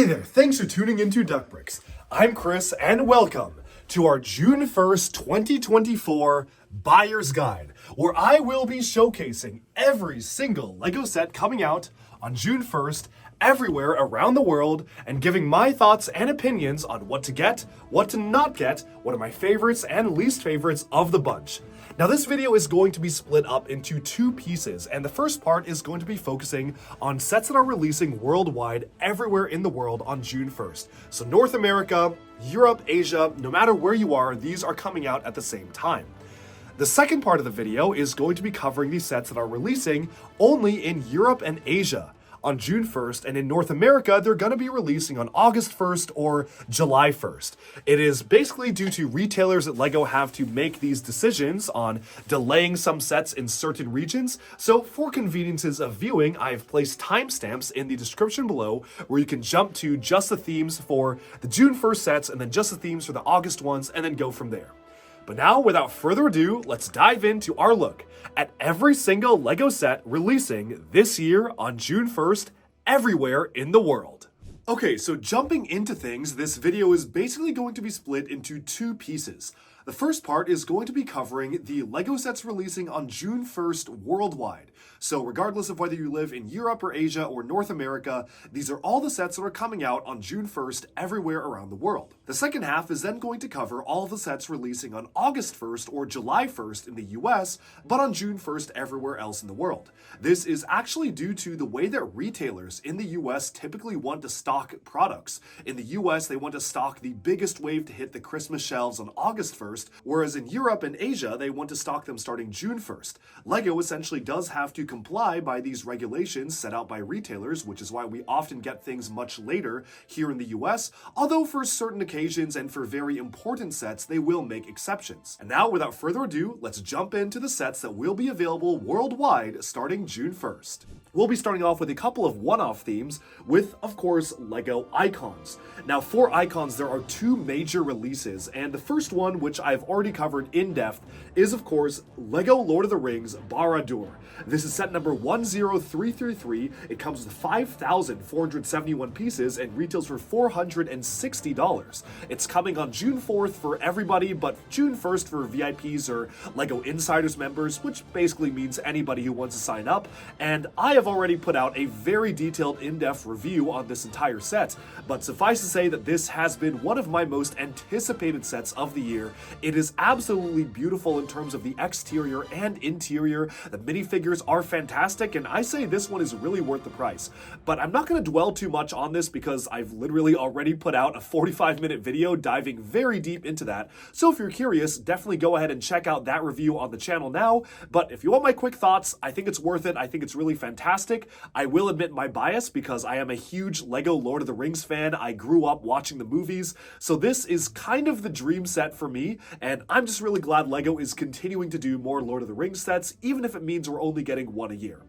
Hey there, thanks for tuning into Duck Bricks. I'm Chris and welcome to our June 1st, 2024 Buyer's Guide, where I will be showcasing every single LEGO set coming out on June 1st everywhere around the world and giving my thoughts and opinions on what to get, what to not get, what are my favorites and least favorites of the bunch. Now this video is going to be split up into two pieces, and the first part is going to be focusing on sets that are releasing worldwide everywhere in the world on June 1st. So North America, Europe, Asia, no matter where you are, these are coming out at the same time. The second part of the video is going to be covering the sets that are releasing only in Europe and Asia on June 1st, and in North America, they're going to be releasing on August 1st or July 1st. It is basically due to retailers that LEGO have to make these decisions on delaying some sets in certain regions. So for conveniences of viewing, I have placed timestamps in the description below where you can jump to just the themes for the June 1st sets and then just the themes for the August ones and then go from there. But now, without further ado, let's dive into our look at every single LEGO set releasing this year on June 1st everywhere in the world. Okay, so jumping into things, this video is basically going to be split into two pieces. The first part is going to be covering the LEGO sets releasing on June 1st worldwide. So regardless of whether you live in Europe or Asia or North America, these are all the sets that are coming out on June 1st everywhere around the world. The second half is then going to cover all the sets releasing on August 1st or July 1st in the US, but on June 1st everywhere else in the world. This is actually due to the way that retailers in the US typically want to stock products. In the US, they want to stock the biggest wave to hit the Christmas shelves on August 1st, whereas in Europe and Asia, they want to stock them starting June 1st. LEGO essentially does have to comply by these regulations set out by retailers, which is why we often get things much later here in the US, although for certain occasions and for very important sets, they will make exceptions. And now, without further ado, let's jump into the sets that will be available worldwide starting June 1st. We'll be starting off with a couple of one-off themes with, of course, LEGO Icons. Now, for Icons, there are two major releases, and the first one, which I've already covered in depth, is, of course, LEGO Lord of the Rings Barad-dûr. This is set number 10333. It comes with 5,471 pieces and retails for $460. It's coming on June 4th for everybody, but June 1st for VIPs or LEGO Insiders members, which basically means anybody who wants to sign up. And I have already put out a very detailed, in-depth review on this entire set, but suffice to say that this has been one of my most anticipated sets of the year. It is absolutely beautiful in terms of the exterior and interior. The minifigures are fantastic, and I say this one is really worth the price. But I'm not going to dwell too much on this because I've literally already put out a 45-minute video diving very deep into that. So if you're curious, definitely go ahead and check out that review on the channel now. But if you want my quick thoughts, I think it's worth it. I think it's really fantastic. I will admit my bias because I am a huge LEGO Lord of the Rings fan. I grew up watching the movies, so this is kind of the dream set for me, and I'm just really glad LEGO is continuing to do more Lord of the Rings sets, even if it means we're only getting one a year.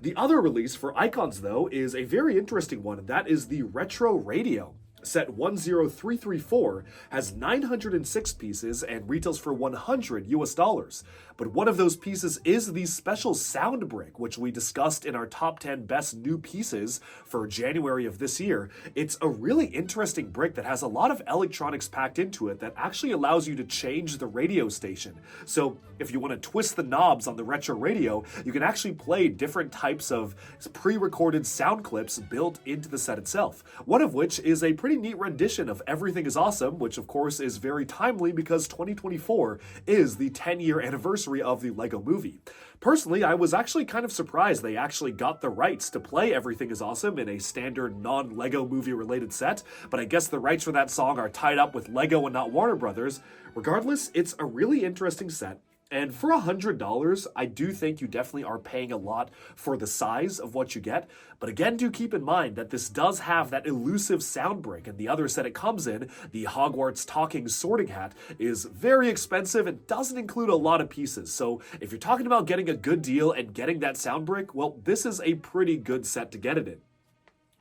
The other release for Icons, though, is a very interesting one, and that is the Retro Radio. Set 10334 has 906 pieces and retails for $100 US. But one of those pieces is the special sound brick, which we discussed in our top 10 best new pieces for January of this year. It's a really interesting brick that has a lot of electronics packed into it that actually allows you to change the radio station. So if you want to twist the knobs on the Retro Radio, you can actually play different types of pre-recorded sound clips built into the set itself. One of which is a pretty neat rendition of Everything is Awesome, which of course is very timely because 2024 is the 10-year anniversary of the LEGO movie. Personally, I was actually kind of surprised they actually got the rights to play Everything is Awesome in a standard non-LEGO movie related set, but I guess the rights for that song are tied up with LEGO and not Warner Brothers. Regardless, it's a really interesting set. And for $100, I do think you definitely are paying a lot for the size of what you get. But again, do keep in mind that this does have that elusive sound brick, and the other set it comes in, the Hogwarts Talking Sorting Hat, is very expensive and doesn't include a lot of pieces. So if you're talking about getting a good deal and getting that sound brick, well, this is a pretty good set to get it in.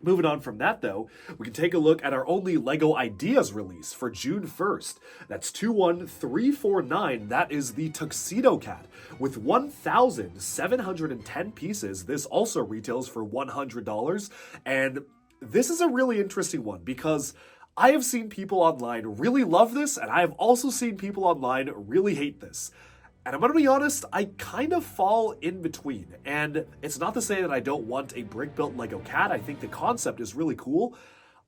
Moving on from that, though, we can take a look at our only LEGO Ideas release for June 1st. That's 21349. That is the Tuxedo Cat. With 1,710 pieces, this also retails for $100. And this is a really interesting one because I have seen people online really love this, and I have also seen people online really hate this. And I'm gonna be honest, I kind of fall in between. And it's not to say that I don't want a brick-built Lego cat. I think the concept is really cool.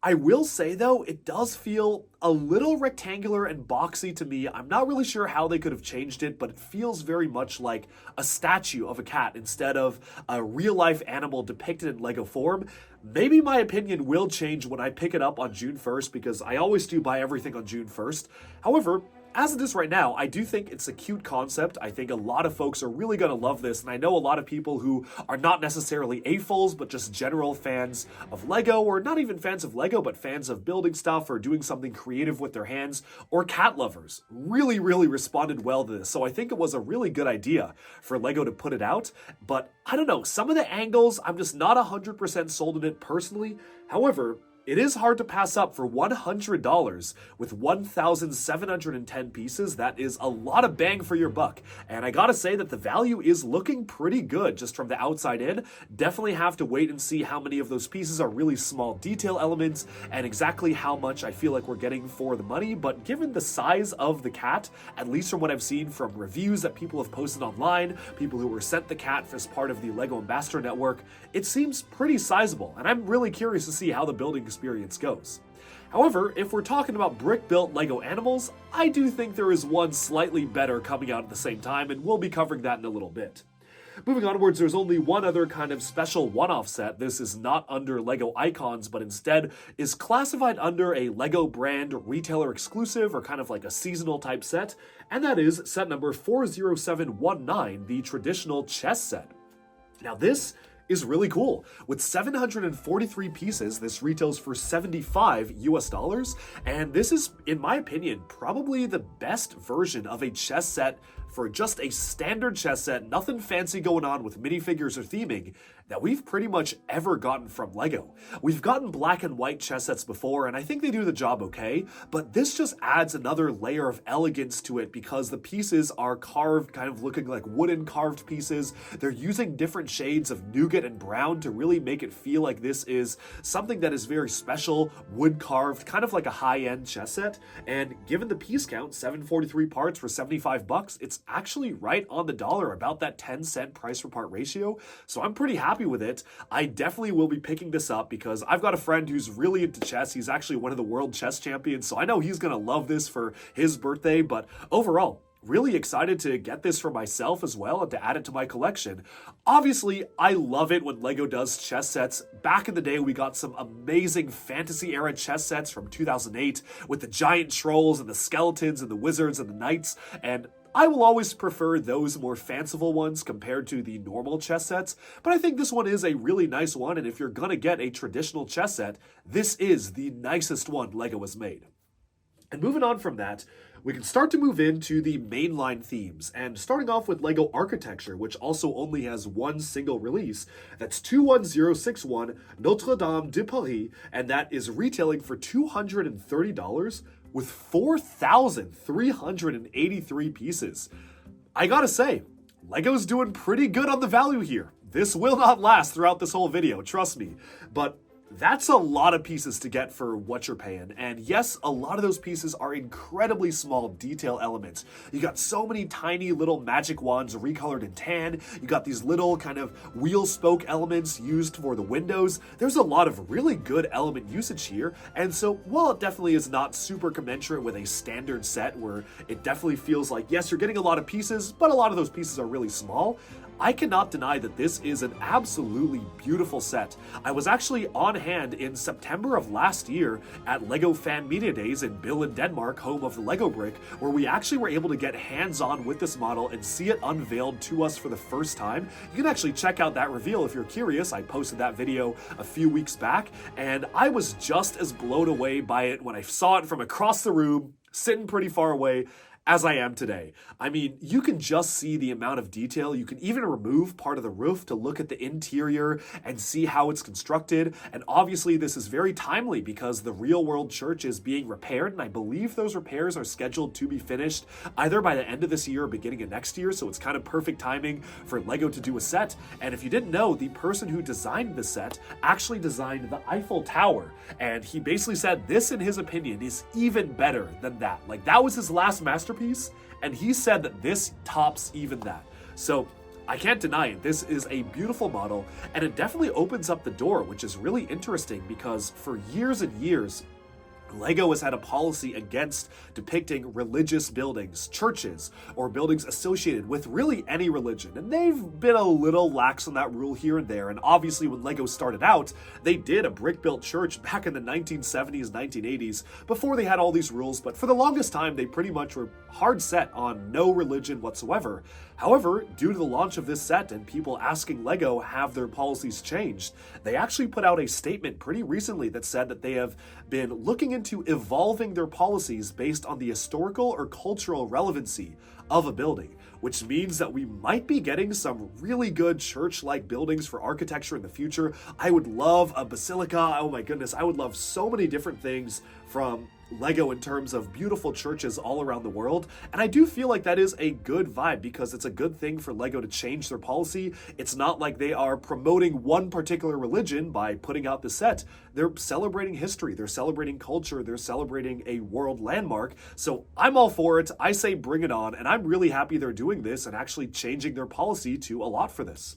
I will say, though, it does feel a little rectangular and boxy to me. I'm not really sure how they could have changed it, but it feels very much like a statue of a cat instead of a real-life animal depicted in Lego form. Maybe my opinion will change when I pick it up on June 1st, because I always do buy everything on June 1st. However, as it is right now, I do think it's a cute concept. I think a lot of folks are really going to love this, and I know a lot of people who are not necessarily AFOLs, but just general fans of Lego, or not even fans of Lego, but fans of building stuff or doing something creative with their hands, or cat lovers, really responded well to this. So I think it was a really good idea for Lego to put it out, but I don't know, some of the angles, I'm just not 100% sold on it personally. However, it is hard to pass up for $100 with 1,710 pieces. That is a lot of bang for your buck. And I gotta say that the value is looking pretty good just from the outside in. Definitely have to wait and see how many of those pieces are really small detail elements and exactly how much I feel like we're getting for the money. But given the size of the cat, at least from what I've seen from reviews that people have posted online, people who were sent the cat as part of the Lego Ambassador Network, it seems pretty sizable. And I'm really curious to see how the building experience goes. However, if we're talking about brick-built Lego animals, I do think there is one slightly better coming out at the same time, and we'll be covering that in a little bit. Moving onwards, there's only one other kind of special one-off set. This is not under Lego Icons, but instead is classified under a Lego brand retailer exclusive, or kind of like a seasonal type set, and that is set number 40719, the traditional chess set. Now this is really cool. With 743 pieces, this retails for $75 US, and this is, in my opinion, probably the best version of a chess set for just a standard chess set, nothing fancy going on with minifigures or theming, that we've pretty much ever gotten from Lego. We've gotten black and white chess sets before, and I think they do the job okay, but this just adds another layer of elegance to it because the pieces are carved, kind of looking like wooden carved pieces. They're using different shades of nougat and brown to really make it feel like this is something that is very special, wood carved, kind of like a high-end chess set. And given the piece count, 743 parts for $75, it's actually right on the dollar, about that 10-cent price per part ratio. So I'm pretty happy with it. I definitely will be picking this up because I've got a friend who's really into chess. He's actually one of the world chess champions, so I know he's gonna love this for his birthday. But overall, really excited to get this for myself as well and to add it to my collection. Obviously, I love it when Lego does chess sets. Back in the day, we got some amazing fantasy era chess sets from 2008 with the giant trolls and the skeletons and the wizards and the knights, and I will always prefer those more fanciful ones compared to the normal chess sets, but I think this one is a really nice one, and if you're gonna get a traditional chess set, this is the nicest one Lego has made. And moving on from that, we can start to move into the mainline themes, and starting off with Lego Architecture, which also only has one single release. That's 21061 Notre Dame de Paris, and that is retailing for $230 with 4,383 pieces. I gotta say, Lego's doing pretty good on the value here. This will not last throughout this whole video, trust me, but that's a lot of pieces to get for what you're paying. And yes, a lot of those pieces are incredibly small detail elements. You got so many tiny little magic wands recolored in tan. You got these little kind of wheel spoke elements used for the windows. There's a lot of really good element usage here. And so while it definitely is not super commensurate with a standard set where it definitely feels like, yes, you're getting a lot of pieces, but a lot of those pieces are really small, I cannot deny that this is an absolutely beautiful set. I was actually on hand in September of last year at LEGO Fan Media Days in Billund, Denmark, home of the Lego Brick, where we actually were able to get hands-on with this model and see it unveiled to us for the first time. You can actually check out that reveal if you're curious. I posted that video a few weeks back, and I was just as blown away by it when I saw it from across the room, sitting pretty far away, as I am today. I mean, you can just see the amount of detail. You can even remove part of the roof to look at the interior and see how it's constructed. And obviously this is very timely because the real world church is being repaired, and I believe those repairs are scheduled to be finished either by the end of this year or beginning of next year, so it's kind of perfect timing for LEGO to do a set. And if you didn't know, the person who designed the set actually designed the Eiffel Tower, and he basically said this, in his opinion, is even better than that. Like, that was his last masterpiece, and he said that this tops even that. So I can't deny it. This is a beautiful model, and it definitely opens up the door, which is really interesting because for years and years, LEGO has had a policy against depicting religious buildings, churches, or buildings associated with really any religion. And they've been a little lax on that rule here and there. And obviously when LEGO started out, they did a brick-built church back in the 1970s, 1980s, before they had all these rules. But for the longest time, they pretty much were hard set on no religion whatsoever. However, due to the launch of this set and people asking LEGO have their policies changed, they actually put out a statement pretty recently that said that they have been looking into evolving their policies based on the historical or cultural relevancy of a building, which means that we might be getting some really good church-like buildings for architecture in the future. I would love a basilica. Oh my goodness, I would love so many different things from LEGO in terms of beautiful churches all around the world. And I do feel like that is a good vibe because it's a good thing for LEGO to change their policy. It's not like they are promoting one particular religion by putting out the set. They're celebrating history, they're celebrating culture, they're celebrating a world landmark. So I'm all for it. I say bring it on, and I'm really happy they're doing this and actually changing their policy to allot for this.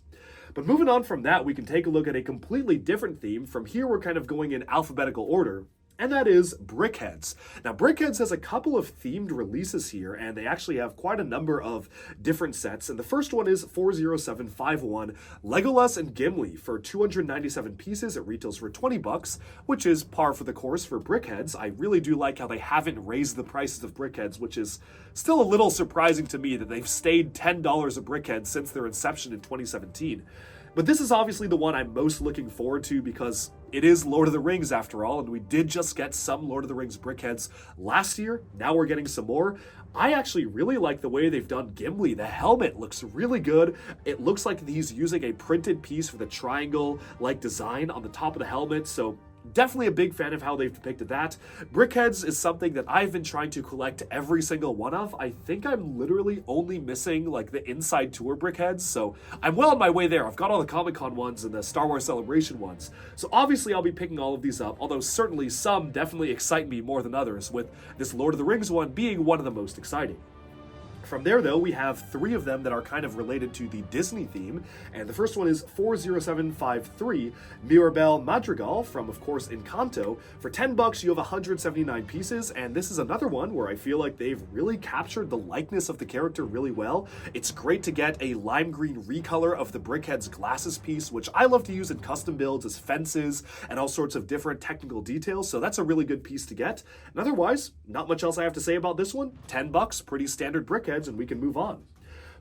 But moving on from that, we can take a look at a completely different theme. From here, we're kind of going in alphabetical order, and that is Brickheadz. Now, Brickheadz has a couple of themed releases here, and they actually have quite a number of different sets. And the first one is 40751 Legolas and Gimli for 297 pieces. It retails for 20 bucks, which is par for the course for Brickheadz. I really do like how they haven't raised the prices of Brickheadz, which is still a little surprising to me that they've stayed $10 a Brickheadz since their inception in 2017. But this is obviously the one I'm most looking forward to because it is Lord of the Rings after all, and we did just get some Lord of the Rings Brickheadz last year. Now we're getting some more. I actually really like the way they've done Gimli. The helmet looks really good. It looks like he's using a printed piece for the triangle-like design on the top of the helmet, so definitely a big fan of how they've depicted that. Brickheadz is something that I've been trying to collect every single one of. I think I'm literally only missing like the inside tour Brickheadz, so I'm well on my way there. I've got all the Comic-Con ones and the Star Wars Celebration ones. So obviously I'll be picking all of these up, although certainly some definitely excite me more than others, with this Lord of the Rings one being one of the most exciting. From there, though, we have three of them that are kind of related to the Disney theme, and the first one is 40753 Mirabel Madrigal from, of course, Encanto. For 10 bucks, you have 179 pieces, and this is another one where I feel like they've really captured the likeness of the character really well. It's great to get a lime green recolor of the Brickheadz glasses piece, which I love to use in custom builds as fences and all sorts of different technical details, so that's a really good piece to get. And otherwise, not much else I have to say about this one. 10 bucks, pretty standard Brickheadz, and we can move on.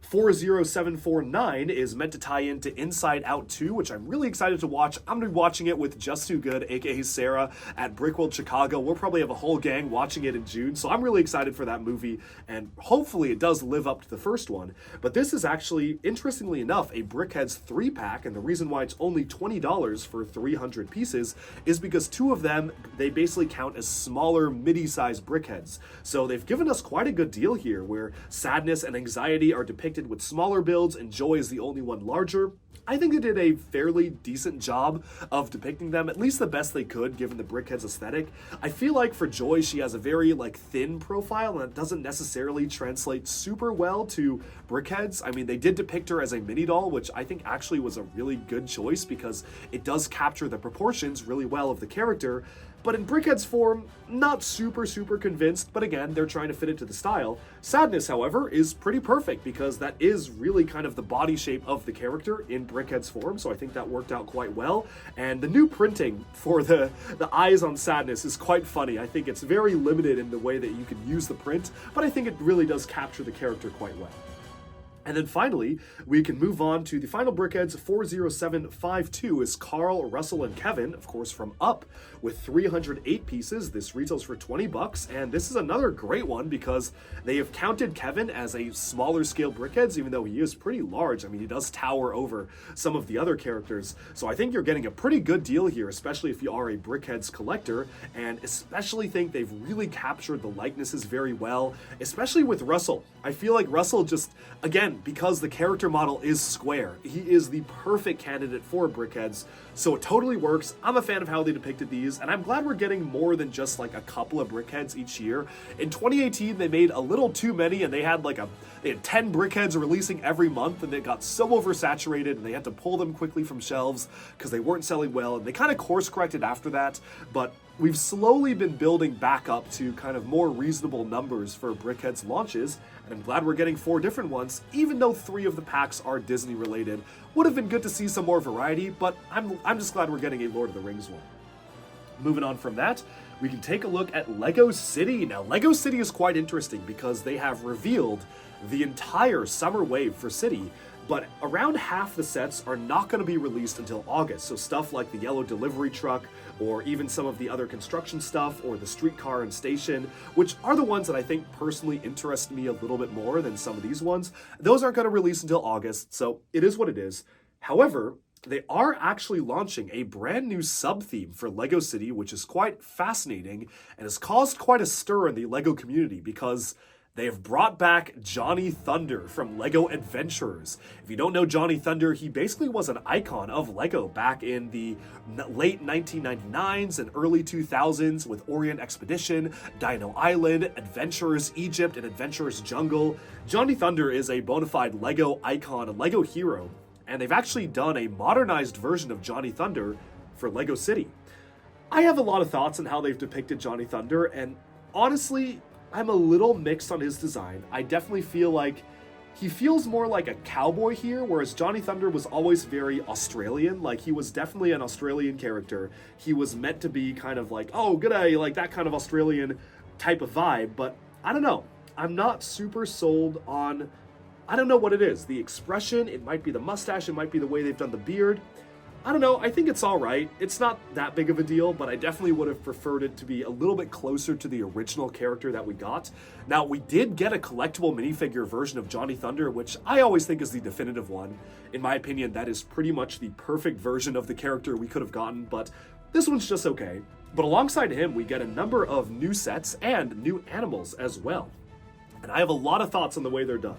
40749 is meant to tie into Inside Out 2, which I'm really excited to watch. I'm going to be watching it with Just Too Good, aka Sarah, at Brickworld Chicago. We'll probably have a whole gang watching it in June, so I'm really excited for that movie, and hopefully it does live up to the first one. But this is actually, interestingly enough, a Brickheadz 3-pack, and the reason why it's only $20 for 300 pieces is because two of them, they basically count as smaller, midi-sized Brickheadz. So they've given us quite a good deal here, where sadness and anxiety are depicted with smaller builds and joy is the only one larger. I think they did a fairly decent job of depicting them, at least the best they could given the Brickheadz aesthetic. I feel like for Joy, she has a very thin profile, and it doesn't necessarily translate super well to Brickheadz. I mean, they did depict her as a mini doll, which I think actually was a really good choice because it does capture the proportions really well of the character. But in Brickheadz form, not super convinced, but again, they're trying to fit it to the style. Sadness, however, is pretty perfect because that is really kind of the body shape of the character in Brickheadz form, so I think that worked out quite well. And the new printing for the eyes on Sadness is quite funny. I think it's very limited in the way that you can use the print, but I think it really does capture the character quite well. And then finally, we can move on to the final Brickheadz 40752 is Carl, Russell, and Kevin, of course, from Up, with 308 pieces. This retails for 20 bucks, and this is another great one because they have counted Kevin as a smaller scale Brickheadz, even though he is pretty large. I mean, he does tower over some of the other characters. So I think you're getting a pretty good deal here, especially if you are a Brickheadz collector, and especially think they've really captured the likenesses very well, especially with Russell. I feel like Russell just, again, because the character model is square, he is the perfect candidate for Brickheadz, so it totally works. I'm a fan of how they depicted these, and I'm glad we're getting more than just like a couple of Brickheadz each year. In 2018, they made a little too many, and they had 10 Brickheadz releasing every month, and they got so oversaturated, and they had to pull them quickly from shelves because they weren't selling well, and they kind of course corrected after that, but we've slowly been building back up to kind of more reasonable numbers for Brickheadz launches, and I'm glad we're getting 4 different ones, even though 3 of the packs are Disney related. Would have been good to see some more variety, but I'm just glad we're getting a Lord of the Rings one. Moving on from that, we can take a look at Lego City. Now, Lego City is quite interesting because they have revealed the entire summer wave for City, but around half the sets are not going to be released until August. So stuff like the yellow delivery truck, or even some of the other construction stuff, or the streetcar and station, which are the ones that I think personally interest me a little bit more than some of these ones. Those aren't going to release until August, so it is what it is. However, they are actually launching a brand new sub-theme for Lego City, which is quite fascinating and has caused quite a stir in the Lego community because they have brought back Johnny Thunder from Lego Adventurers. If you don't know Johnny Thunder, he basically was an icon of Lego back in the late 1999s and early 2000s with Orient Expedition, Dino Island, Adventurers Egypt, and Adventurers Jungle. Johnny Thunder is a bona fide Lego icon, a Lego hero, and they've actually done a modernized version of Johnny Thunder for Lego City. I have a lot of thoughts on how they've depicted Johnny Thunder, and honestly, I'm a little mixed on his design. I definitely feel like he feels more like a cowboy here, whereas Johnny Thunder was always very Australian. Like, he was definitely an Australian character. He was meant to be kind of like, oh, g'day, like that kind of Australian type of vibe, but I don't know. I'm not super sold on, I don't know what it is. The expression, it might be the mustache, it might be the way they've done the beard. I don't know, I think it's all right. It's not that big of a deal, but I definitely would have preferred it to be a little bit closer to the original character that we got. Now, we did get a collectible minifigure version of Johnny Thunder, which I always think is the definitive one. In my opinion, that is pretty much the perfect version of the character we could have gotten, but this one's just okay. But alongside him, we get a number of new sets and new animals as well. And I have a lot of thoughts on the way they're done.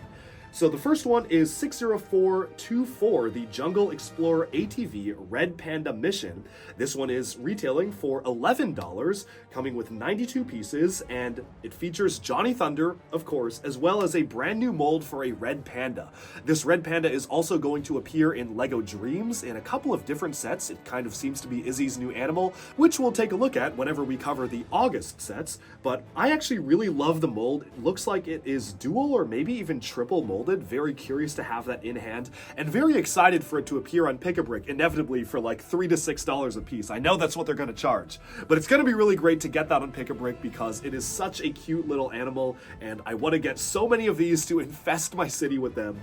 So the first one is 60424, the Jungle Explorer ATV Red Panda Mission. This one is retailing for $11, coming with 92 pieces, and it features Johnny Thunder, of course, as well as a brand new mold for a red panda. This red panda is also going to appear in LEGO Dreams in a couple of different sets. It kind of seems to be Izzy's new animal, which we'll take a look at whenever we cover the August sets, but I actually really love the mold. It looks like it is dual or maybe even triple mold. Very curious to have that in hand, and very excited for it to appear on Pick-a-Brick, inevitably for like $3 to $6 a piece. I know that's what they're going to charge, but it's going to be really great to get that on Pick-a-Brick because it is such a cute little animal, and I want to get so many of these to infest my city with them.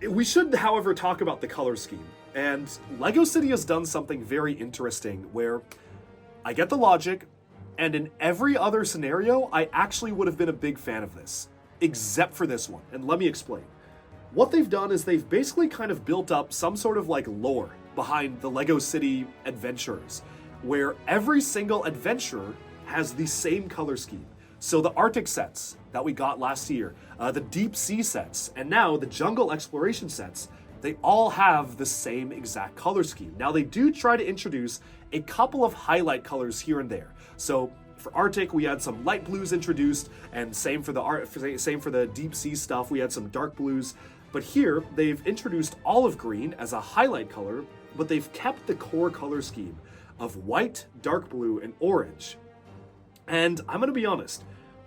We should, however, talk about the color scheme, and LEGO City has done something very interesting where I get the logic, and in every other scenario, I actually would have been a big fan of this. Except for this one, and let me explain. What they've done is they've basically kind of built up some sort of like lore behind the LEGO City Adventurers, where every single adventurer has the same color scheme. So the Arctic sets that we got last year, the deep sea sets, and now the jungle exploration sets, they all have the same exact color scheme. Now they do try to introduce a couple of highlight colors here and there. So for Arctic, we had some light blues introduced, and same for the deep sea stuff, we had some dark blues. But here, they've introduced olive green as a highlight color, but they've kept the core color scheme of white, dark blue, and orange. And I'm gonna be honest,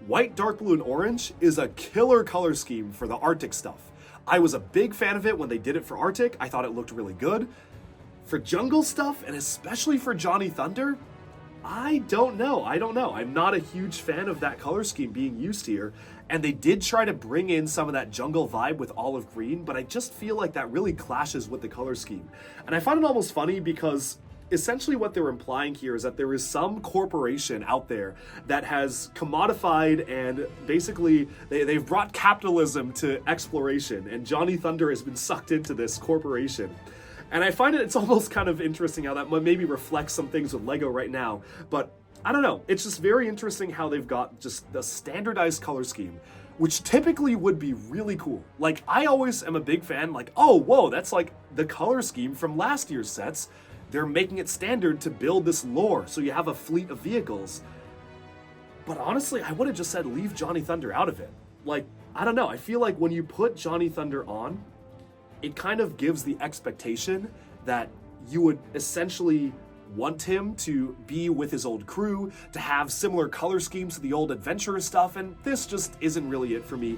white, dark blue, and orange is a killer color scheme for the Arctic stuff. I was a big fan of it when they did it for Arctic. I thought it looked really good. For jungle stuff, and especially for Johnny Thunder, I don't know. I'm not a huge fan of that color scheme being used here. And they did try to bring in some of that jungle vibe with olive green, but I just feel like that really clashes with the color scheme. And I find it almost funny because essentially what they're implying here is that there is some corporation out there that has commodified and basically they've brought capitalism to exploration, and Johnny Thunder has been sucked into this corporation. And I find it's almost kind of interesting how that maybe reflects some things with Lego right now, but I don't know. It's just very interesting how they've got just the standardized color scheme, which typically would be really cool. Like, I always am a big fan, like, oh, whoa, that's like the color scheme from last year's sets. They're making it standard to build this lore, so you have a fleet of vehicles. But honestly, I would have just said leave Johnny Thunder out of it. Like, I don't know. I feel like when you put Johnny Thunder on, it kind of gives the expectation that you would essentially want him to be with his old crew, to have similar color schemes to the old adventurer stuff, and this just isn't really it for me.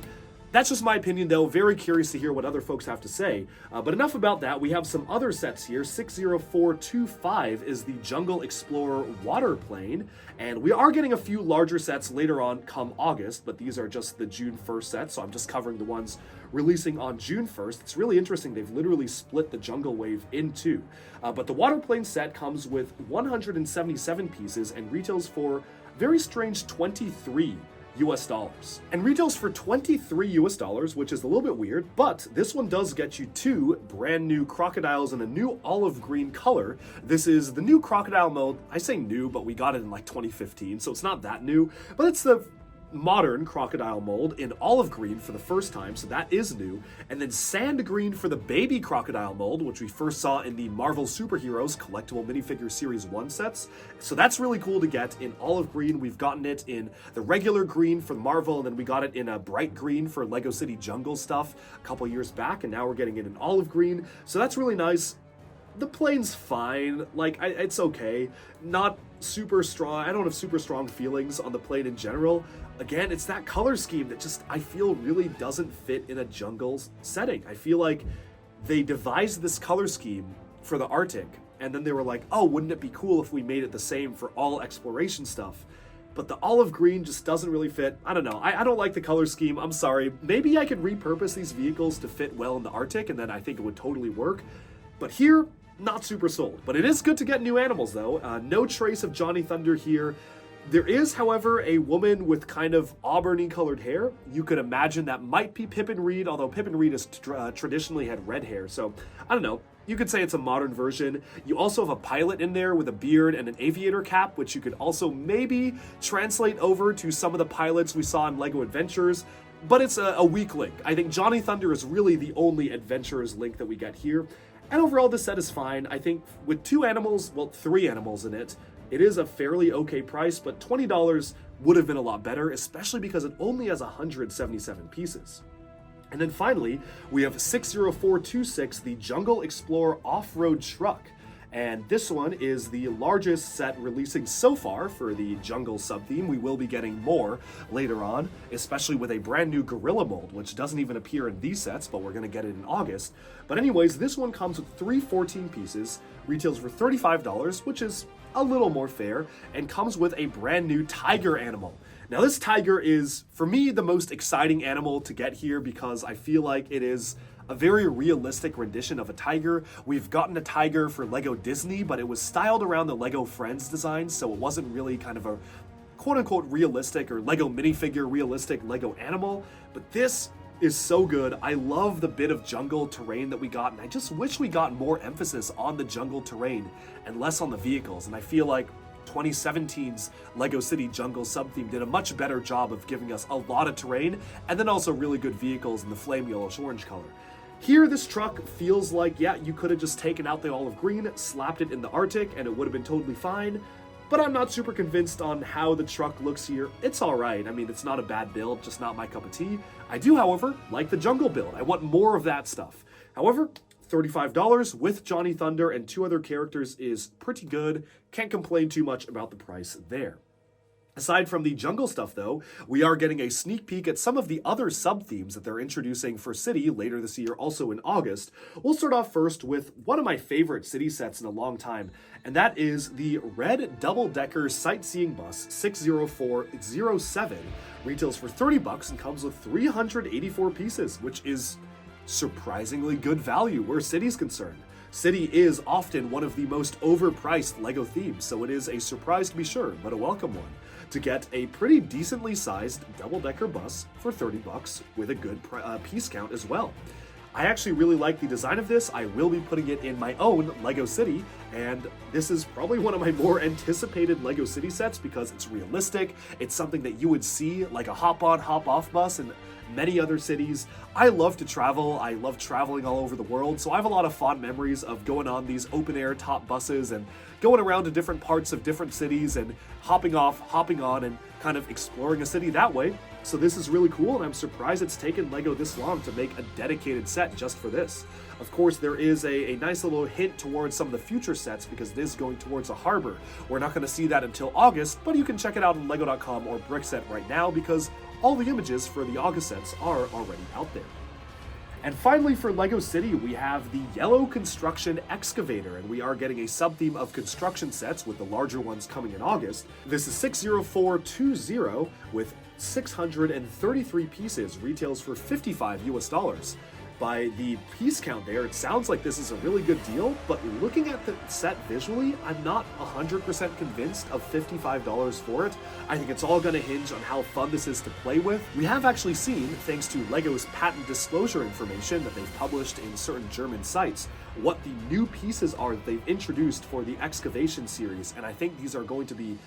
That's just my opinion, though. Very curious to hear what other folks have to say. But enough about that. We have some other sets here. 60425 is the Jungle Explorer water plane, and we are getting a few larger sets later on come August, but these are just the June 1st sets, so I'm just covering the ones releasing on June 1st. It's really interesting. They've literally split the Jungle Wave in two. But the water plane set comes with 177 pieces and retails for very strange $23 US dollars. And retails for $23 US dollars, which is a little bit weird, but this one does get you two brand new crocodiles in a new olive green color. This is the new crocodile mode. I say new, but we got it in like 2015, so it's not that new, but it's the modern crocodile mold in olive green for the first time, so that is new, and then sand green for the baby crocodile mold, which we first saw in the Marvel Superheroes collectible minifigure series 1 sets, so that's really cool to get in olive green. We've gotten it in the regular green for Marvel, and then we got it in a bright green for Lego City Jungle stuff a couple years back, and now we're getting it in olive green, so that's really nice. The plane's fine, like, it's okay, not super strong. I don't have super strong feelings on the plane in general. Again, it's that color scheme that just, I feel, really doesn't fit in a jungle setting. I feel like they devised this color scheme for the Arctic, and then they were like, oh, wouldn't it be cool if we made it the same for all exploration stuff? But the olive green just doesn't really fit. I don't know. I don't like the color scheme. I'm sorry. Maybe I could repurpose these vehicles to fit well in the Arctic, and then I think it would totally work. But here, not super sold. But it is good to get new animals, though. No trace of Johnny Thunder here. There is, however, a woman with kind of auburny colored hair. You could imagine that might be Pippin Reed, although Pippin Reed has traditionally had red hair. So, I don't know. You could say it's a modern version. You also have a pilot in there with a beard and an aviator cap, which you could also maybe translate over to some of the pilots we saw in LEGO Adventures. But it's a weak link. I think Johnny Thunder is really the only Adventurers link that we get here. And overall, this set is fine. I think with two animals, well, three animals in it, it is a fairly okay price, but $20 would have been a lot better, especially because it only has 177 pieces. And then finally, we have 60426, the Jungle Explorer Off-Road Truck. And this one is the largest set releasing so far for the jungle sub-theme. We will be getting more later on, especially with a brand new gorilla mold, which doesn't even appear in these sets, but we're going to get it in August. But anyways, this one comes with 314 pieces, retails for $35, which is a little more fair, and comes with a brand new tiger animal. Now this tiger is, for me, the most exciting animal to get here because I feel like it is a very realistic rendition of a tiger. We've gotten a tiger for Lego Disney, but it was styled around the Lego Friends design, so it wasn't really kind of a quote-unquote realistic or Lego minifigure realistic Lego animal. But this is so good. I love the bit of jungle terrain that we got, and I just wish we got more emphasis on the jungle terrain and less on the vehicles. And I feel like 2017's Lego City Jungle sub-theme did a much better job of giving us a lot of terrain and then also really good vehicles in the flame yellowish orange color. Here, this truck feels like, yeah, you could have just taken out the olive green, slapped it in the Arctic, and it would have been totally fine. But I'm not super convinced on how the truck looks here. It's alright. I mean, it's not a bad build, just not my cup of tea. I do, however, like the jungle build. I want more of that stuff. However, $35 with Johnny Thunder and two other characters is pretty good. Can't complain too much about the price there. Aside from the jungle stuff, though, we are getting a sneak peek at some of the other sub-themes that they're introducing for City later this year, also in August. We'll start off first with one of my favorite City sets in a long time, and that is the red double-decker sightseeing bus 60407. Retails for $30 and comes with 384 pieces, which is surprisingly good value where City's concerned. City is often one of the most overpriced LEGO themes, so it is a surprise to be sure, but a welcome one, to get a pretty decently sized double-decker bus for $30 with a good piece count as well. I actually really like the design of this. I will be putting it in my own LEGO City, and this is probably one of my more anticipated LEGO City sets because it's realistic. It's something that you would see like a hop-on, hop-off bus in many other cities. I love to travel. I love traveling all over the world, so I have a lot of fond memories of going on these open-air top buses and going around to different parts of different cities and hopping off, hopping on, and kind of exploring a city that way. So this is really cool, and I'm surprised it's taken LEGO this long to make a dedicated set just for this. Of course, there is a nice little hint towards some of the future sets because it is going towards a harbor. We're not going to see that until August, but you can check it out on lego.com or Brickheadz right now because all the images for the August sets are already out there. And finally, for LEGO City, we have the Yellow Construction Excavator, and we are getting a sub-theme of construction sets with the larger ones coming in August. This is 60420 with 633 pieces, retails for $55 US. By the piece count there, it sounds like this is a really good deal, but looking at the set visually, I'm not 100% convinced of $55 for it. I think it's all going to hinge on how fun this is to play with. We have actually seen, thanks to LEGO's patent disclosure information that they've published in certain German sites, what the new pieces are that they've introduced for the excavation series, and I think these are going to be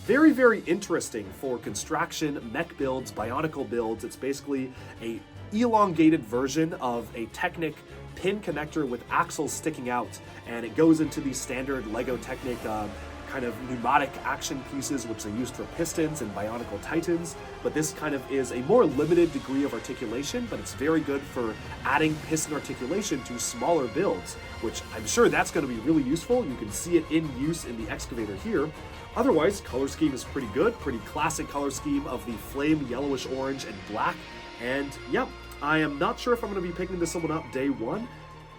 very, very interesting for construction, mech builds, bionicle builds. It's basically a elongated version of a Technic pin connector with axles sticking out, and it goes into the standard LEGO Technic kind of pneumatic action pieces which are used for pistons and bionicle titans, but this kind of is a more limited degree of articulation, but it's very good for adding piston articulation to smaller builds, which I'm sure that's going to be really useful. You can see it in use in the excavator here. Otherwise, color scheme is pretty good, pretty classic color scheme of the flame yellowish orange and black. And yep, I am not sure if I'm going to be picking this one up day one.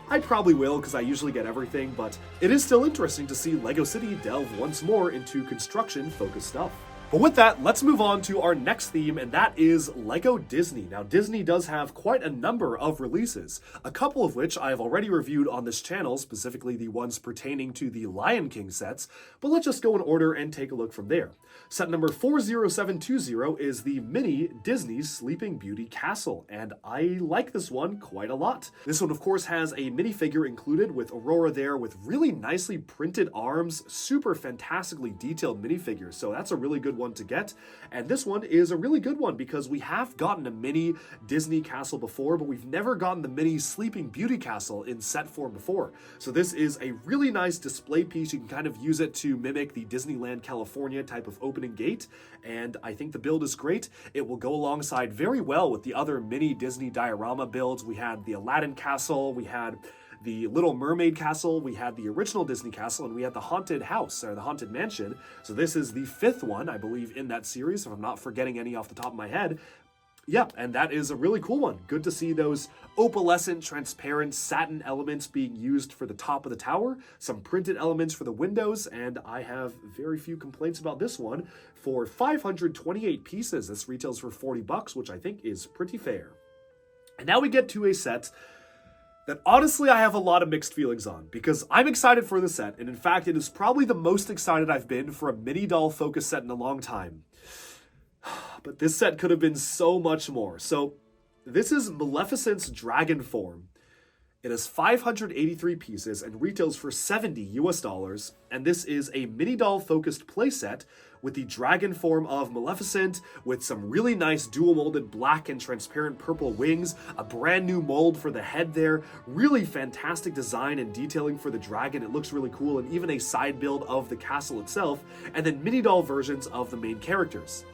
I probably will because I usually get everything, but it is still interesting to see LEGO City delve once more into construction-focused stuff. But with that, let's move on to our next theme, and that is LEGO Disney. Now, Disney does have quite a number of releases, a couple of which I have already reviewed on this channel, specifically the ones pertaining to the Lion King sets, but let's just go in order and take a look from there. Set number 40720 is the mini Disney's Sleeping Beauty Castle, and I like this one quite a lot. This one, of course, has a minifigure included with Aurora there with really nicely printed arms, super fantastically detailed minifigure, so that's a really good one to get. And this one is a really good one because we have gotten a mini Disney castle before, but we've never gotten the mini Sleeping Beauty Castle in set form before. So this is a really nice display piece. You can kind of use it to mimic the Disneyland California type of opening gate, and I think the build is great. It will go alongside very well with the other mini Disney diorama builds. We had the Aladdin Castle, we had the Little Mermaid Castle, we had the original Disney Castle, and we had the Haunted House, or the Haunted Mansion. So this is the 5th one, I believe, in that series, if I'm not forgetting any off the top of my head. Yeah, and that is a really cool one. Good to see those opalescent, transparent satin elements being used for the top of the tower, some printed elements for the windows, and I have very few complaints about this one. For 528 pieces, this retails for $40, which I think is pretty fair. And now we get to a set that honestly I have a lot of mixed feelings on, because I'm excited for the set, and in fact it is probably the most excited I've been for a mini doll focus set in a long time. But this set could have been so much more. So this is Maleficent's Dragon Form. It has 583 pieces and retails for $70 US, and this is a mini doll focused playset with the dragon form of Maleficent, with some really nice dual molded black and transparent purple wings, a brand new mold for the head there, really fantastic design and detailing for the dragon. It looks really cool, and even a side build of the castle itself, and then mini doll versions of the main characters.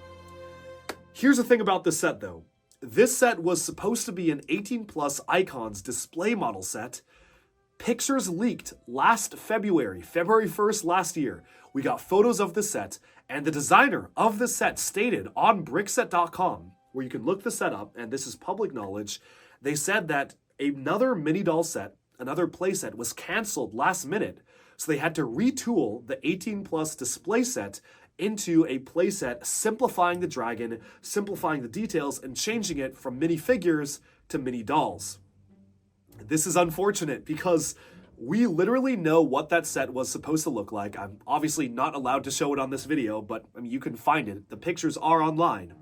Here's the thing about this set though. This set was supposed to be an 18+ icons display model set. Pictures leaked last February 1st last year. We got photos of the set, And the designer of the set stated on brickset.com, where you can look the set up, and this is public knowledge, they said that another mini doll set, another playset, was canceled last minute. So they had to retool the 18 plus display set into a playset, simplifying the dragon, simplifying the details, and changing it from minifigures to mini dolls. This is unfortunate because we literally know what that set was supposed to look like. I'm obviously not allowed to show it on this video, but I mean, you can find it. The pictures are online.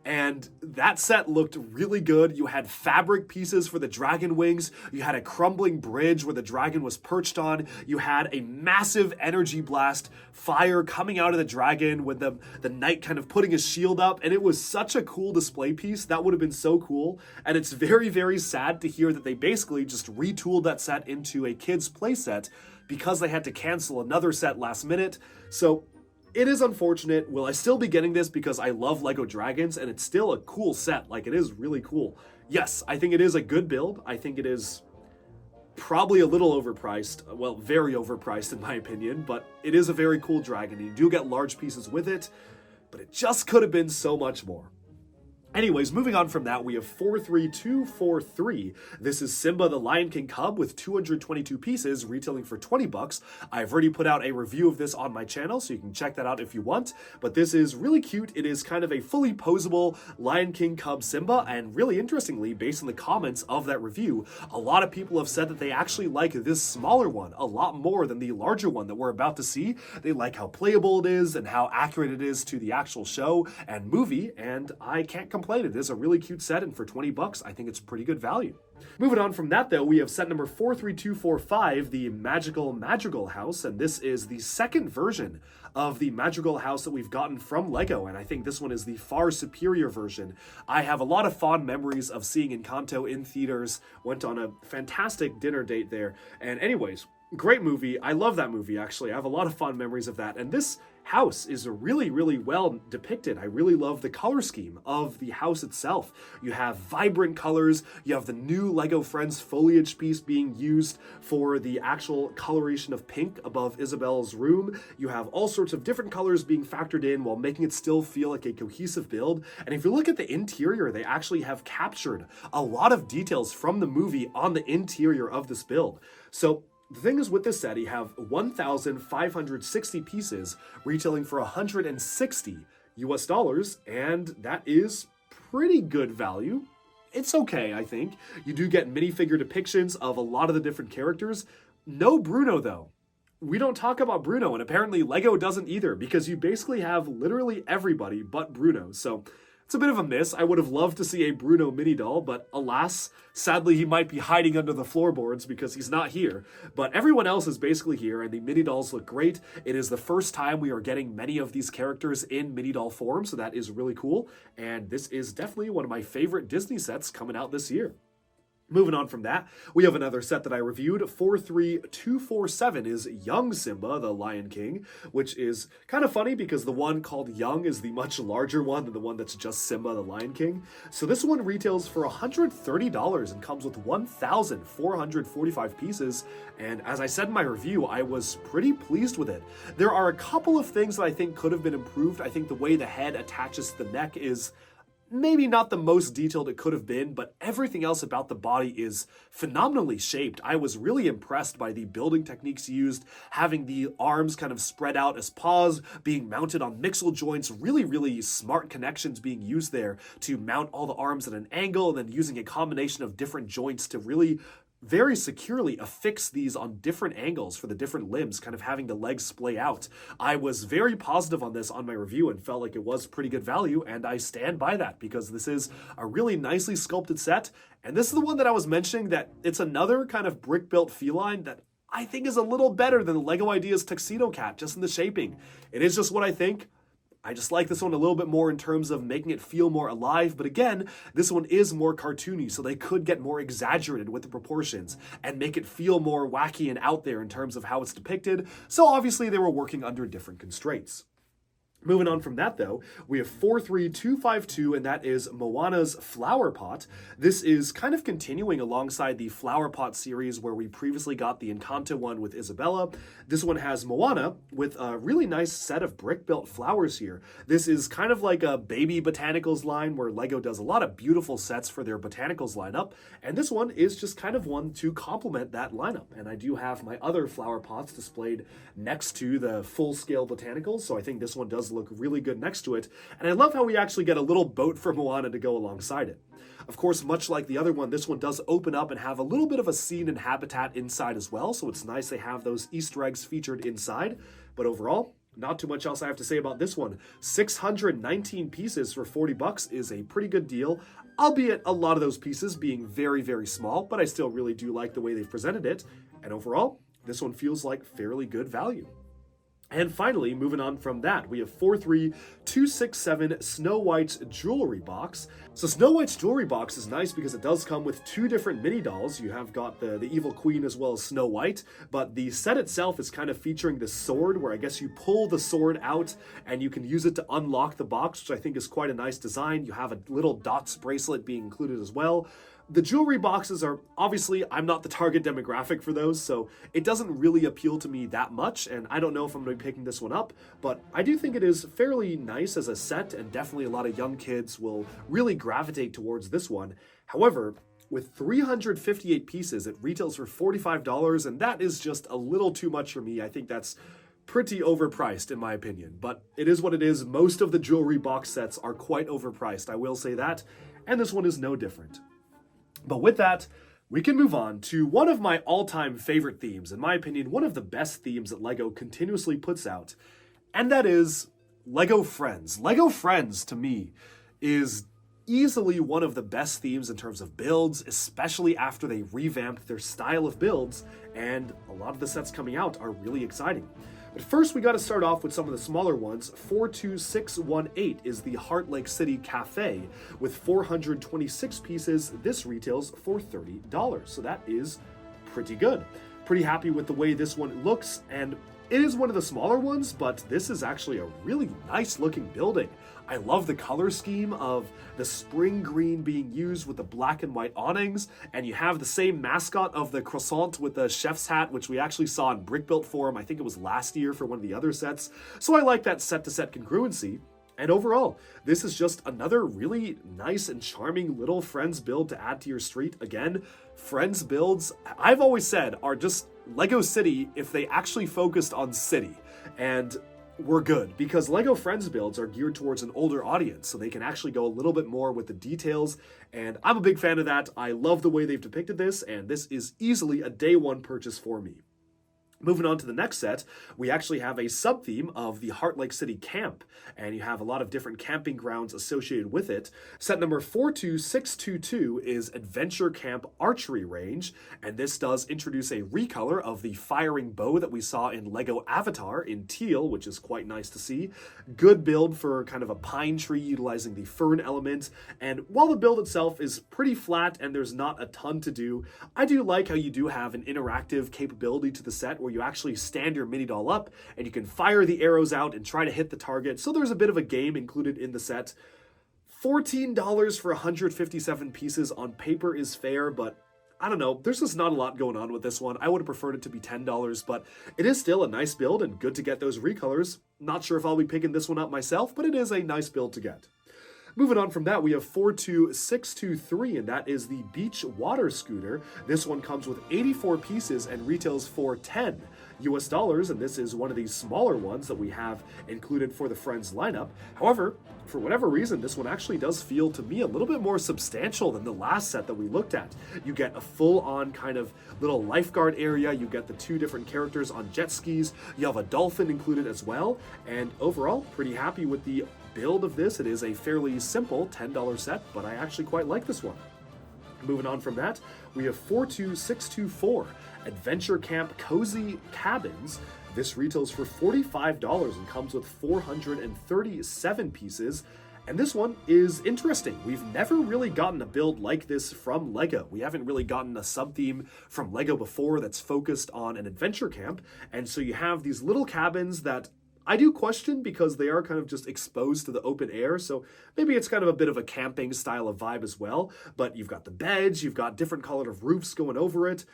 And that set looked really good. You had fabric pieces for the dragon wings. You had a crumbling bridge where the dragon was perched on. You had a massive energy blast, fire coming out of the dragon with the knight kind of putting his shield up. And it was such a cool display piece. That would have been so cool. And it's very, very sad to hear that they basically just retooled that set into a kid's play set because they had to cancel another set last minute. So it is unfortunate. Will I still be getting this because I love Lego Dragons and it's still a cool set? Like, it is really cool. Yes, I think it is a good build. I think it is probably a little overpriced. Well, very overpriced in my opinion, but it is a very cool dragon. You do get large pieces with it, but it just could have been so much more. Anyways, moving on from that, we have 43243. This is Simba the Lion King Cub with 222 pieces, retailing for 20 bucks. I've already put out a review of this on my channel, so you can check that out if you want. But this is really cute. It is kind of a fully posable Lion King Cub Simba, and really interestingly, based on the comments of that review, a lot of people have said that they actually like this smaller one a lot more than the larger one that we're about to see. They like how playable it is and how accurate it is to the actual show and movie, and I can't complain. It is a really cute set, and for 20 bucks, I think it's pretty good value. Moving on from that, though, we have set number 43245, the Magical Madrigal House, and this is the second version of the Madrigal House that we've gotten from Lego, and I think this one is the far superior version. I have a lot of fond memories of seeing Encanto in theaters, went on a fantastic dinner date there, and anyways, great movie. I love that movie, actually. I have a lot of fond memories of that, and this house is really, really well depicted. I really love the color scheme of the house itself. You have vibrant colors. You have the new Lego Friends foliage piece being used for the actual coloration of pink above Isabel's room. You have all sorts of different colors being factored in while making it still feel like a cohesive build. And if you look at the interior, they actually have captured a lot of details from the movie on the interior of this build. So the thing is, with this set, you have 1,560 pieces retailing for 160 US dollars, and that is pretty good value. It's okay, I think. You do get minifigure depictions of a lot of the different characters. No Bruno, though. We don't talk about Bruno, and apparently Lego doesn't either, because you basically have literally everybody but Bruno. So it's a bit of a miss. I would have loved to see a Bruno mini doll, but alas, sadly he might be hiding under the floorboards because he's not here. But everyone else is basically here, and the mini dolls look great. It is the first time we are getting many of these characters in mini doll form, so that is really cool. And this is definitely one of my favorite Disney sets coming out this year. Moving on from that, we have another set that I reviewed. 43247 is Young Simba, the Lion King, which is kind of funny because the one called Young is the much larger one than the one that's just Simba, the Lion King. So this one retails for $130 and comes with 1,445 pieces. And as I said in my review, I was pretty pleased with it. There are a couple of things that I think could have been improved. I think the way the head attaches to the neck is maybe not the most detailed it could have been, but everything else about the body is phenomenally shaped. I was really impressed by the building techniques used, having the arms kind of spread out as paws, being mounted on mixel joints, really, really smart connections being used there to mount all the arms at an angle, and then using a combination of different joints to really very securely affix these on different angles for the different limbs, kind of having the legs splay out. I was very positive on this on my review and felt like it was pretty good value, and I stand by that because this is a really nicely sculpted set. And this is the one that I was mentioning that it's another kind of brick-built feline that I think is a little better than the LEGO Ideas Tuxedo Cat, just in the shaping. It is just what I think. I just like this one a little bit more in terms of making it feel more alive, but again, this one is more cartoony, so they could get more exaggerated with the proportions and make it feel more wacky and out there in terms of how it's depicted, so obviously they were working under different constraints. Moving on from that, though, we have 43252, and that is Moana's Flower Pot. This is kind of continuing alongside the Flower Pot series where we previously got the Encanto one with Isabella. This one has Moana with a really nice set of brick-built flowers here. This is kind of like a baby botanicals line where LEGO does a lot of beautiful sets for their botanicals lineup, and this one is just kind of one to complement that lineup. And I do have my other flower pots displayed next to the full-scale botanicals, so I think this one does look really good next to it. And I love how we actually get a little boat for Moana to go alongside it. Of course, much like the other one, this one does open up and have a little bit of a scene and habitat inside as well, so it's nice they have those Easter eggs featured inside. But overall, not too much else I have to say about this one. 619 pieces for 40 bucks is a pretty good deal, albeit a lot of those pieces being very, very small, but I still really do like the way they've presented it. And overall, this one feels like fairly good value. And finally, moving on from that, we have 43267 Snow White's Jewelry Box. So Snow White's Jewelry Box is nice because it does come with two different mini dolls. You have got the Evil Queen as well as Snow White, but the set itself is kind of featuring the sword where I guess you pull the sword out and you can use it to unlock the box, which I think is quite a nice design. You have a little dots bracelet being included as well. The jewelry boxes are, obviously, I'm not the target demographic for those, so it doesn't really appeal to me that much, and I don't know if I'm going to be picking this one up, but I do think it is fairly nice as a set, and definitely a lot of young kids will really gravitate towards this one. However, with 358 pieces, it retails for $45, and that is just a little too much for me. I think that's pretty overpriced in my opinion, but it is what it is. Most of the jewelry box sets are quite overpriced, I will say that, and this one is no different. But with that, we can move on to one of my all-time favorite themes, in my opinion, one of the best themes that LEGO continuously puts out, and that is LEGO Friends. LEGO Friends, to me, is easily one of the best themes in terms of builds, especially after they revamped their style of builds, and a lot of the sets coming out are really exciting. But first, we got to start off with some of the smaller ones. 42618 is the Heart Lake City Cafe with 426 pieces. This retails for $30, so that is pretty good. Pretty happy with the way this one looks, and it is one of the smaller ones, but this is actually a really nice looking building. I love the color scheme of the spring green being used with the black and white awnings, and you have the same mascot of the croissant with the chef's hat, which we actually saw in Brick Built Forum. I think it was last year for one of the other sets. So I like that set-to-set congruency. And overall, this is just another really nice and charming little Friends build to add to your street. Again, Friends builds, I've always said, are just LEGO City if they actually focused on city. And we're good, because LEGO Friends builds are geared towards an older audience, so they can actually go a little bit more with the details, and I'm a big fan of that. I love the way they've depicted this, and this is easily a day one purchase for me. Moving on to the next set, we actually have a sub-theme of the Heart Lake City Camp, and you have a lot of different camping grounds associated with it. Set number 42622 is Adventure Camp Archery Range, and this does introduce a recolor of the firing bow that we saw in LEGO Avatar in teal, which is quite nice to see. Good build for kind of a pine tree utilizing the fern element, and while the build itself is pretty flat and there's not a ton to do, I do like how you do have an interactive capability to the set where you actually stand your mini doll up and you can fire the arrows out and try to hit the target. So there's a bit of a game included in the set. $14 for 157 pieces on paper is fair, but I don't know, there's just not a lot going on with this one. I would have preferred it to be $10, but it is still a nice build and good to get those recolors. Not sure if I'll be picking this one up myself, but it is a nice build to get. Moving on from that, we have 42623, and that is the Beach Water Scooter. This one comes with 84 pieces and retails for $10 US, and this is one of these smaller ones that we have included for the Friends lineup. However, for whatever reason, this one actually does feel to me a little bit more substantial than the last set that we looked at. You get a full-on kind of little lifeguard area, you get the two different characters on jet skis, you have a dolphin included as well, and overall, pretty happy with the build of this. It is a fairly simple $10 set, but I actually quite like this one. Moving on from that, we have 42624, Adventure Camp Cozy Cabins. This retails for $45 and comes with 437 pieces. And this one is interesting. We've never really gotten a build like this from LEGO. We haven't really gotten a sub-theme from LEGO before that's focused on an adventure camp. And so you have these little cabins that I do question because they are kind of just exposed to the open air, so maybe it's kind of a bit of a camping style of vibe as well. But you've got the beds, you've got different colored of roofs going over it.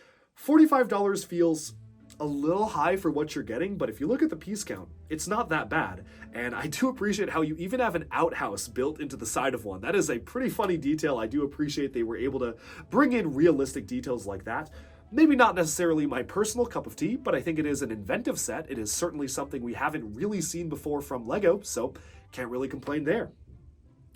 $45 feels a little high for what you're getting, but if you look at the piece count, it's not that bad. And I do appreciate how you even have an outhouse built into the side of one. That is a pretty funny detail. I do appreciate they were able to bring in realistic details like that. Maybe not necessarily my personal cup of tea, but I think it is an inventive set. It is certainly something we haven't really seen before from LEGO, so can't really complain there.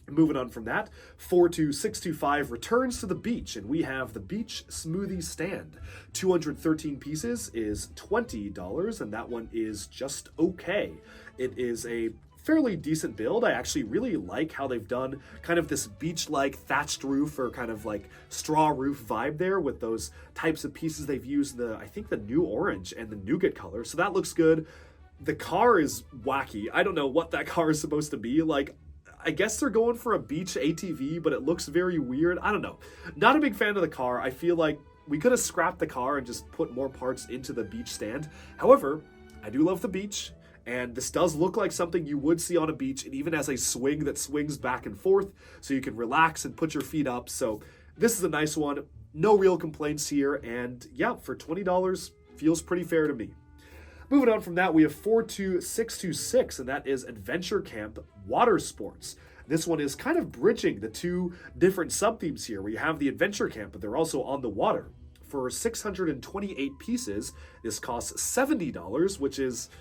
Moving on from that, 42625 returns to the beach, and we have the Beach Smoothie Stand. 213 pieces is $20, and that one is just okay. It is a fairly decent build. I actually really like how they've done kind of this beach-like thatched roof or kind of like straw roof vibe there with those types of pieces they've used, I think the new orange and the nougat color, so that looks good. The car is wacky. I don't know what that car is supposed to be. Like, I guess they're going for a beach ATV, but it looks very weird. I don't know. Not a big fan of the car. I feel like we could have scrapped the car and just put more parts into the beach stand. However, I do love the beach, and this does look like something you would see on a beach. It even has a swing that swings back and forth, so you can relax and put your feet up. So this is a nice one. No real complaints here, and yeah, for $20, feels pretty fair to me. Moving on from that, we have 42626, and that is Adventure Camp Water Sports. This one is kind of bridging the two different sub-themes here, where you have the adventure camp, but they're also on the water. For 628 pieces, this costs $70, which is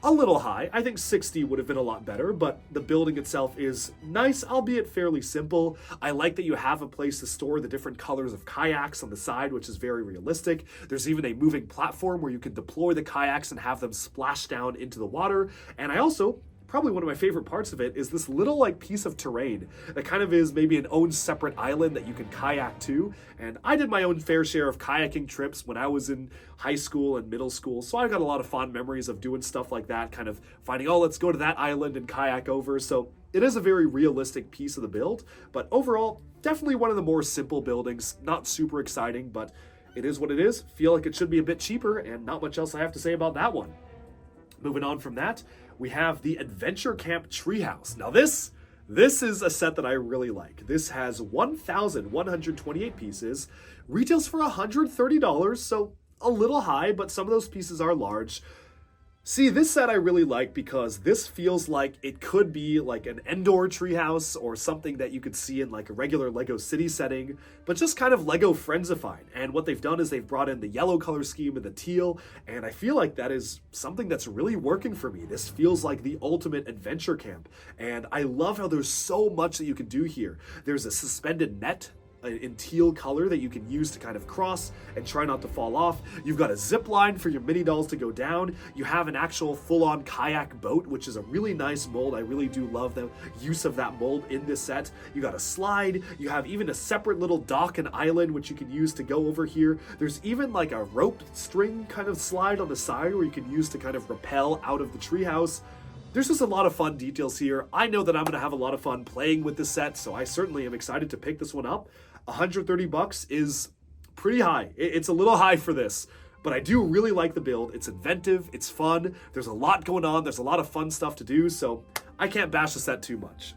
a little high. I think 60 would have been a lot better, but the building itself is nice, albeit fairly simple. I like that you have a place to store the different colors of kayaks on the side, which is very realistic. There's even a moving platform where you can deploy the kayaks and have them splash down into the water. And I also, probably one of my favorite parts of it, is this little like piece of terrain that kind of is maybe an own separate island that you can kayak to. And I did my own fair share of kayaking trips when I was in high school and middle school, so I've got a lot of fond memories of doing stuff like that, kind of finding, oh, let's go to that island and kayak over. So it is a very realistic piece of the build, but overall, definitely one of the more simple buildings. Not super exciting, but it is what it is. Feel like it should be a bit cheaper, and not much else I have to say about that one. Moving on from that, we have the Adventure Camp Treehouse. Now this is a set that I really like. This has 1,128 pieces, retails for $130, so a little high, but some of those pieces are large. See, this set I really like because this feels like it could be like an indoor treehouse or something that you could see in like a regular Lego City setting, but just kind of Lego Friendsified. And what they've done is they've brought in the yellow color scheme and the teal, and I feel like that is something that's really working for me. This feels like the ultimate adventure camp, and I love how there's so much that you can do here. There's a suspended net in teal color that you can use to kind of cross and try not to fall off. You've got a zip line for your mini dolls to go down. You have an actual full-on kayak boat, which is a really nice mold. I really do love the use of that mold in this set. You got a slide. You have even a separate little dock and island, which you can use to go over here. There's even like a rope string kind of slide on the side where you can use to kind of rappel out of the treehouse. There's just a lot of fun details here. I know that I'm gonna have a lot of fun playing with this set, so I certainly am excited to pick this one up. $130 is pretty high. It's a little high for this, but I do really like the build. It's inventive, it's fun, there's a lot going on, there's a lot of fun stuff to do, so I can't bash the set too much.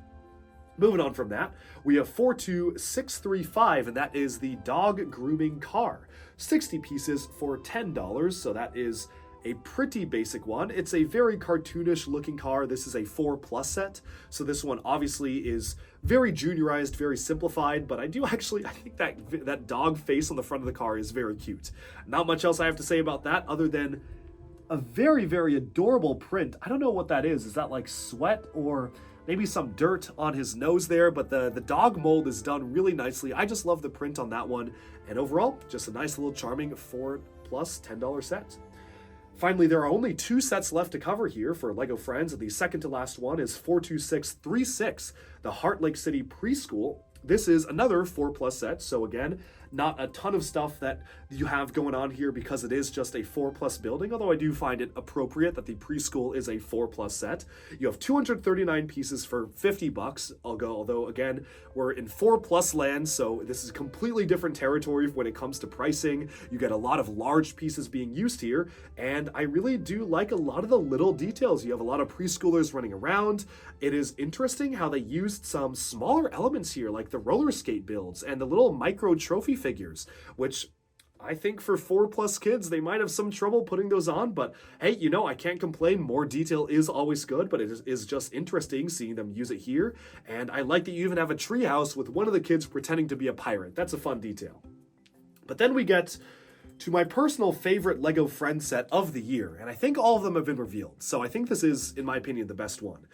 Moving on from that, we have 42635, and that is the dog grooming car. 60 pieces for $10, so that is a pretty basic one. It's a very cartoonish looking car. This is a 4+ set, so this one obviously is very juniorized, very simplified, but I think that dog face on the front of the car is very cute. Not much else I have to say about that other than a very, very adorable print. I don't know what that is. Is that like sweat or maybe some dirt on his nose there? But the dog mold is done really nicely. I just love the print on that one. And overall, just a nice little charming $4+ $10 set. Finally, there are only 2 sets left to cover here for LEGO Friends, and the second to last one is 42636, the Heart Lake City Preschool. This is another 4+ set, so again, not a ton of stuff that you have going on here because it is just a 4+ building, although I do find it appropriate that the preschool is a 4+ set. You have 239 pieces for $50. Although again, we're in 4+ land, so this is completely different territory when it comes to pricing. You get a lot of large pieces being used here, and I really do like a lot of the little details. You have a lot of preschoolers running around. It is interesting how they used some smaller elements here, like the roller skate builds and the little micro trophy figures, which I think for 4+ kids, they might have some trouble putting those on, but hey, you know, I can't complain. More detail is always good, but it is just interesting seeing them use it here. And I like that you even have a treehouse with one of the kids pretending to be a pirate. That's a fun detail. But then we get to my personal favorite LEGO Friends set of the year, and I think all of them have been revealed. So I think this is, in my opinion, the best one,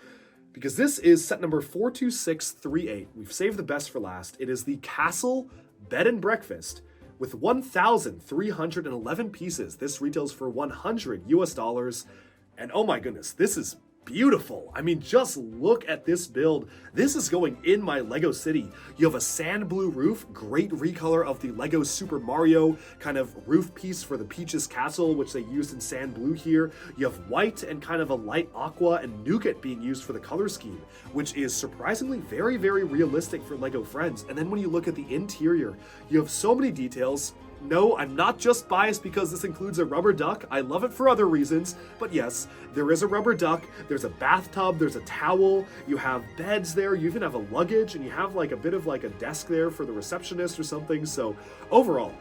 because this is set number 42638. We've saved the best for last. It is the Castle Bed and Breakfast with 1,311 pieces. This retails for $100. And oh my goodness, this is beautiful. I mean, just look at this build. This is going in my Lego city. You have a sand blue roof, great recolor of the Lego Super Mario kind of roof piece for the Peach's Castle, which they used in sand blue here. You have white and kind of a light aqua and nougat being used for the color scheme, which is surprisingly very, very realistic for Lego Friends. And then when you look at the interior, you have so many details. No, I'm not just biased because this includes a rubber duck. I love it for other reasons, but yes, there is a rubber duck, there's a bathtub, there's a towel, you have beds there, you even have a luggage, and you have like a bit of like a desk there for the receptionist or something. So overall,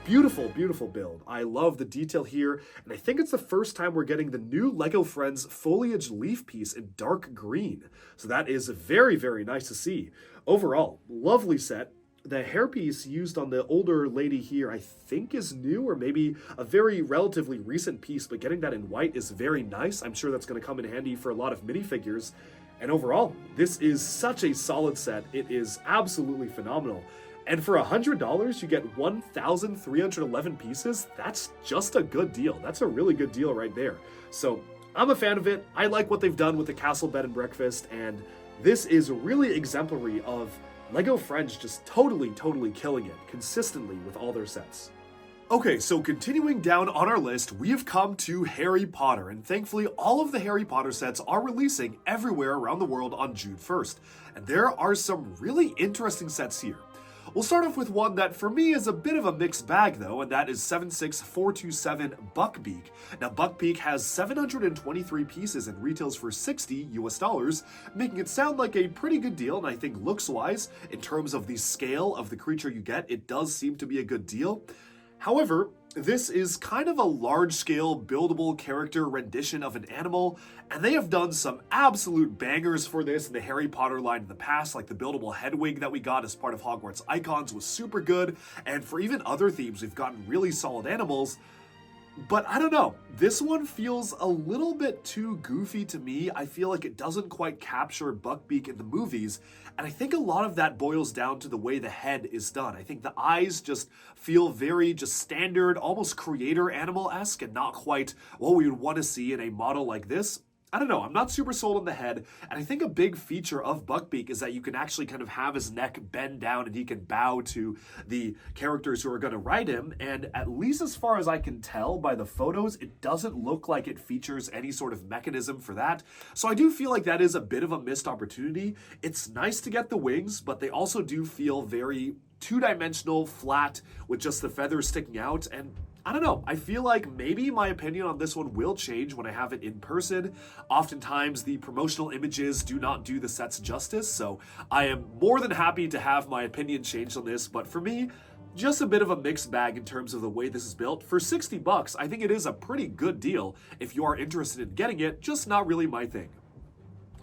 beautiful, beautiful build. I love the detail here, and I think it's the first time we're getting the new LEGO Friends foliage leaf piece in dark green. So that is very, very nice to see. Overall, lovely set. The hairpiece used on the older lady here, I think is new, or maybe a very relatively recent piece, but getting that in white is very nice. I'm sure that's going to come in handy for a lot of minifigures. And overall, this is such a solid set. It is absolutely phenomenal. And for $100, you get 1,311 pieces. That's just a good deal. That's a really good deal right there. So I'm a fan of it. I like what they've done with the Castle Bed and Breakfast, and this is really exemplary of LEGO Friends just totally killing it consistently with all their sets. Okay, so continuing down on our list, we have come to Harry Potter, and thankfully all of the Harry Potter sets are releasing everywhere around the world on June 1st, and there are some really interesting sets here. We'll start off with one that for me is a bit of a mixed bag though, and that is 76427 Buckbeak. Now Buckbeak has 723 pieces and retails for $60, making it sound like a pretty good deal, and I think looks wise, in terms of the scale of the creature you get, it does seem to be a good deal. However, this is kind of a large-scale buildable character rendition of an animal, and they have done some absolute bangers for this in the Harry Potter line in the past, like the buildable Hedwig that we got as part of Hogwarts Icons was super good, and for even other themes, we've gotten really solid animals. But I don't know, this one feels a little bit too goofy to me. I feel like it doesn't quite capture Buckbeak in the movies, and I think a lot of that boils down to the way the head is done. I think the eyes just feel very just standard, almost creator animal-esque, and not quite what we would want to see in a model like this. I don't know, I'm not super sold on the head, and I think a big feature of Buckbeak is that you can actually kind of have his neck bend down and he can bow to the characters who are going to ride him, and at least as far as I can tell by the photos, it doesn't look like it features any sort of mechanism for that, so I do feel like that is a bit of a missed opportunity. It's nice to get the wings, but they also do feel very two-dimensional, flat, with just the feathers sticking out, and I don't know, I feel like maybe my opinion on this one will change when I have it in person. Oftentimes, the promotional images do not do the sets justice, so I am more than happy to have my opinion changed on this, but for me, just a bit of a mixed bag in terms of the way this is built. For $60, I think it is a pretty good deal if you are interested in getting it, just not really my thing.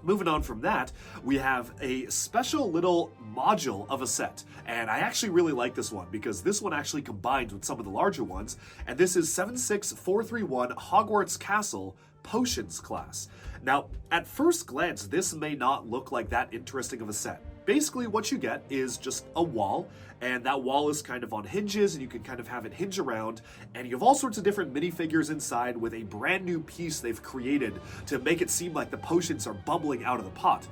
Moving on from that, we have a special little module of a set, and I actually really like this one because this one actually combines with some of the larger ones, and this is 76431 Hogwarts Castle Potions class. Now, at first glance, this may not look like that interesting of a set. Basically, what you get is just a wall, and that wall is kind of on hinges, and you can kind of have it hinge around, and you have all sorts of different minifigures inside with a brand new piece they've created to make it seem like the potions are bubbling out of the pot.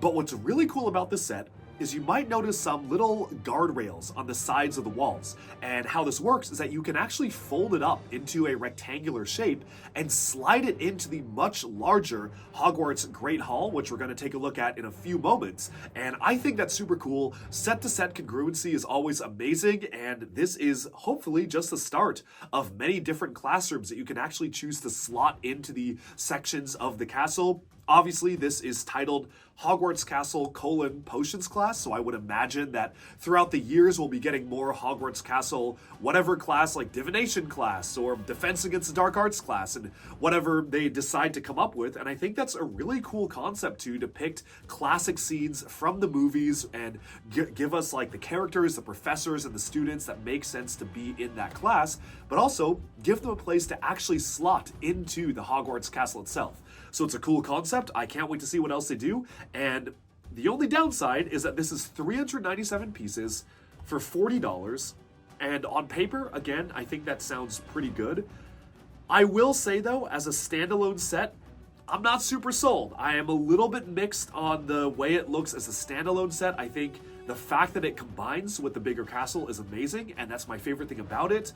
But what's really cool about this set is you might notice some little guardrails on the sides of the walls. And how this works is that you can actually fold it up into a rectangular shape and slide it into the much larger Hogwarts Great Hall, which we're going to take a look at in a few moments. And I think that's super cool. Set-to-set congruency is always amazing, and this is hopefully just the start of many different classrooms that you can actually choose to slot into the sections of the castle. Obviously, this is titled Hogwarts Castle: Potions class, so I would imagine that throughout the years we'll be getting more Hogwarts Castle whatever class, like Divination class or Defense Against the Dark Arts class, and whatever they decide to come up with. And I think that's a really cool concept to depict classic scenes from the movies and give us like the characters, the professors, and the students that make sense to be in that class, but also give them a place to actually slot into the Hogwarts Castle itself. So it's a cool concept. I can't wait to see what else they do. And the only downside is that this is 397 pieces for $40. And on paper, again, I think that sounds pretty good. I will say though, as a standalone set, I'm not super sold. I am a little bit mixed on the way it looks as a standalone set. I think the fact that it combines with the bigger castle is amazing, and that's my favorite thing about it.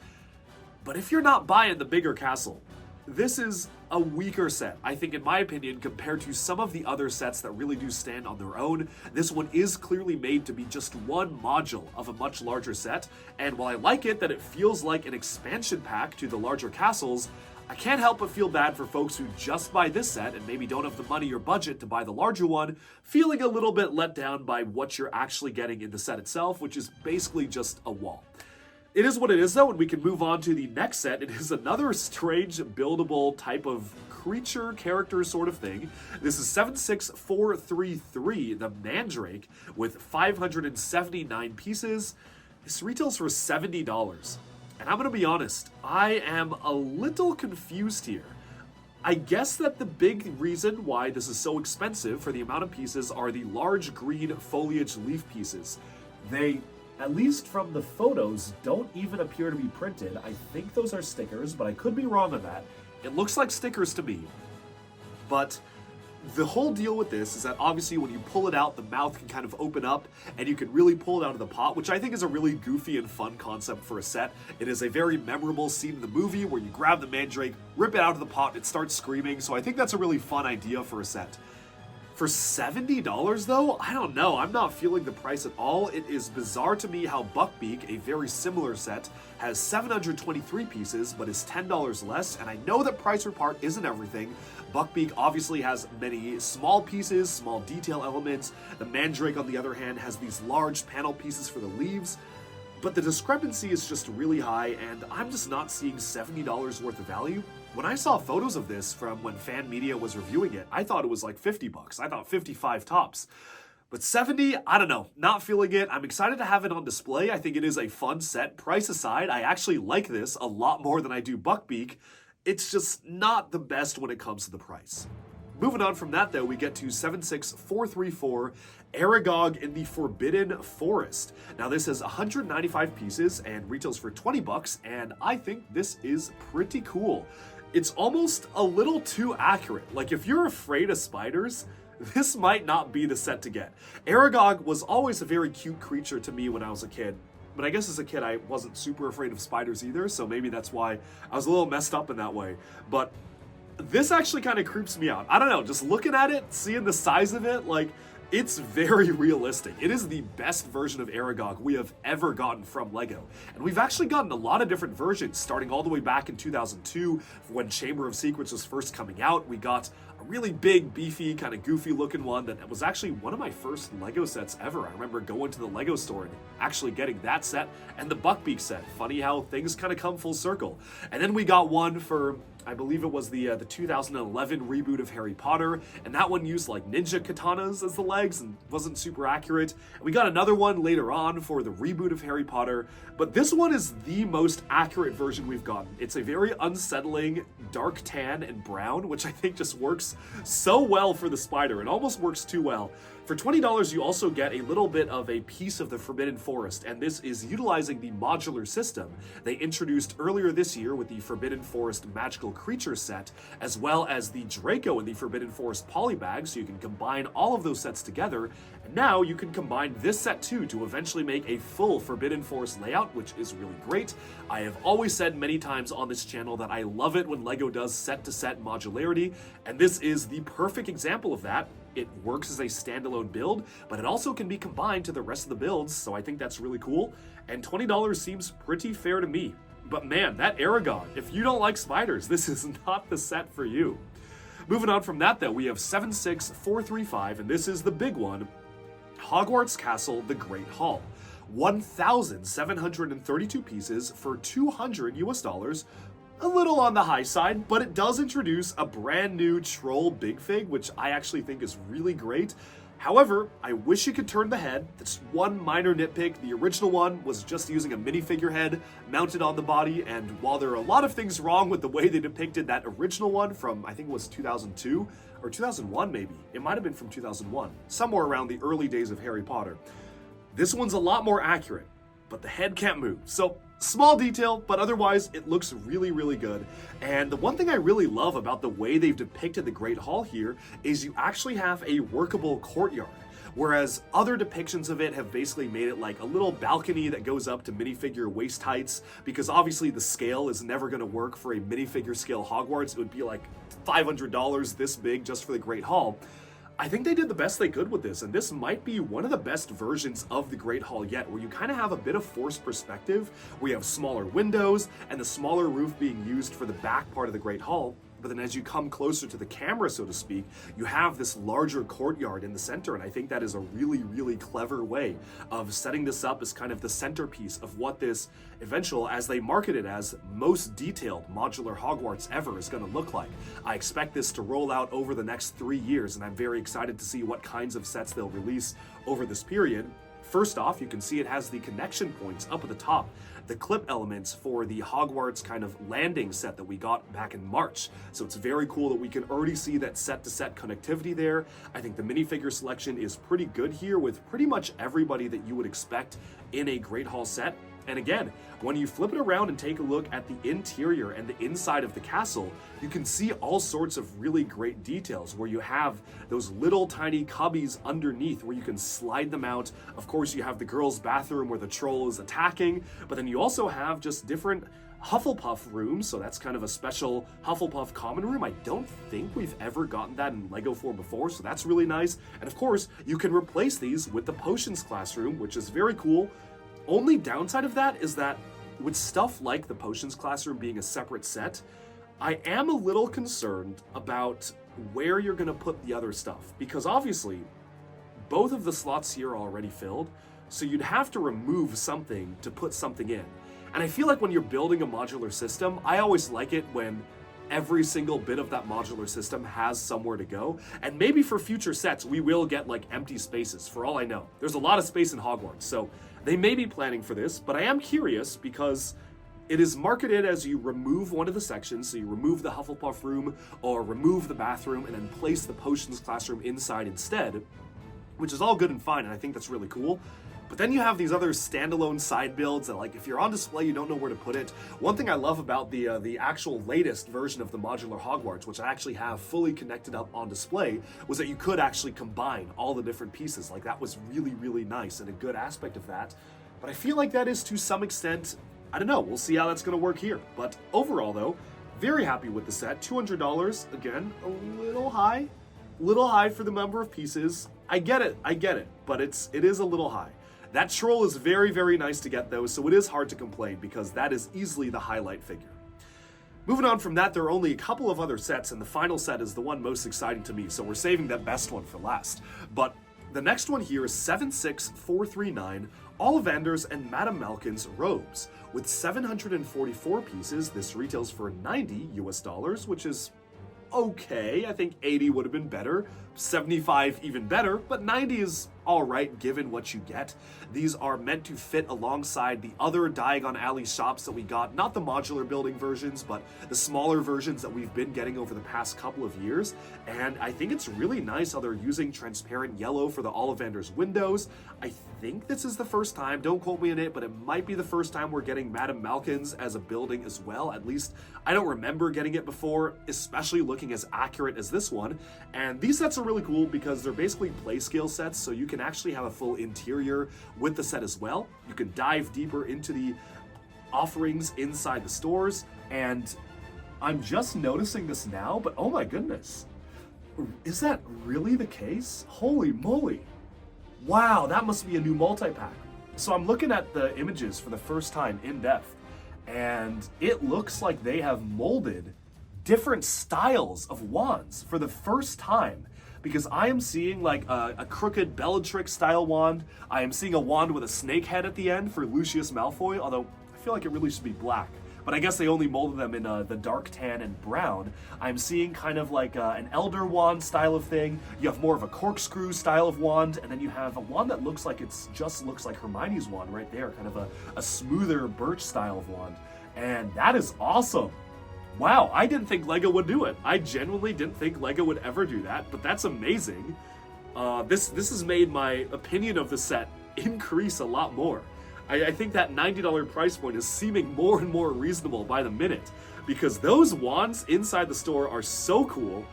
But if you're not buying the bigger castle, this is a weaker set, I think, in my opinion, compared to some of the other sets that really do stand on their own. This one is clearly made to be just one module of a much larger set, and while I like it that it feels like an expansion pack to the larger castles, I can't help but feel bad for folks who just buy this set and maybe don't have the money or budget to buy the larger one, feeling a little bit let down by what you're actually getting in the set itself, which is basically just a wall. It is what it is, though, and we can move on to the next set. It is another strange buildable type of creature character sort of thing. This is 76433, the Mandrake, with 579 pieces. This retails for $70. And I'm going to be honest, I am a little confused here. I guess that the big reason why this is so expensive for the amount of pieces are the large green foliage leaf pieces. They, at least from the photos, don't even appear to be printed. I think those are stickers, but I could be wrong on that. It looks like stickers to me. But the whole deal with this is that obviously when you pull it out, the mouth can kind of open up and you can really pull it out of the pot, which I think is a really goofy and fun concept for a set. It is a very memorable scene in the movie where you grab the Mandrake, rip it out of the pot, and it starts screaming. So I think that's a really fun idea for a set. For $70 though, I don't know, I'm not feeling the price at all. It is bizarre to me how Buckbeak, a very similar set, has 723 pieces but is $10 less, and I know that price per part isn't everything. Buckbeak obviously has many small pieces, small detail elements. The Mandrake, on the other hand, has these large panel pieces for the leaves. But the discrepancy is just really high, and I'm just not seeing $70 worth of value. When I saw photos of this from when Fan Media was reviewing it, I thought it was like 50 bucks. I thought 55 tops. But 70, I don't know, not feeling it. I'm excited to have it on display. I think it is a fun set. Price aside, I actually like this a lot more than I do Buckbeak. It's just not the best when it comes to the price. Moving on from that, though, we get to 76434, Aragog in the Forbidden Forest. Now, this has 195 pieces and retails for 20 bucks, and I think this is pretty cool. It's almost a little too accurate. Like, if you're afraid of spiders, this might not be the set to get. Aragog was always a very cute creature to me when I was a kid. But I guess as a kid, I wasn't super afraid of spiders either, so maybe that's why I was a little messed up in that way. But this actually kind of creeps me out. I don't know, just looking at it, seeing the size of it, like, it's very realistic. It is the best version of Aragog we have ever gotten from LEGO. And we've actually gotten a lot of different versions, starting all the way back in 2002, when Chamber of Secrets was first coming out. We got a really big, beefy, kind of goofy looking one that was actually one of my first LEGO sets ever. I remember going to the LEGO store and actually getting that set and the Buckbeak set. Funny how things kind of come full circle. And then we got one for, I believe it was the 2011 reboot of Harry Potter, and that one used like ninja katanas as the legs and wasn't super accurate. And we got another one later on for the reboot of Harry Potter, but this one is the most accurate version we've gotten. It's a very unsettling dark tan and brown, which I think just works so well for the spider. It almost works too well. For $20, you also get a little bit of a piece of the Forbidden Forest, and this is utilizing the modular system they introduced earlier this year with the Forbidden Forest Magical Creature set, as well as the Draco and the Forbidden Forest Polybag, so you can combine all of those sets together, and now you can combine this set too to eventually make a full Forbidden Forest layout, which is really great. I have always said many times on this channel that I love it when LEGO does set-to-set modularity, and this is the perfect example of that. It works as a standalone build, but it also can be combined to the rest of the builds, so I think that's really cool, and $20 seems pretty fair to me. But man, that Aragon, if you don't like spiders, this is not the set for you. Moving on from that though, we have 76435, and this is the big one, Hogwarts Castle, the Great Hall. 1,732 pieces for $200 US. A little on the high side, but it does introduce a brand new troll big fig, which I actually think is really great. However, I wish you could turn the head. That's one minor nitpick. The original one was just using a minifigure head mounted on the body, and while there are a lot of things wrong with the way they depicted that original one from, I think it was 2002 or 2001 maybe. It might have been from 2001, somewhere around the early days of Harry Potter. This one's a lot more accurate, but the head can't move. So small detail, but otherwise it looks really, really good. And the one thing I really love about the way they've depicted the Great Hall here is you actually have a workable courtyard. Whereas other depictions of it have basically made it like a little balcony that goes up to minifigure waist heights, because obviously the scale is never going to work for a minifigure scale Hogwarts. It would be like $500 this big just for the Great Hall. I think they did the best they could with this, and this might be one of the best versions of the Great Hall yet, where you kind of have a bit of forced perspective, where you have smaller windows and the smaller roof being used for the back part of the Great Hall. But then as you come closer to the camera, so to speak, you have this larger courtyard in the center, and I think that is a really, really clever way of setting this up as kind of the centerpiece of what this eventual, as they market it as, most detailed modular Hogwarts ever is going to look like. I expect this to roll out over the next 3 years, and I'm very excited to see what kinds of sets they'll release over this period. First off, you can see it has the connection points up at the top, the clip elements for the Hogwarts kind of landing set that we got back in March. So it's very cool that we can already see that set-to-set connectivity there. I think the minifigure selection is pretty good here with pretty much everybody that you would expect in a Great Hall set. And again, when you flip it around and take a look at the interior and the inside of the castle, you can see all sorts of really great details where you have those little tiny cubbies underneath where you can slide them out. Of course, you have the girls' bathroom where the troll is attacking, but then you also have just different Hufflepuff rooms, so that's kind of a special Hufflepuff common room. I don't think we've ever gotten that in LEGO 4 before, so that's really nice. And of course, you can replace these with the potions classroom, which is very cool. Only downside of that is that with stuff like the potions classroom being a separate set, I am a little concerned about where you're going to put the other stuff, because obviously both of the slots here are already filled, so you'd have to remove something to put something in. And I feel like when you're building a modular system, I always like it when every single bit of that modular system has somewhere to go. And maybe for future sets, we will get like empty spaces, for all I know. There's a lot of space in Hogwarts, so they may be planning for this, but I am curious because it is marketed as you remove one of the sections, so you remove the Hufflepuff room or remove the bathroom and then place the potions classroom inside instead, which is all good and fine, and I think that's really cool. But then you have these other standalone side builds that, like, if you're on display, you don't know where to put it. One thing I love about the actual latest version of the modular Hogwarts, which I actually have fully connected up on display, was that you could actually combine all the different pieces. Like, that was really, really nice and a good aspect of that. But I feel like that is, to some extent, I don't know, we'll see how that's going to work here. But overall, though, very happy with the set. $200, again, a little high for the number of pieces. I get it, but it is a little high. That troll is very, very nice to get though, so it is hard to complain because that is easily the highlight figure. Moving on from that, there are only a couple of other sets, and the final set is the one most exciting to me, so we're saving that best one for last. But the next one here is 76439, Ollivanders and Madame Malkin's robes. With 744 pieces, this retails for $90 US, which is okay. I think 80 would have been better, 75 even better, but 90 is all right given what you get. These are meant to fit alongside the other Diagon Alley shops that we got, not the modular building versions, but the smaller versions that we've been getting over the past couple of years. And I think it's really nice how they're using transparent yellow for the Ollivander's windows. I think this is the first time, don't quote me on it, but it might be the first time we're getting Madame Malkin's as a building as well. At least I don't remember getting it before, especially looking as accurate as this one. And these sets are really cool because they're basically play scale sets, so you can actually have a full interior with the set as well. You can dive deeper into the offerings inside the stores, and I'm just noticing this now, but oh my goodness. Is that really the case? Holy moly. Wow, that must be a new multi-pack. So I'm looking at the images for the first time in depth, and it looks like they have molded different styles of wands for the first time, because I am seeing like a crooked Bellatrix style wand. I am seeing a wand with a snake head at the end for Lucius Malfoy, although I feel like it really should be black. But I guess they only molded them in the dark tan and brown. I'm seeing kind of like an elder wand style of thing. You have more of a corkscrew style of wand, and then you have a wand that looks like just looks like Hermione's wand right there, kind of a smoother birch style of wand. And that is awesome. Wow, I didn't think LEGO would do it. I genuinely didn't think LEGO would ever do that, but that's amazing. This has made my opinion of the set increase a lot more. I think that $90 price point is seeming more and more reasonable by the minute, because those wands inside the store are so cool.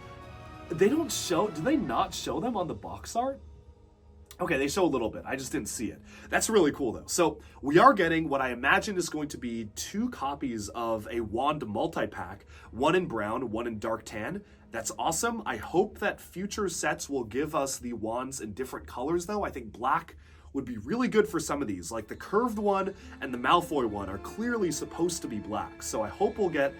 They don't show, do they not show them on the box art? Okay, they show a little bit. I just didn't see it. That's really cool though. So we are getting what I imagine is going to be 2 copies of a wand multi-pack, one in brown, one in dark tan. That's awesome. I hope that future sets will give us the wands in different colors though. I think black would be really good for some of these. Like the curved one and the Malfoy one are clearly supposed to be black. So I hope we'll get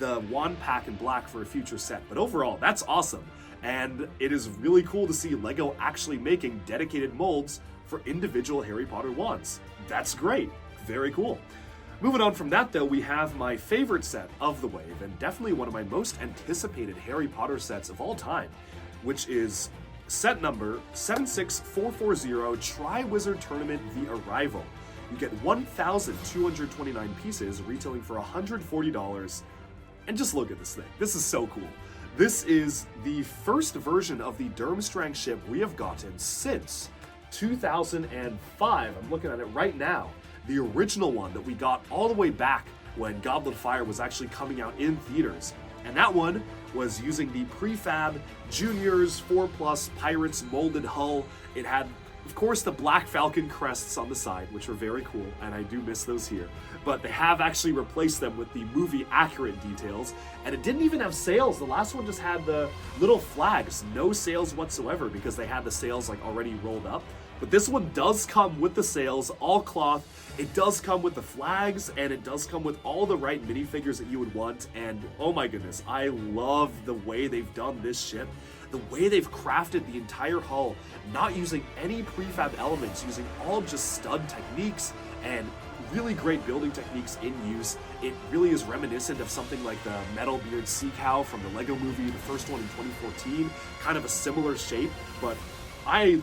the wand pack in black for a future set. But overall, that's awesome. And it is really cool to see LEGO actually making dedicated molds for individual Harry Potter wands. That's great. Very cool. Moving on from that though, we have my favorite set of the wave, and definitely one of my most anticipated Harry Potter sets of all time, which is set number 76440 Tri-Wizard Tournament The Arrival. You get 1,229 pieces, retailing for $140. And just look at this thing. This is so cool. This is the first version of the Durmstrang ship we have gotten since 2005. I'm looking at it right now. The original one that we got all the way back when Goblet of Fire was actually coming out in theaters. And that one was using the prefab Juniors 4+ Pirates molded hull. It had, of course, the Black Falcon crests on the side, which are very cool, and I do miss those here. But they have actually replaced them with the movie accurate details, and it didn't even have sails. The last one just had the little flags, no sails whatsoever, because they had the sails like already rolled up. But this one does come with the sails, all cloth. It does come with the flags, and it does come with all the right minifigures that you would want. And oh my goodness, I love the way they've done this ship. The way they've crafted the entire hull, not using any prefab elements, using all just stud techniques and really great building techniques in use. It really is reminiscent of something like the Metalbeard Sea Cow from the Lego movie, the first one in 2014, kind of a similar shape, but I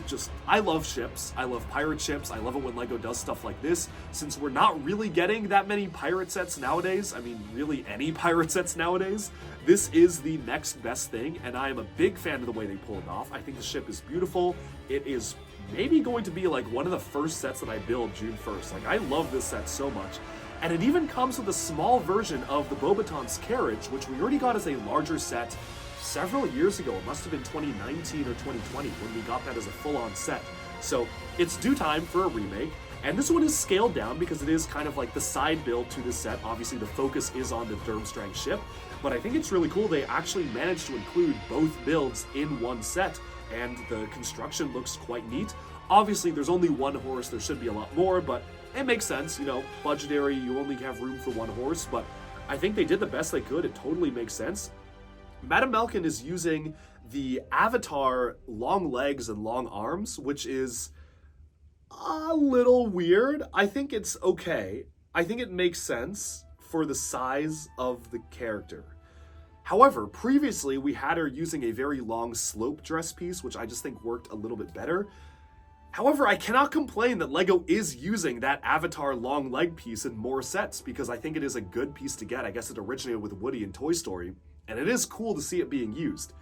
love ships. I love pirate ships. I love it when LEGO does stuff like this. Since we're not really getting that many pirate sets nowadays, I mean, really any pirate sets nowadays, this is the next best thing, and I am a big fan of the way they pull it off. I think the ship is beautiful. It is maybe going to be like one of the first sets that I build June 1st. Like, I love this set so much. And it even comes with a small version of the Beauxbatons carriage, which we already got as a larger set several years ago. It must have been 2019 or 2020 when we got that as a full-on set. So it's due time for a remake, and this one is scaled down because it is kind of like the side build to this set. Obviously the focus is on the Durmstrang ship, but I think it's really cool they actually managed to include both builds in one set, and the construction looks quite neat. Obviously there's only one horse, there should be a lot more, but it makes sense, you know, budgetary, you only have room for one horse, but I think they did the best they could. It totally makes sense. Madame Malkin is using the Avatar long legs and long arms, which is a little weird. I think it's okay. I think it makes sense for the size of the character. However, previously we had her using a very long slope dress piece, which I just think worked a little bit better. However, I cannot complain that LEGO is using that Avatar long leg piece in more sets because I think it is a good piece to get. I guess it originated with Woody in Toy Story, and it is cool to see it being used.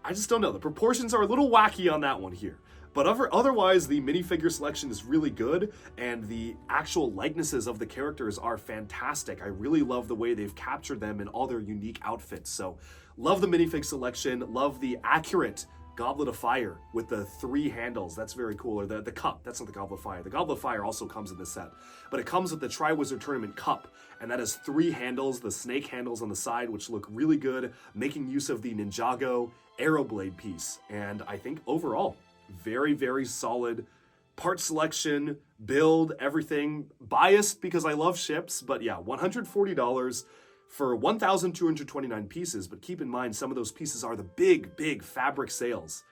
I just don't know. The proportions are a little wacky on that one here. But otherwise, the minifigure selection is really good, and the actual likenesses of the characters are fantastic. I really love the way they've captured them in all their unique outfits. So, love the minifig selection, love the accurate Goblet of Fire with the 3 handles. That's very cool. Or the cup. That's not the Goblet of Fire. The Goblet of Fire also comes in this set. But it comes with the Triwizard Tournament cup. And that has 3 handles, the snake handles on the side, which look really good, making use of the Ninjago Arrowblade piece. And I think overall, very, very solid part selection, build, everything. Biased because I love ships, but yeah, $140 for 1,229 pieces. But keep in mind, some of those pieces are the big, big fabric sales.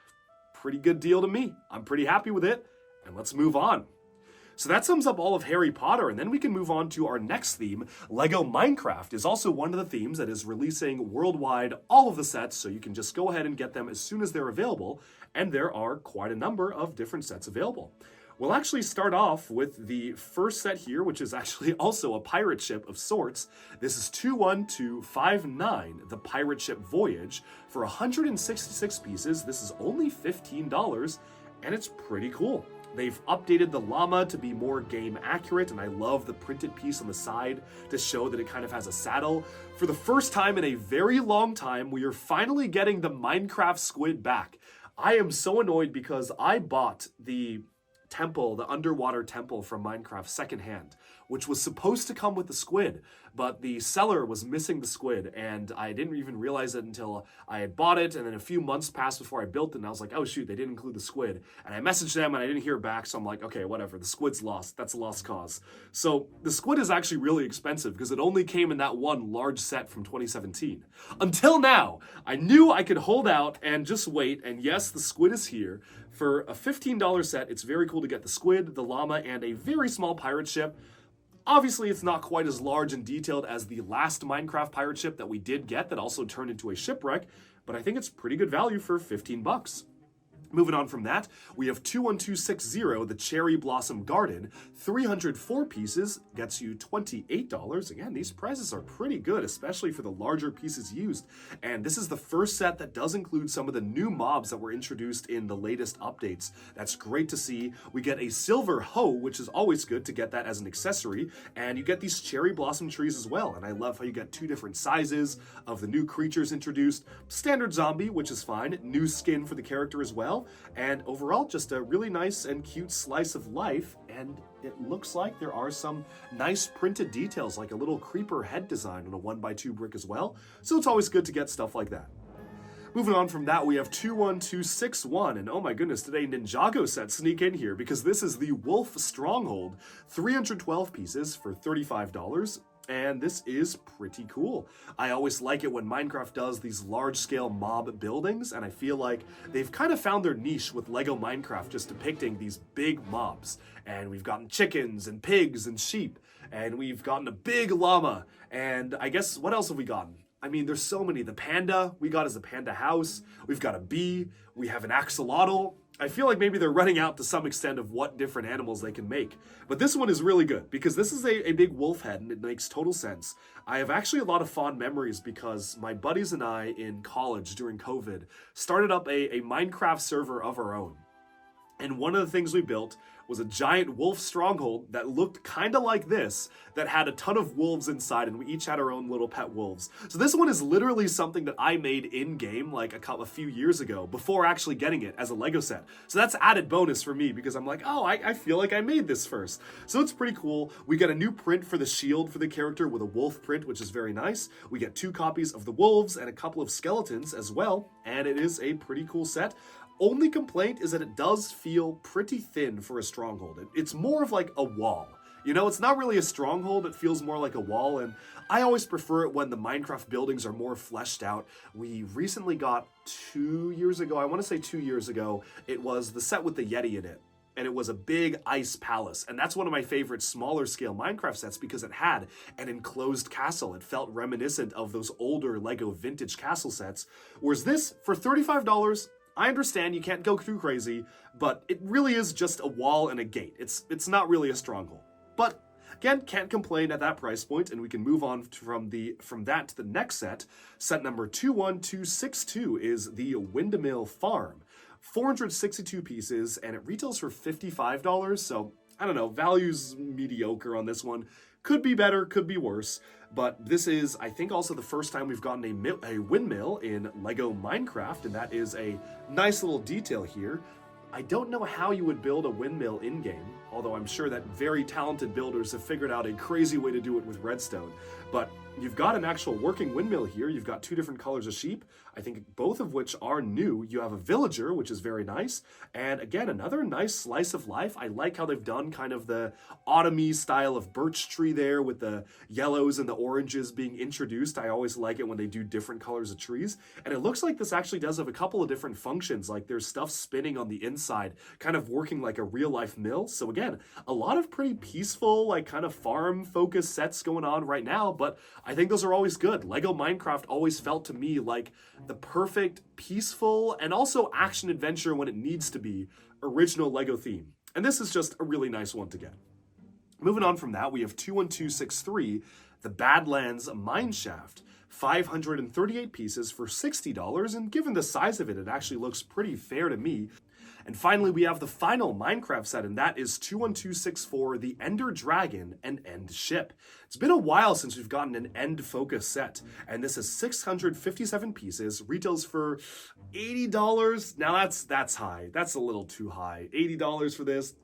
Pretty good deal to me. I'm pretty happy with it. And let's move on. So that sums up all of Harry Potter, and then we can move on to our next theme. LEGO Minecraft is also one of the themes that is releasing worldwide all of the sets, so you can just go ahead and get them as soon as they're available, and there are quite a number of different sets available. We'll actually start off with the first set here, which is actually also a pirate ship of sorts. This is 21259, the Pirate Ship Voyage, for 166 pieces. This is only $15, and it's pretty cool. They've updated the llama to be more game accurate, and I love the printed piece on the side to show that it kind of has a saddle. For the first time in a very long time, we are finally getting the Minecraft squid back. I am so annoyed because I bought the temple, the underwater temple from Minecraft secondhand, which was supposed to come with the squid, but the seller was missing the squid, and I didn't even realize it until I had bought it, and then a few months passed before I built it, and I was like, oh shoot, they didn't include the squid. And I messaged them, and I didn't hear back, so I'm like, okay, whatever, the squid's lost. That's a lost cause. So the squid is actually really expensive, because it only came in that one large set from 2017. Until now, I knew I could hold out and just wait, and yes, the squid is here. For a $15 set, it's very cool to get the squid, the llama, and a very small pirate ship. Obviously, it's not quite as large and detailed as the last Minecraft pirate ship that we did get that also turned into a shipwreck, but I think it's pretty good value for 15 bucks. Moving on from that, we have 21260, the Cherry Blossom Garden. 304 pieces gets you $28. Again, these prices are pretty good, especially for the larger pieces used. And this is the first set that does include some of the new mobs that were introduced in the latest updates. That's great to see. We get a silver hoe, which is always good to get that as an accessory. And you get these cherry blossom trees as well. And I love how you get 2 different sizes of the new creatures introduced. Standard zombie, which is fine. New skin for the character as well. And overall, just a really nice and cute slice of life, and it looks like there are some nice printed details, like a little creeper head design on a 1x2 brick as well, so it's always good to get stuff like that. Moving on from that, we have 21261, and oh my goodness, today Ninjago sets sneak in here, because this is the Wolf Stronghold, 312 pieces for $35. And this is pretty cool. I always like it when Minecraft does these large-scale mob buildings, and I feel like they've kind of found their niche with LEGO Minecraft, just depicting these big mobs. And we've gotten chickens and pigs and sheep, and we've gotten a big llama, and I guess, what else have we gotten? I mean, there's so many. The panda, we got as a panda house. We've got a bee. We have an axolotl. I feel like maybe they're running out to some extent of what different animals they can make. But this one is really good because this is a big wolf head and it makes total sense. I have actually a lot of fond memories because my buddies and I in college during COVID started up a Minecraft server of our own. And one of the things we built was a giant wolf stronghold that looked kind of like this, that had a ton of wolves inside, and we each had our own little pet wolves. So this one is literally something that I made in-game like a few years ago, before actually getting it as a Lego set. So that's added bonus for me, because I'm like, oh, I feel like I made this first. So it's pretty cool. We get a new print for the shield for the character with a wolf print, which is very nice. We get 2 copies of the wolves and a couple of skeletons as well, and it is a pretty cool set. Only complaint is that it does feel pretty thin for a stronghold. It's more of like a wall. You know, it's not really a stronghold, it feels more like a wall, and I always prefer it when the Minecraft buildings are more fleshed out. We recently got 2 years ago, I want to say 2 years ago, it was the set with the Yeti in it. And it was a big ice palace. And that's one of my favorite smaller scale Minecraft sets because it had an enclosed castle. It felt reminiscent of those older LEGO vintage castle sets. Whereas this, for $35, I understand you can't go too crazy, but it really is just a wall and a gate. It's not really a stronghold. But again, can't complain at that price point, and we can move on from that to the next set. Set number 21262 is the Windmill Farm. 462 pieces, and it retails for $55, so I don't know, value's mediocre on this one. Could be better, could be worse, but this is, I think, also the first time we've gotten a windmill in LEGO Minecraft, and that is a nice little detail here. I don't know how you would build a windmill in-game, although I'm sure that very talented builders have figured out a crazy way to do it with redstone. But you've got an actual working windmill here. You've got two different colors of sheep, I think both of which are new. You have a villager, which is very nice. And again, another nice slice of life. I like how they've done kind of the autumny style of birch tree there with the yellows and the oranges being introduced. I always like it when they do different colors of trees. And it looks like this actually does have a couple of different functions, like there's stuff spinning on the inside, kind of working like a real life mill. So again, a lot of pretty peaceful, like kind of farm focused sets going on right now, but I think those are always good. LEGO Minecraft always felt to me like the perfect, peaceful, and also action adventure when it needs to be original LEGO theme. And this is just a really nice one to get. Moving on from that, we have 21263, the Badlands Mineshaft. 538 pieces for $60, and given the size of it, it actually looks pretty fair to me. And finally, we have the final Minecraft set, and that is 21264, the Ender Dragon and End Ship. It's been a while since we've gotten an End focus set, and this is 657 pieces, retails for $80. Now that's high. That's a little too high. $80 for this.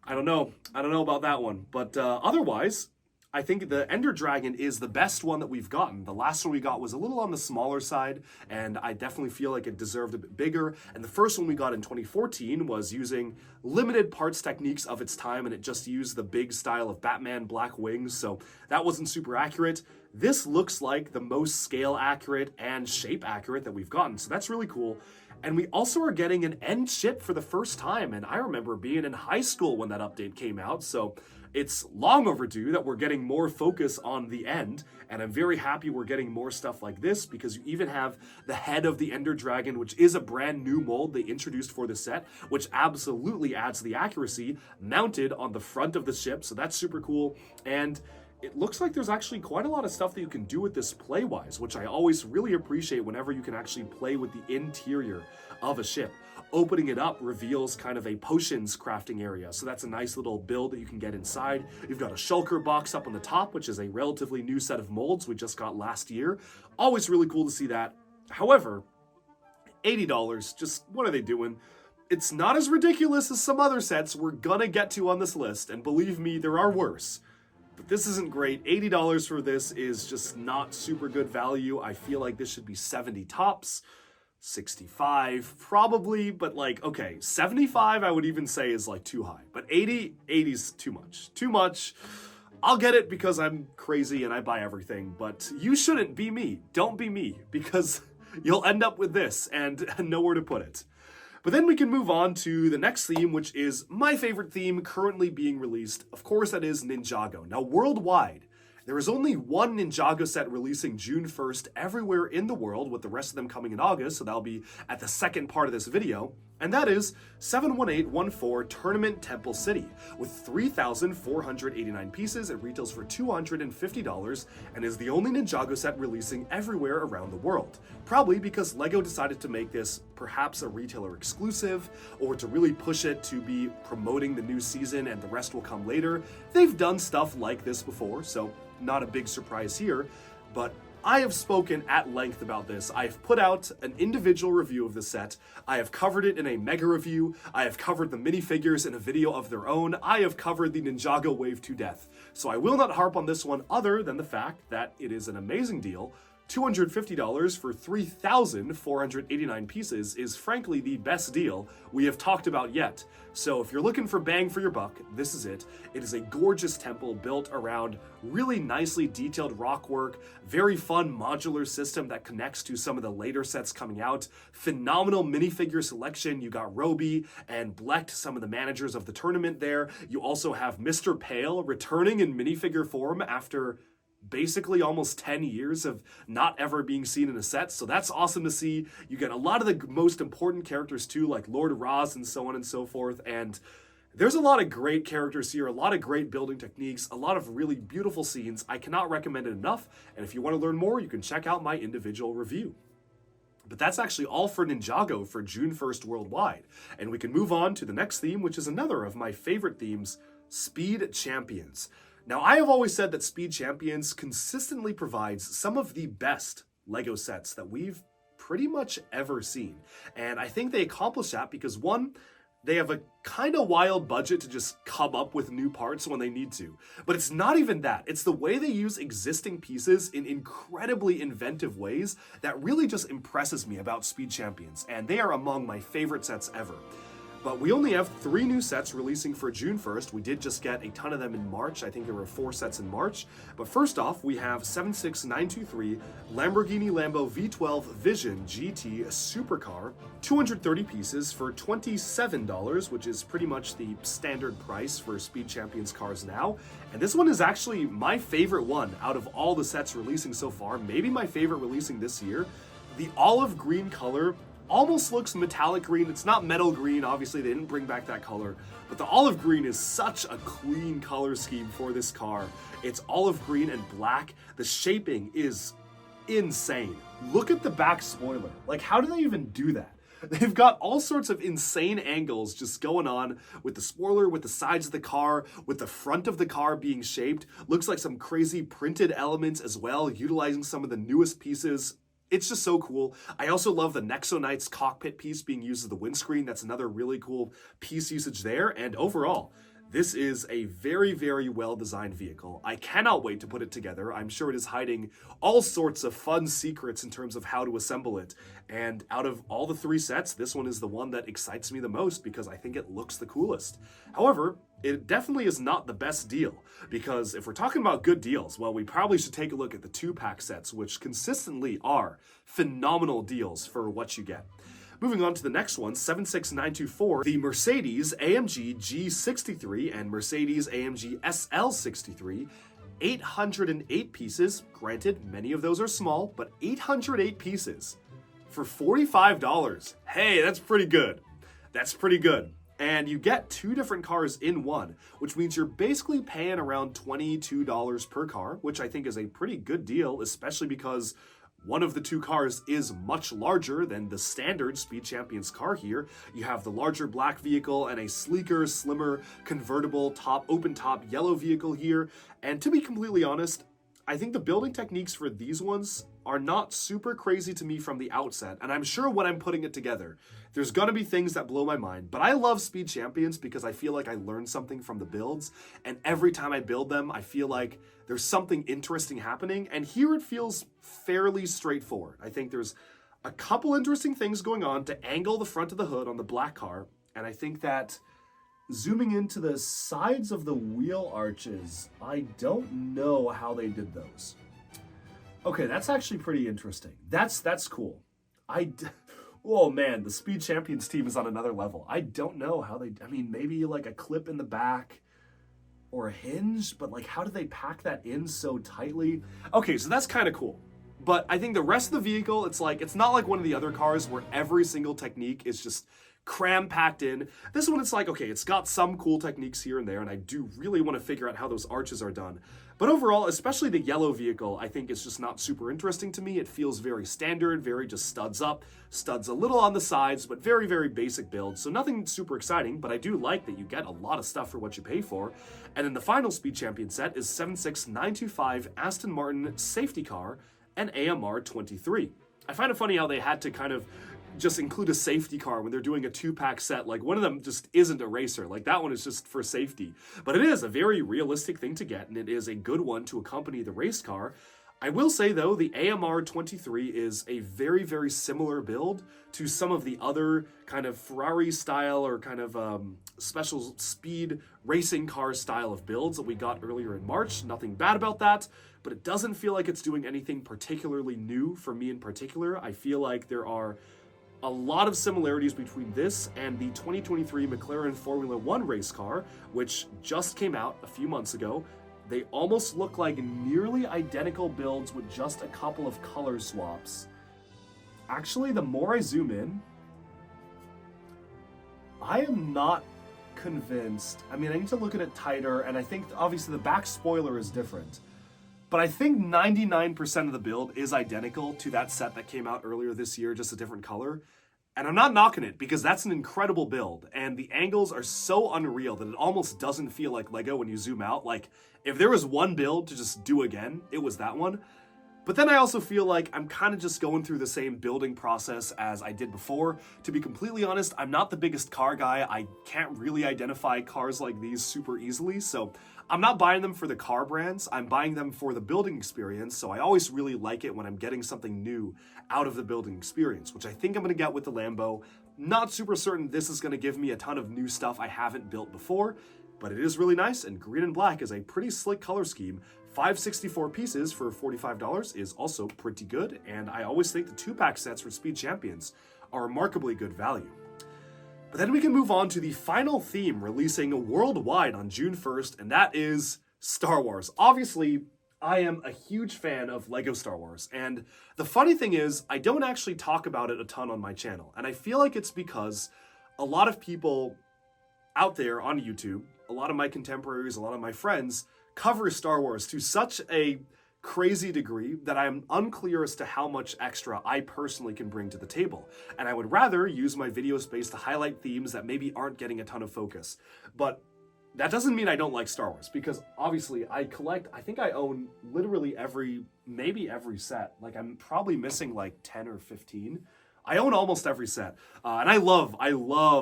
I don't know about that one, but otherwise, I think the Ender Dragon is the best one that we've gotten. The last one we got was a little on the smaller side, and I definitely feel like it deserved a bit bigger. And the first one we got in 2014 was using limited parts techniques of its time, and it just used the big style of Batman black wings, so that wasn't super accurate. This looks like the most scale accurate and shape accurate that we've gotten, so that's really cool. And we also are getting an End ship for the first time, and I remember being in high school when that update came out, so it's long overdue that we're getting more focus on the End, and I'm very happy we're getting more stuff like this, because you even have the head of the Ender Dragon, which is a brand new mold they introduced for the set, which absolutely adds to the accuracy, mounted on the front of the ship, so that's super cool. And it looks like there's actually quite a lot of stuff that you can do with this play-wise, which I always really appreciate whenever you can actually play with the interior of a ship. Opening it up reveals kind of a potions crafting area, so that's a nice little build that you can get inside. You've got a shulker box up on the top, which is a relatively new set of molds we just got last year. Always really cool to see that. However, $80, just what are they doing? It's not as ridiculous as some other sets we're gonna get to on this list, and believe me, there are worse. But this isn't great. $80 for this is just not super good value. I feel like this should be 70 tops, 65 probably, but like, okay, 75 I would even say is like too high, but 80's too much. Too much. I'll get it because I'm crazy and I buy everything, but you shouldn't be me. Don't be me, because you'll end up with this and nowhere to put it. But then we can move on to the next theme, which is my favorite theme currently being released. Of course, that is Ninjago. Now, worldwide, there is only one Ninjago set releasing June 1st everywhere in the world, with the rest of them coming in August, so that'll be at the second part of this video. And that is 71814 Tournament Temple City. With 3,489 pieces, it retails for $250 and is the only Ninjago set releasing everywhere around the world. Probably because LEGO decided to make this perhaps a retailer exclusive, or to really push it to be promoting the new season and the rest will come later. They've done stuff like this before, so not a big surprise here, but I have spoken at length about this. I've put out an individual review of the set. I have covered it in a mega review. I have covered the minifigures in a video of their own. I have covered the Ninjago wave to death. So I will not harp on this one other than the fact that it is an amazing deal. $250 for 3,489 pieces is frankly the best deal we have talked about yet. So if you're looking for bang for your buck, this is it. It is a gorgeous temple built around really nicely detailed rock work, very fun modular system that connects to some of the later sets coming out, phenomenal minifigure selection. You got Roby and Blecht, some of the managers of the tournament there. You also have Mr. Pale returning in minifigure form after basically almost 10 years of not ever being seen in a set, so that's awesome to see. You get a lot of the most important characters too, like Lord Raz and so on and so forth, and there's a lot of great characters here, a lot of great building techniques, a lot of really beautiful scenes. I cannot recommend it enough, and if you want to learn more, you can check out my individual review. But that's actually all for Ninjago for June 1st worldwide, and we can move on to the next theme, which is another of my favorite themes, Speed Champions. Now, I have always said that Speed Champions consistently provides some of the best LEGO sets that we've pretty much ever seen, and I think they accomplish that because, one, they have a kind of wild budget to just come up with new parts when they need to. But it's not even that. It's the way they use existing pieces in incredibly inventive ways that really just impresses me about Speed Champions, and they are among my favorite sets ever. But we only have 3 new sets releasing for June 1st. We did just get a ton of them in March. I think there were 4 sets in March. But first off, we have 76923 Lamborghini Lambo V12 Vision GT Supercar, 230 pieces for $27, which is pretty much the standard price for Speed Champions cars now. And this one is actually my favorite one out of all the sets releasing so far, maybe my favorite releasing this year. The olive green color almost looks metallic green. It's not metal green, obviously they didn't bring back that color, but the olive green is such a clean color scheme for this car. It's olive green and black. The shaping is insane. Look at the back spoiler. Like, how do they even do that? They've got all sorts of insane angles just going on with the spoiler, with the sides of the car, with the front of the car being shaped. Looks like some crazy printed elements as well, utilizing some of the newest pieces. It's just so cool. I also love the Nexo Knights cockpit piece being used as the windscreen. That's another really cool piece usage there. And overall, this is a very, very well-designed vehicle. I cannot wait to put it together. I'm sure it is hiding all sorts of fun secrets in terms of how to assemble it. And out of all the 3 sets, this one is the one that excites me the most because I think it looks the coolest. However, it definitely is not the best deal, because if we're talking about good deals, well, we probably should take a look at the 2-pack sets, which consistently are phenomenal deals for what you get. Moving on to the next one, 76924, the Mercedes AMG G63 and Mercedes AMG SL63, 808 pieces. Granted, many of those are small, but 808 pieces for $45. Hey, that's pretty good. That's pretty good. And you get 2 different cars in one, which means you're basically paying around $22 per car, which I think is a pretty good deal, especially because one of the 2 cars is much larger than the standard Speed Champions car here. You have the larger black vehicle and a sleeker, slimmer, convertible top, open top yellow vehicle here. And to be completely honest, I think the building techniques for these ones are not super crazy to me from the outset, and I'm sure when I'm putting it together, there's gonna be things that blow my mind, but I love Speed Champions because I feel like I learned something from the builds, and every time I build them, I feel like there's something interesting happening, and here it feels fairly straightforward. I think there's a couple interesting things going on to angle the front of the hood on the black car, and I think that zooming into the sides of the wheel arches, I don't know how they did those. Okay, that's actually pretty interesting. That's cool. Oh man, the Speed Champions team is on another level. I don't know how they, I mean, maybe like a clip in the back or a hinge, but like how do they pack that in so tightly? Okay, so that's kind of cool. But I think the rest of the vehicle, it's not like one of the other cars where every single technique is just cram-packed in. This one, it's like, okay, it's got some cool techniques here and there, and I do really want to figure out how those arches are done. But overall, especially the yellow vehicle, I think it's just not super interesting to me. It feels very standard, very just studs up, studs a little on the sides, but very, very basic build. So nothing super exciting, but I do like that you get a lot of stuff for what you pay for. And then the final Speed Champion set is 76925 Aston Martin Safety Car and AMR 23. I find it funny how they had to kind of just include a safety car when they're doing a 2-pack set. Like, one of them just isn't a racer. Like, that one is just for safety. But it is a very realistic thing to get, and it is a good one to accompany the race car. I will say, though, the AMR 23 is a very, very similar build to some of the other kind of Ferrari style or kind of special speed racing car style of builds that we got earlier in March. Nothing bad about that, but it doesn't feel like it's doing anything particularly new for me in particular. I feel like there are a lot of similarities between this and the 2023 McLaren Formula One race car, which just came out a few months ago. They almost look like nearly identical builds with just a couple of color swaps. Actually, the more I zoom in, I am not convinced. I mean, I need to look at it tighter, and I think obviously the back spoiler is different. But I think 99% of the build is identical to that set that came out earlier this year, just a different color. And I'm not knocking it because that's an incredible build, and the angles are so unreal that it almost doesn't feel like Lego when you zoom out. Like, if there was one build to just do again, it was that one. But then I also feel like I'm kind of just going through the same building process as I did before. To be completely honest, I'm not the biggest car guy. I can't really identify cars like these super easily, so I'm not buying them for the car brands. I'm buying them for the building experience, so I always really like it when I'm getting something new out of the building experience, which I think I'm going to get with the Lambo. Not super certain this is going to give me a ton of new stuff I haven't built before, but it is really nice, and green and black is a pretty slick color scheme. 564 pieces for $45 is also pretty good, and I always think the 2-pack sets for Speed Champions are remarkably good value. But then we can move on to the final theme releasing worldwide on June 1st, and that is Star Wars. Obviously, I am a huge fan of Lego Star Wars, and the funny thing is, I don't actually talk about it a ton on my channel, and I feel like it's because a lot of people out there on YouTube, a lot of my contemporaries, a lot of my friends, cover Star Wars to such a crazy degree that I am unclear as to how much extra I personally can bring to the table. And I would rather use my video space to highlight themes that maybe aren't getting a ton of focus. But that doesn't mean I don't like Star Wars, because obviously I think I own literally maybe every set. Like, I'm probably missing like 10 or 15. I own almost every set, and I love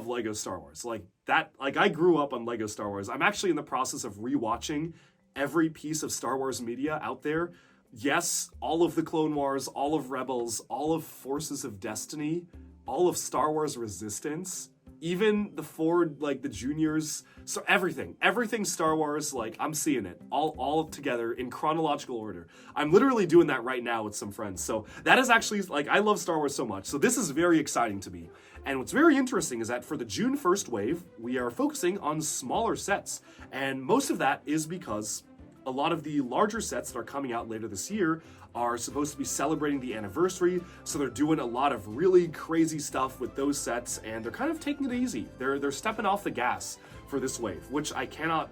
Lego Star Wars. Like I grew up on Lego Star Wars. I'm actually in the process of rewatching every piece of Star Wars media out there. Yes, all of the Clone Wars, all of Rebels, all of Forces of Destiny, all of Star Wars Resistance, even the Ford, like the Juniors, so everything Star Wars, like I'm seeing it all together in chronological order. I'm literally doing that right now with some friends. So that is actually, like, I love Star Wars so much. So this is very exciting to me. And what's very interesting is that for the June 1st wave, we are focusing on smaller sets. And most of that is because a lot of the larger sets that are coming out later this year are supposed to be celebrating the anniversary, so they're doing a lot of really crazy stuff with those sets, and they're kind of taking it easy. They're stepping off the gas for this wave, which I cannot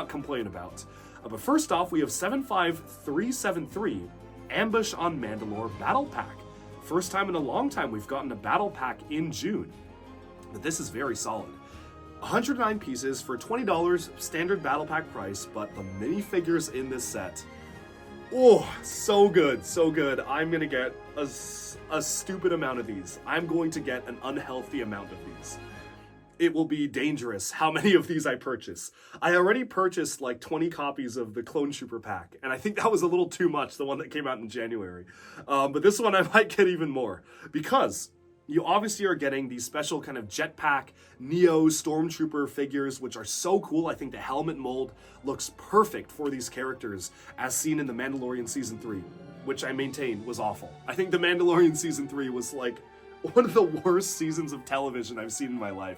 complain about. But first off, we have 75373 Ambush on Mandalore Battle Pack. First time in a long time we've gotten a battle pack in June, but this is very solid. 109 pieces for $20 standard battle pack price, but the minifigures in this set, oh, so good, so good. I'm gonna get a stupid amount of these. I'm going to get an unhealthy amount of these. It will be dangerous how many of these I purchase. I already purchased like 20 copies of the Clone Trooper pack, and I think that was a little too much, the one that came out in January. But this one I might get even more, because you obviously are getting these special kind of jetpack Neo Stormtrooper figures, which are so cool. I think the helmet mold looks perfect for these characters, as seen in The Mandalorian Season 3, which I maintain was awful. I think The Mandalorian Season 3 was like one of the worst seasons of television I've seen in my life.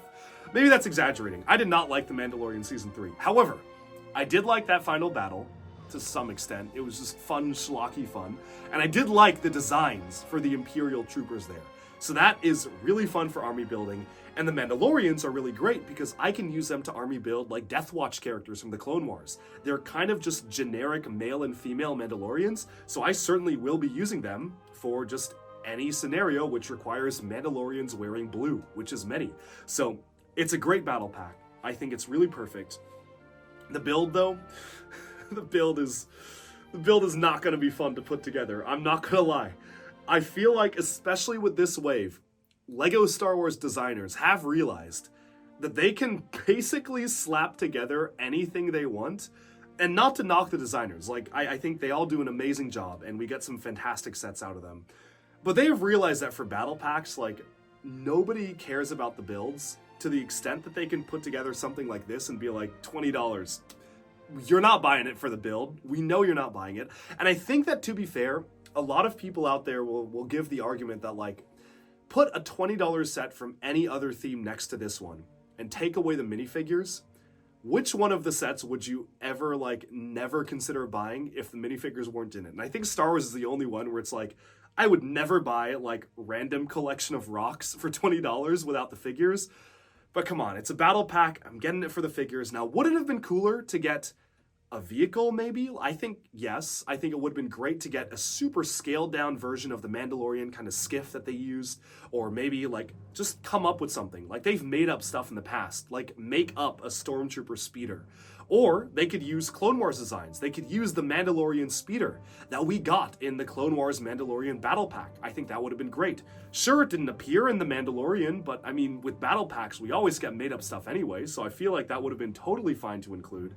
Maybe that's exaggerating. I did not like The Mandalorian Season 3. However, I did like that final battle to some extent. It was just fun, schlocky fun. And I did like the designs for the Imperial troopers there. So that is really fun for army building, and the Mandalorians are really great because I can use them to army build like Death Watch characters from the Clone Wars. They're kind of just generic male and female Mandalorians, so I certainly will be using them for just any scenario which requires Mandalorians wearing blue, which is many. So it's a great battle pack. I think it's really perfect. The build though, the build is not going to be fun to put together. I'm not going to lie. I feel like, especially with this wave, Lego Star Wars designers have realized that they can basically slap together anything they want, and not to knock the designers. Like, I think they all do an amazing job, and we get some fantastic sets out of them. But they have realized that for battle packs, like, nobody cares about the builds to the extent that they can put together something like this and be like, $20. You're not buying it for the build. We know you're not buying it. And I think that, to be fair, a lot of people out there will give the argument that, like, put a $20 set from any other theme next to this one and take away the minifigures. which one of the sets would you ever like never consider buying if the minifigures weren't in it? And I think Star Wars is the only one where it's like, I would never buy like random collection of rocks for $20 without the figures. But come on, it's a battle pack. I'm getting it for the figures. Now, would it have been cooler to get a vehicle maybe? I think yes. I think it would have been great to get a super scaled down version of the Mandalorian kind of skiff that they used, or maybe like just come up with something. Like they've made up stuff in the past, like make up a Stormtrooper speeder. Or they could use Clone Wars designs. They could use the Mandalorian speeder that we got in the Clone Wars Mandalorian Battle Pack. I think that would have been great. Sure, it didn't appear in the Mandalorian, but I mean, with Battle Packs, we always get made up stuff anyway, so I feel like that would have been totally fine to include.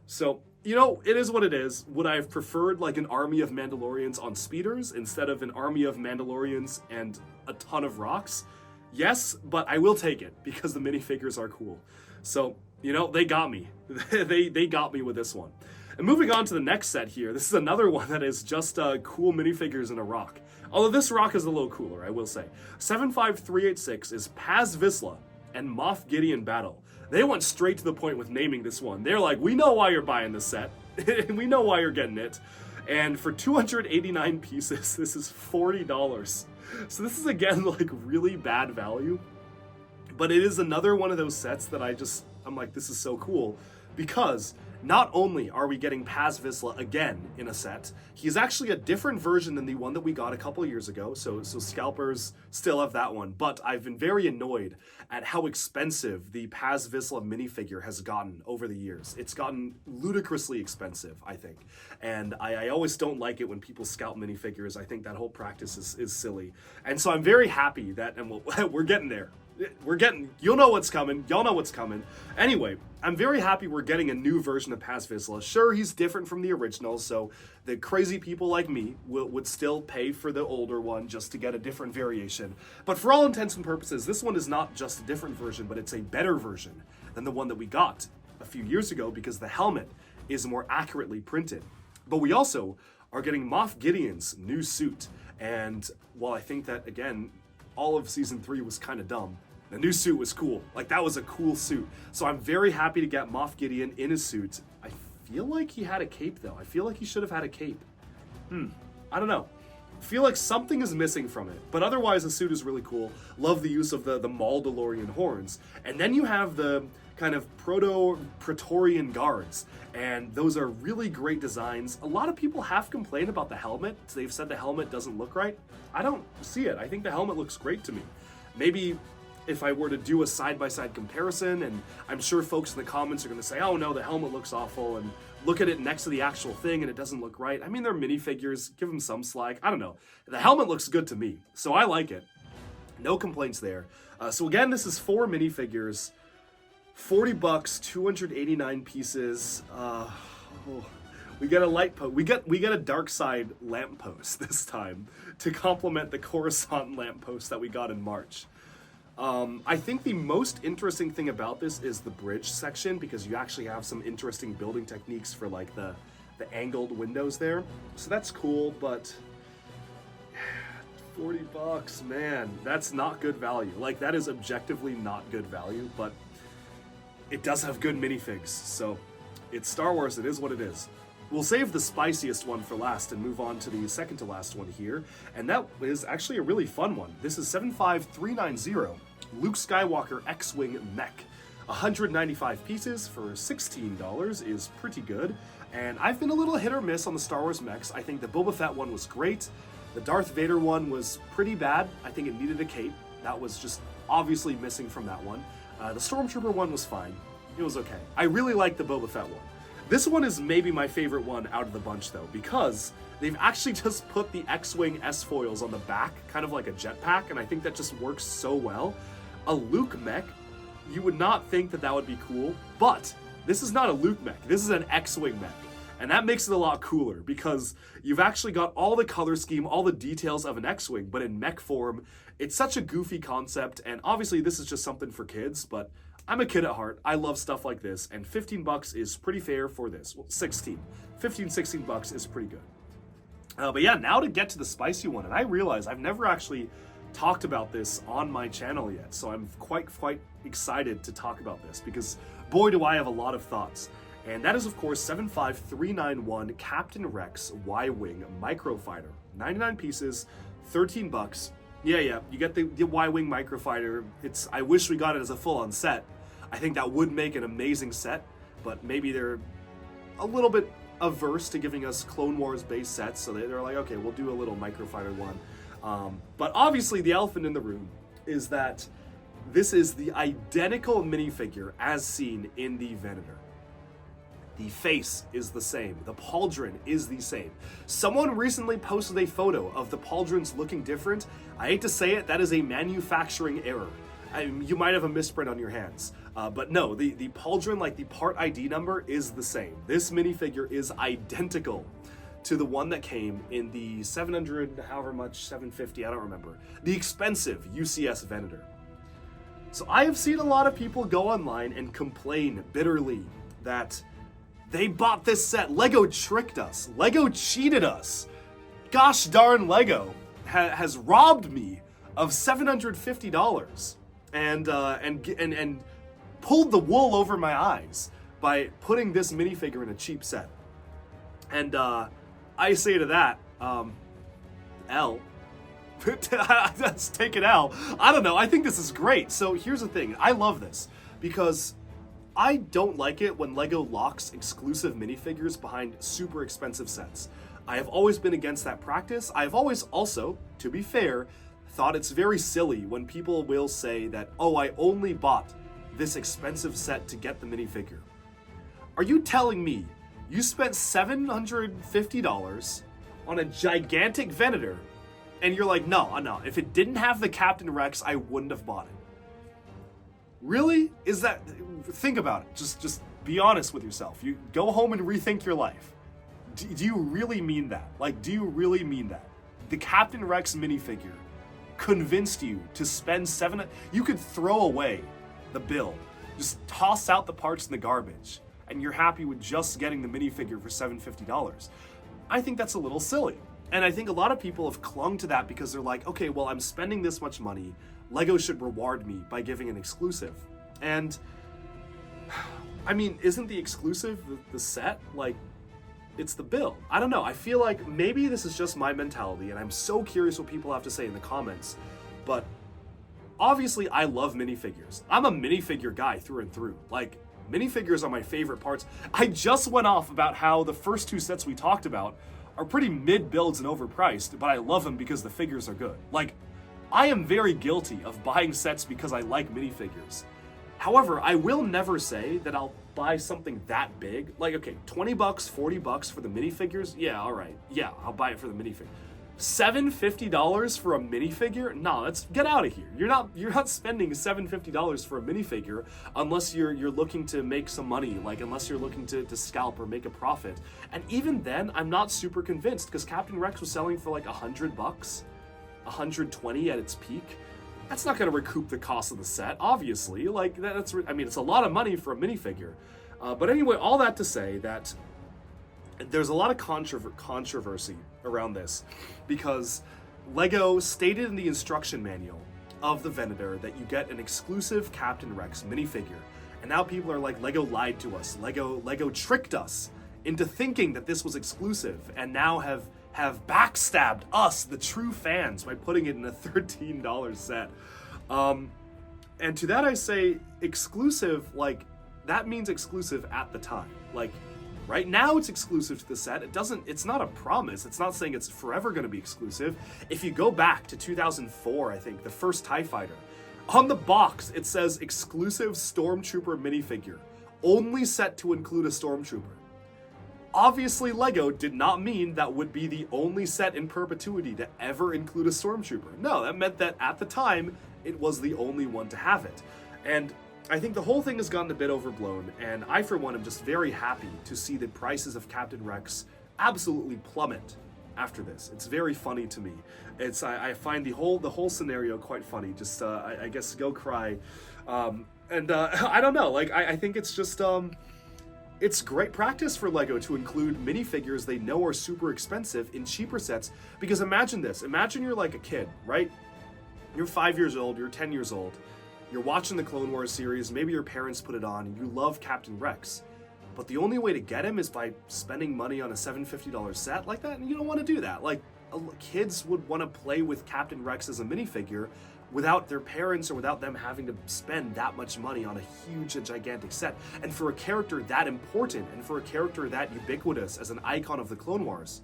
So, you know, it is what it is. Would I have preferred like an army of Mandalorians on speeders instead of an army of Mandalorians and a ton of rocks? Yes, but I will take it because the minifigures are cool. So, you know, they got me. they got me with this one. And moving on to the next set here, this is another one that is just cool minifigures in a rock. Although this rock is a little cooler, I will say. 75386 is Paz Vizsla and Moff Gideon battle. They went straight to the point with naming this one. They're like, we know why you're buying this set. We know why you're getting it. And for 289 pieces, this is $40. So this is, again, like really bad value. But it is another one of those sets that I'm like, this is so cool. Because not only are we getting Paz Vizsla again in a set, he's actually a different version than the one that we got a couple of years ago, so scalpers still have that one. But I've been very annoyed at how expensive the Paz Vizsla minifigure has gotten over the years. It's gotten ludicrously expensive, I think. And I always don't like it when people scalp minifigures. I think that whole practice is silly. And so I'm very happy that, and we're getting there. You'll know what's coming. Y'all know what's coming. Anyway, I'm very happy we're getting a new version of Paz Vizsla. Sure, he's different from the original, so the crazy people like me would still pay for the older one just to get a different variation. But for all intents and purposes, this one is not just a different version, but it's a better version than the one that we got a few years ago because the helmet is more accurately printed. But we also are getting Moff Gideon's new suit. And while I think that, again, all of Season 3 was kind of dumb, the new suit was cool. Like, that was a cool suit. So I'm very happy to get Moff Gideon in his suit. I feel like he had a cape, though. I feel like he should have had a cape. I don't know. I feel like something is missing from it. But otherwise, the suit is really cool. Love the use of the Mandalorian horns. And then you have the kind of Praetorian guards. And those are really great designs. A lot of people have complained about the helmet. They've said the helmet doesn't look right. I don't see it. I think the helmet looks great to me. Maybe if I were to do a side-by-side comparison, and I'm sure folks in the comments are going to say, oh no, the helmet looks awful, and look at it next to the actual thing and it doesn't look right. I mean, they're minifigures. Give them some slack. I don't know. The helmet looks good to me, so I like it. No complaints there. So again, this is 4 minifigures. $40, 289 pieces. We get a light post. We get a dark side lamppost this time to complement the Coruscant lamppost that we got in March. I think the most interesting thing about this is the bridge section, because you actually have some interesting building techniques for like the angled windows there. So that's cool, but $40, man, that's not good value. Like, that is objectively not good value, but it does have good minifigs, so it's Star Wars, it is what it is. We'll save the spiciest one for last and move on to the second to last one here, and that is actually a really fun one. This is 75390, Luke Skywalker X-Wing Mech. 195 pieces for $16 is pretty good, and I've been a little hit or miss on the Star Wars mechs. I think the Boba Fett one was great. The Darth Vader one was pretty bad. I think it needed a cape. That was just obviously missing from that one. The Stormtrooper one was fine. It was okay. I really like the Boba Fett one. This one is maybe my favorite one out of the bunch, though, because they've actually just put the X-Wing S-foils on the back, kind of like a jetpack, and I think that just works so well. A Luke mech, you would not think that that would be cool, but this is not a Luke mech. This is an X-Wing mech. And that makes it a lot cooler because you've actually got all the color scheme, all the details of an X-Wing, but in mech form. It's such a goofy concept, and obviously this is just something for kids, but I'm a kid at heart. I love stuff like this, and $15 is pretty fair for this. Well, 16. 15, $16 is pretty good. But yeah, now to get to the spicy one, and I realize I've never actually talked about this on my channel yet, so I'm quite excited to talk about this, because boy do I have a lot of thoughts. And that is, of course, 75391 Captain Rex Y-Wing Microfighter. 99 pieces, 13 bucks. Yeah, you get the Y-Wing Microfighter. I wish we got it as a full-on set. I think that would make an amazing set, but maybe they're a little bit averse to giving us Clone Wars base sets, so they're like, okay, we'll do a little Microfighter one. But obviously the elephant in the room is that this is the identical minifigure as seen in the Venator. The face is the same. The pauldron is the same. Someone recently posted a photo of the pauldrons looking different. I hate to say it, that is a manufacturing error. You might have a misprint on your hands. But no, the pauldron, like the part ID number, is the same. This minifigure is identical to the one that came in the 700, however much, 750, I don't remember. The expensive UCS Venator. So I have seen a lot of people go online and complain bitterly that they bought this set. Lego tricked us. Lego cheated us. Gosh darn Lego has robbed me of $750 and pulled the wool over my eyes by putting this minifigure in a cheap set. And I say to that, L. Let's take an L. I don't know. I think this is great. So here's the thing. I love this because I don't like it when Lego locks exclusive minifigures behind super expensive sets. I have always been against that practice. I've always also, to be fair, thought it's very silly when people will say that, oh, I only bought this expensive set to get the minifigure. Are you telling me you spent $750 on a gigantic Venator and you're like, no, if it didn't have the Captain Rex, I wouldn't have bought it? Really? Is that... Think about it. Just be honest with yourself. You go home and rethink your life. Do you really mean that? Like, do you really mean that? The Captain Rex minifigure convinced you to spend you could throw away the bill. Just toss out the parts in the garbage, and you're happy with just getting the minifigure for $750. I think that's a little silly. And I think a lot of people have clung to that because they're like, okay, well, I'm spending this much money. Lego should reward me by giving an exclusive. And, I mean, isn't the exclusive the set? Like, it's the bill. I don't know. I feel like maybe this is just my mentality, and I'm so curious what people have to say in the comments. But obviously, I love minifigures. I'm a minifigure guy through and through. Like, minifigures are my favorite parts. I just went off about how the first two sets we talked about are pretty mid-builds and overpriced, but I love them because the figures are good. Like, I am very guilty of buying sets because I like minifigures. However, I will never say that I'll buy something that big. Like, okay, 20 bucks, 40 bucks for the minifigures? Yeah, all right. Yeah, I'll buy it for the minifigure. $750 for a minifigure? No, let's get out of here. You're not spending $750 for a minifigure unless you're looking to make some money, like unless you're looking to scalp or make a profit. And even then, I'm not super convinced because Captain Rex was selling for like $100, 120 at its peak. That's not going to recoup the cost of the set, obviously. Like I mean, it's a lot of money for a minifigure. But anyway, all that to say that there's a lot of controversy around this because Lego stated in the instruction manual of the Venator that you get an exclusive Captain Rex minifigure. And now people are like, Lego lied to us. Lego tricked us into thinking that this was exclusive and now have backstabbed us, the true fans, by putting it in a $13 set. And to that I say, exclusive, like, that means exclusive at the time. Like, right now it's exclusive to the set. It's not a promise. It's not saying it's forever going to be exclusive. If you go back to 2004, I think, the first TIE Fighter, on the box it says exclusive Stormtrooper minifigure, only set to include a Stormtrooper. Obviously, Lego did not mean that would be the only set in perpetuity to ever include a Stormtrooper. No, that meant that at the time, it was the only one to have it. And I think the whole thing has gotten a bit overblown, and I, for one, am just very happy to see the prices of Captain Rex absolutely plummet after this. It's very funny to me. I find the whole scenario quite funny. Just, I guess, go cry. I don't know, like, I think it's just, it's great practice for Lego to include minifigures they know are super expensive in cheaper sets, because imagine this. Imagine you're like a kid, right? You're 5 years old, you're 10 years old, You're watching the Clone Wars series, maybe your parents put it on, and you love Captain Rex. But the only way to get him is by spending money on a $750 set like that, and you don't want to do that. Like, kids would want to play with Captain Rex as a minifigure without their parents or without them having to spend that much money on a huge and gigantic set. And for a character that important, and for a character that ubiquitous as an icon of the Clone Wars,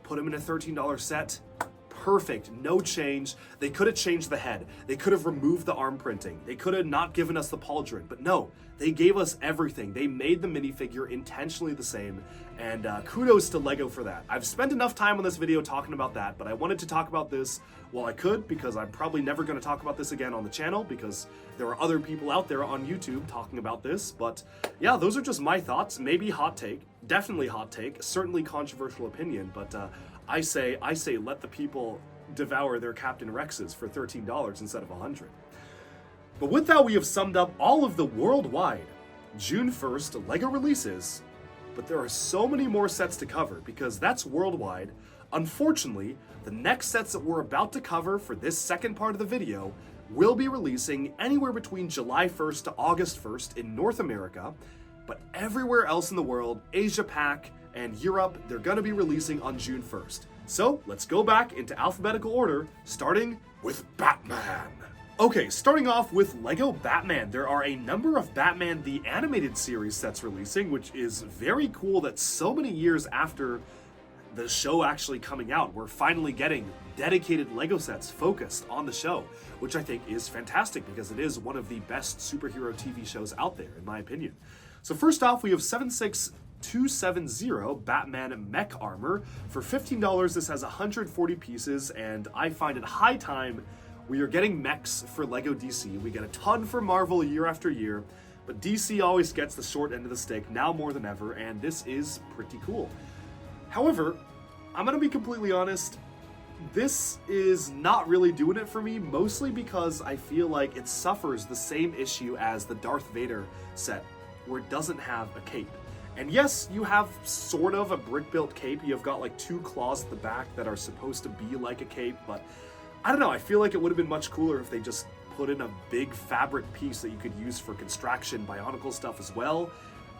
put him in a $13 set. Perfect, no change. They could have changed the head. They could have removed the arm printing. They could have not given us the pauldron, but no, they gave us everything. They made the minifigure intentionally the same, and kudos to LEGO for that. I've spent enough time on this video talking about that, but I wanted to talk about this while I could, because I'm probably never going to talk about this again on the channel, because there are other people out there on YouTube talking about this. But yeah, those are just my thoughts. Maybe hot take, definitely hot take, certainly controversial opinion, but I say let the people devour their Captain Rexes for $13 instead of $100. But with that, we have summed up all of the worldwide June 1st LEGO releases, but there are so many more sets to cover because that's worldwide. Unfortunately, the next sets that we're about to cover for this second part of the video will be releasing anywhere between July 1st to August 1st in North America, but everywhere else in the world, Asia Pac and Europe, they're gonna be releasing on June 1st. So let's go back into alphabetical order, starting with Batman. Okay, starting off with LEGO Batman. There are a number of Batman the Animated Series sets releasing, which is very cool that so many years after the show actually coming out, we're finally getting dedicated LEGO sets focused on the show, which I think is fantastic because it is one of the best superhero TV shows out there, in my opinion. So first off, we have 76270 Batman Mech Armor. For $15, this has 140 pieces, and I find it high time we are getting mechs for LEGO DC. We get a ton for Marvel year after year, but DC always gets the short end of the stick, now more than ever, and this is pretty cool. However, I'm gonna be completely honest, this is not really doing it for me, mostly because I feel like it suffers the same issue as the Darth Vader set, where it doesn't have a cape. And yes, you have sort of a brick-built cape. You've got like two claws at the back that are supposed to be like a cape, but I don't know, I feel like it would have been much cooler if they just put in a big fabric piece that you could use for construction, Bionicle stuff as well.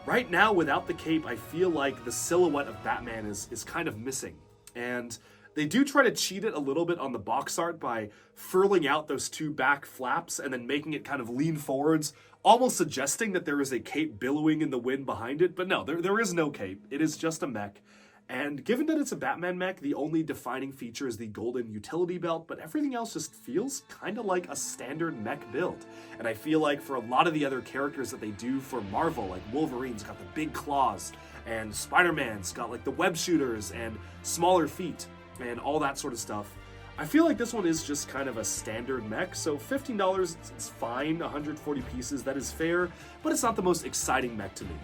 Right now, without the cape, I feel like the silhouette of Batman is kind of missing. And they do try to cheat it a little bit on the box art by furling out those two back flaps and then making it kind of lean forwards, almost suggesting that there is a cape billowing in the wind behind it. But no, there is no cape. It is just a mech. And given that it's a Batman mech, the only defining feature is the golden utility belt, but everything else just feels kind of like a standard mech build. And I feel like for a lot of the other characters that they do for Marvel, like Wolverine's got the big claws, and Spider-Man's got like the web shooters and smaller feet and all that sort of stuff, I feel like this one is just kind of a standard mech, so $15, it's fine, 140 pieces, that is fair, but it's not the most exciting mech to me.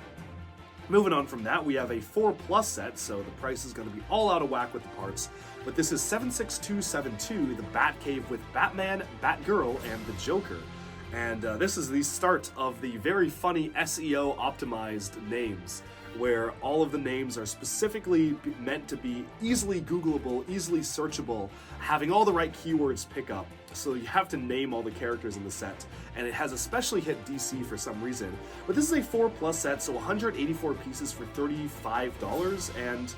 Moving on from that, we have a 4+ set, so the price is going to be all out of whack with the parts. But this is 76272, the Batcave with Batman, Batgirl, and the Joker. And this is the start of the very funny SEO optimized names, where all of the names are specifically meant to be easily Googleable, easily searchable, having all the right keywords pick up. So you have to name all the characters in the set, and it has especially hit DC for some reason. But this is a 4+ set, so 184 pieces for $35, and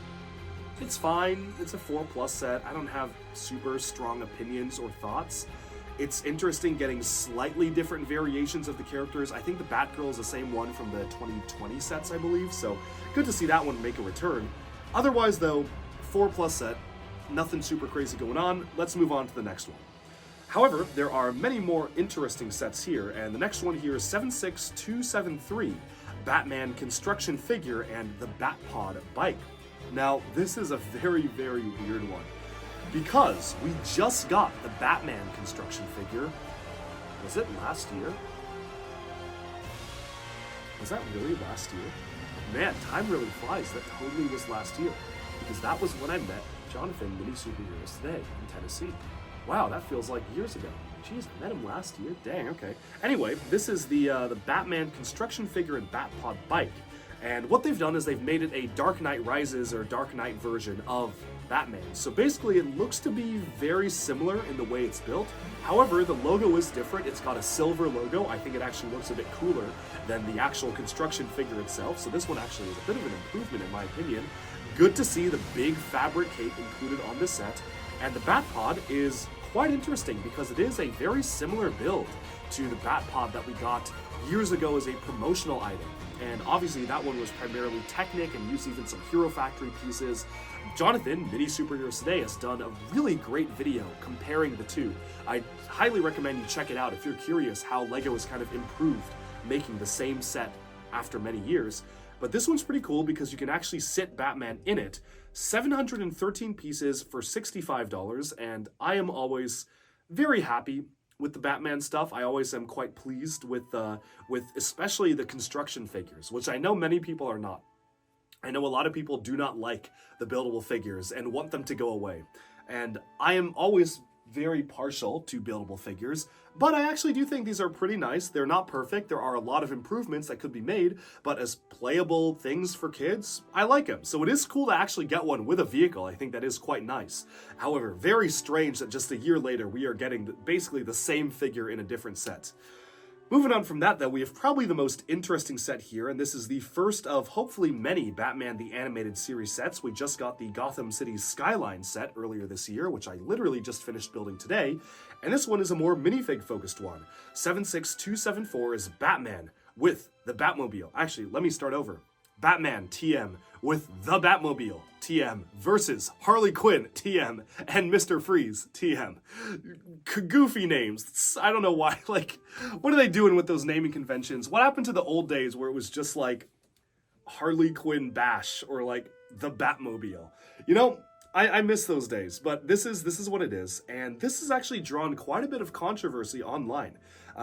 it's fine. It's a 4+ set. I don't have super strong opinions or thoughts. It's interesting getting slightly different variations of the characters. I think the Batgirl is the same one from the 2020 sets, I believe, so good to see that one make a return. Otherwise, though, 4+ set, nothing super crazy going on. Let's move on to the next one. However, there are many more interesting sets here, and the next one here is 76273, Batman construction figure and the Batpod bike. Now, this is a very, very weird one, because we just got the Batman construction figure. Was it last year? Was that really last year? Man, time really flies. That totally was last year, because that was when I met Jonathan Mini Superheroes Today in Tennessee. Wow, that feels like years ago. Jeez, I met him last year. Dang, okay. Anyway, this is the Batman construction figure and Batpod bike. And what they've done is they've made it a Dark Knight Rises or Dark Knight version of Batman. So basically it looks to be very similar in the way it's built. However, the logo is different. It's got a silver logo. I think it actually looks a bit cooler than the actual construction figure itself. So this one actually is a bit of an improvement in my opinion. Good to see the big fabric cape included on this set. And the Batpod is quite interesting because it is a very similar build to the Batpod that we got years ago as a promotional item. And obviously that one was primarily Technic and used even some Hero Factory pieces. Jonathan, Mini Superheroes Today, has done a really great video comparing the two. I highly recommend you check it out if you're curious how LEGO has kind of improved making the same set after many years. But this one's pretty cool because you can actually sit Batman in it. 713 pieces for $65, and I am always very happy with the Batman stuff. I always am quite pleased with especially the construction figures, which I know many people are not. I know a lot of people do not like the buildable figures and want them to go away. And I am always very partial to buildable figures, but I actually do think these are pretty nice. They're not perfect. There are a lot of improvements that could be made, but as playable things for kids, I like them. So it is cool to actually get one with a vehicle. I think that is quite nice. However, very strange that just a year later we are getting basically the same figure in a different set. Moving on from that, though, we have probably the most interesting set here, and this is the first of hopefully many Batman the Animated Series sets. We just got the Gotham City Skyline set earlier this year, which I literally just finished building today, and this one is a more minifig-focused one. 76274 is Batman with the Batmobile. Actually, let me start over. Batman TM with the Batmobile TM versus Harley Quinn TM and Mr. Freeze TM. Goofy names. I don't know why. Like, what are they doing with those naming conventions? What happened to the old days where it was just like Harley Quinn Bash or like the Batmobile? You know, I miss those days, but this is what it is, and this has actually drawn quite a bit of controversy online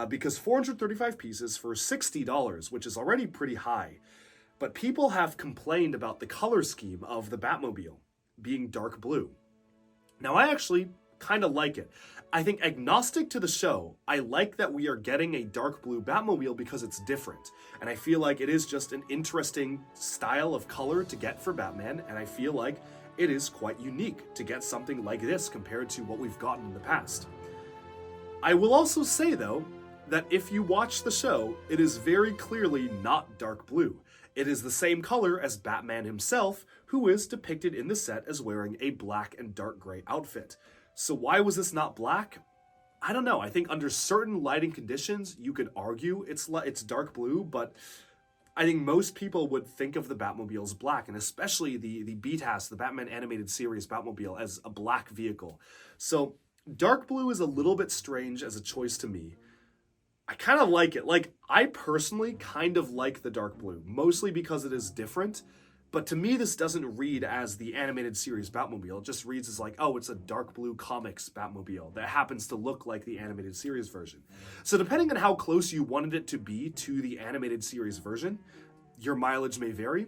because 435 pieces for $60, which is already pretty high. But people have complained about the color scheme of the Batmobile being dark blue. Now, I actually kind of like it. I think agnostic to the show, I like that we are getting a dark blue Batmobile because it's different. And I feel like it is just an interesting style of color to get for Batman, and I feel like it is quite unique to get something like this compared to what we've gotten in the past. I will also say, though, that if you watch the show, it is very clearly not dark blue. It is the same color as Batman himself, who is depicted in the set as wearing a black and dark gray outfit. So why was this not black? I don't know. I think under certain lighting conditions, you could argue it's dark blue, but I think most people would think of the Batmobile as black, and especially the BTAS, the Batman Animated Series Batmobile, as a black vehicle. So dark blue is a little bit strange as a choice to me. I kind of like it. Like, I personally kind of like the dark blue, mostly because it is different. But to me, this doesn't read as the animated series Batmobile. It just reads as like, oh, it's a dark blue comics Batmobile that happens to look like the animated series version. So depending on how close you wanted it to be to the animated series version, your mileage may vary.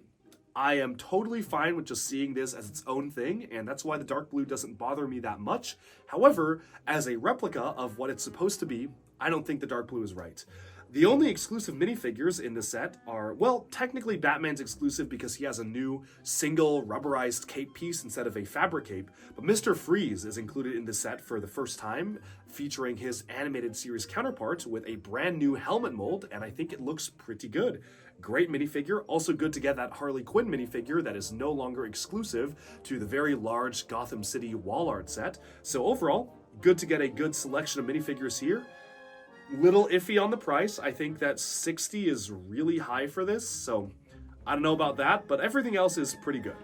I am totally fine with just seeing this as its own thing, and that's why the dark blue doesn't bother me that much. However, as a replica of what it's supposed to be, I don't think the dark blue is right. The only exclusive minifigures in the set are, well, technically Batman's exclusive because he has a new single rubberized cape piece instead of a fabric cape, but Mr. Freeze is included in the set for the first time, featuring his animated series counterpart with a brand new helmet mold, and I think it looks pretty good. Great minifigure. Also good to get that Harley Quinn minifigure that is no longer exclusive to the very large Gotham City wall art set. So overall, good to get a good selection of minifigures here. Little iffy on the price. I think that $60 is really high for this, so I don't know about that, but everything else is pretty good.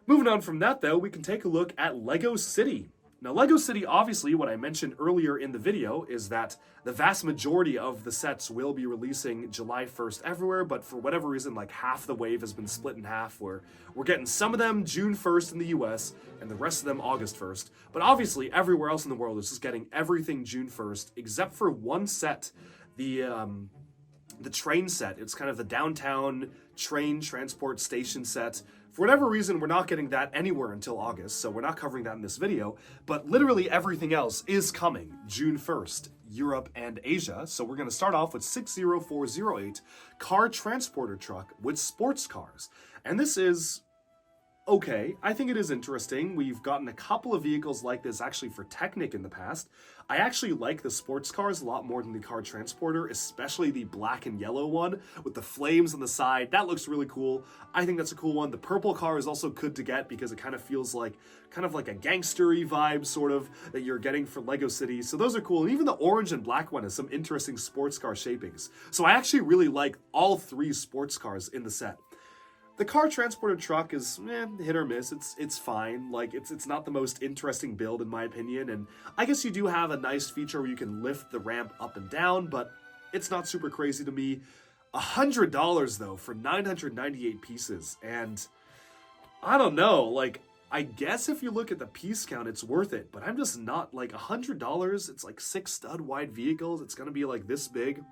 Moving on from that, though, we can take a look at LEGO City. Now, LEGO City, obviously, what I mentioned earlier in the video is that the vast majority of the sets will be releasing July 1st everywhere, but for whatever reason, like half the wave has been split in half, where we're getting some of them June 1st in the US, and the rest of them August 1st. But obviously, everywhere else in the world is just getting everything June 1st, except for one set, the train set. It's kind of the downtown train transport station set. For whatever reason, we're not getting that anywhere until August, so we're not covering that in this video, but literally everything else is coming June 1st, Europe, and Asia. So we're going to start off with 60408 car transporter truck with sports cars. And this is okay. I think it is interesting. We've gotten a couple of vehicles like this actually for Technic in the past. I actually like the sports cars a lot more than the car transporter, especially the black and yellow one with the flames on the side. That looks really cool. I think that's a cool one. The purple car is also good to get because it kind of feels like a gangster-y vibe sort of that you're getting for Lego City. So those are cool. And even the orange and black one has some interesting sports car shapings. So I actually really like all three sports cars in the set. The car transporter truck is hit or miss. It's fine. Like it's not the most interesting build in my opinion, and I guess you do have a nice feature where you can lift the ramp up and down, but it's not super crazy to me. $100 though for 998 pieces, and I don't know. Like I guess if you look at the piece count, it's worth it, but I'm just not like $100. It's like 6 stud wide vehicles. It's gonna be like this big.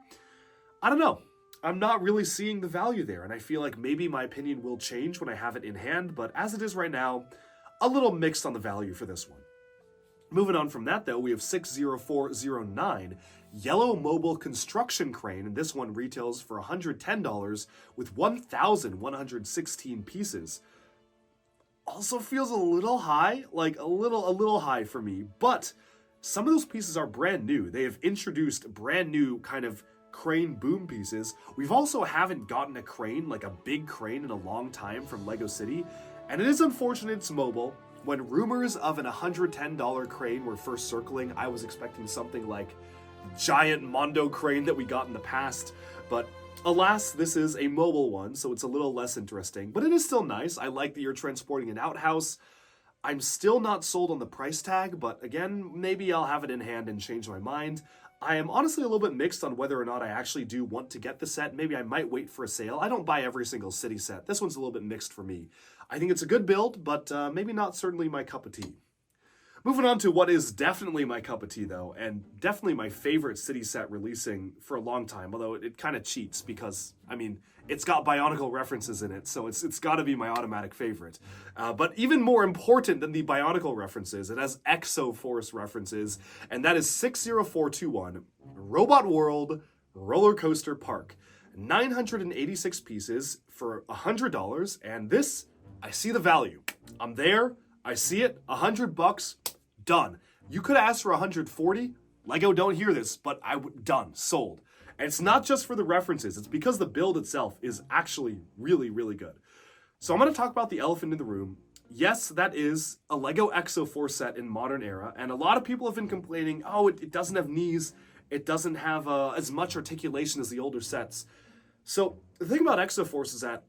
I don't know. I'm not really seeing the value there, and I feel like maybe my opinion will change when I have it in hand, but as it is right now, a little mixed on the value for this one. Moving on from that though, we have 60409 yellow mobile construction crane, and this one retails for $110 with 1,116 pieces. Also feels a little high, like a little high for me, but some of those pieces are brand new. They have introduced brand new kind of crane boom pieces. We've also haven't gotten a crane, like a big crane, in a long time from Lego City, and it is unfortunate it's mobile. When rumors of an $110 crane were first circling, I was expecting something like the giant Mondo crane that we got in the past, but alas, this is a mobile one, so it's a little less interesting, but it is still nice. I like that you're transporting an outhouse. I'm still not sold on the price tag, but again, maybe I'll have it in hand and change my mind. I am honestly a little bit mixed on whether or not I actually do want to get the set. Maybe I might wait for a sale. I don't buy every single city set. This one's a little bit mixed for me. I think it's a good build, but maybe not certainly my cup of tea. Moving on to what is definitely my cup of tea, though, and definitely my favorite city set releasing for a long time, although it kind of cheats because, I mean, it's got Bionicle references in it, so it's got to be my automatic favorite. But even more important than the Bionicle references, it has Exo-Force references, and that is 60421 Robot World Roller Coaster Park. 986 pieces for $100, and this, I see the value. I'm there, I see it, $100, done. You could ask for 140. Lego don't hear this, but done, sold. And it's not just for the references, it's because the build itself is actually really, really good. So I'm going to talk about the elephant in the room. Yes, that is a Lego Exo-Force set in modern era, and a lot of people have been complaining, oh, it doesn't have knees, it doesn't have as much articulation as the older sets. So the thing about Exo-Force is that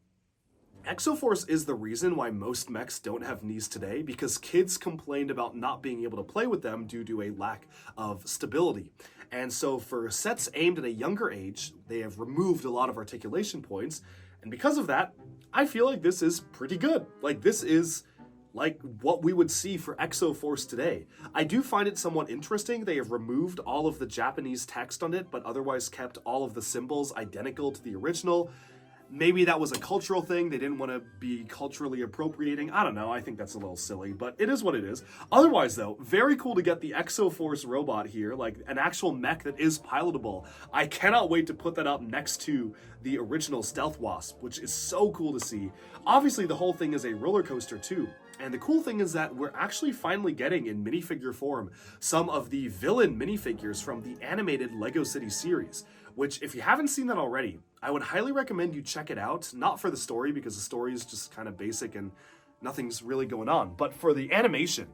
Exo-Force is the reason why most mechs don't have knees today, because kids complained about not being able to play with them due to a lack of stability. And so for sets aimed at a younger age, they have removed a lot of articulation points, and because of that, I feel like this is pretty good. Like, this is like what we would see for Exo-Force today. I do find it somewhat interesting. They have removed all of the Japanese text on it, but otherwise kept all of the symbols identical to the original. Maybe that was a cultural thing. They didn't want to be culturally appropriating. I don't know. I think that's a little silly, but it is what it is. Otherwise, though, very cool to get the Exo-Force robot here, like an actual mech that is pilotable. I cannot wait to put that up next to the original Stealth Wasp, which is so cool to see. Obviously, the whole thing is a roller coaster, too. And the cool thing is that we're actually finally getting, in minifigure form, some of the villain minifigures from the animated Lego City series, which, if you haven't seen that already, I would highly recommend you check it out. Not for the story, because the story is just kind of basic and nothing's really going on, but for the animation.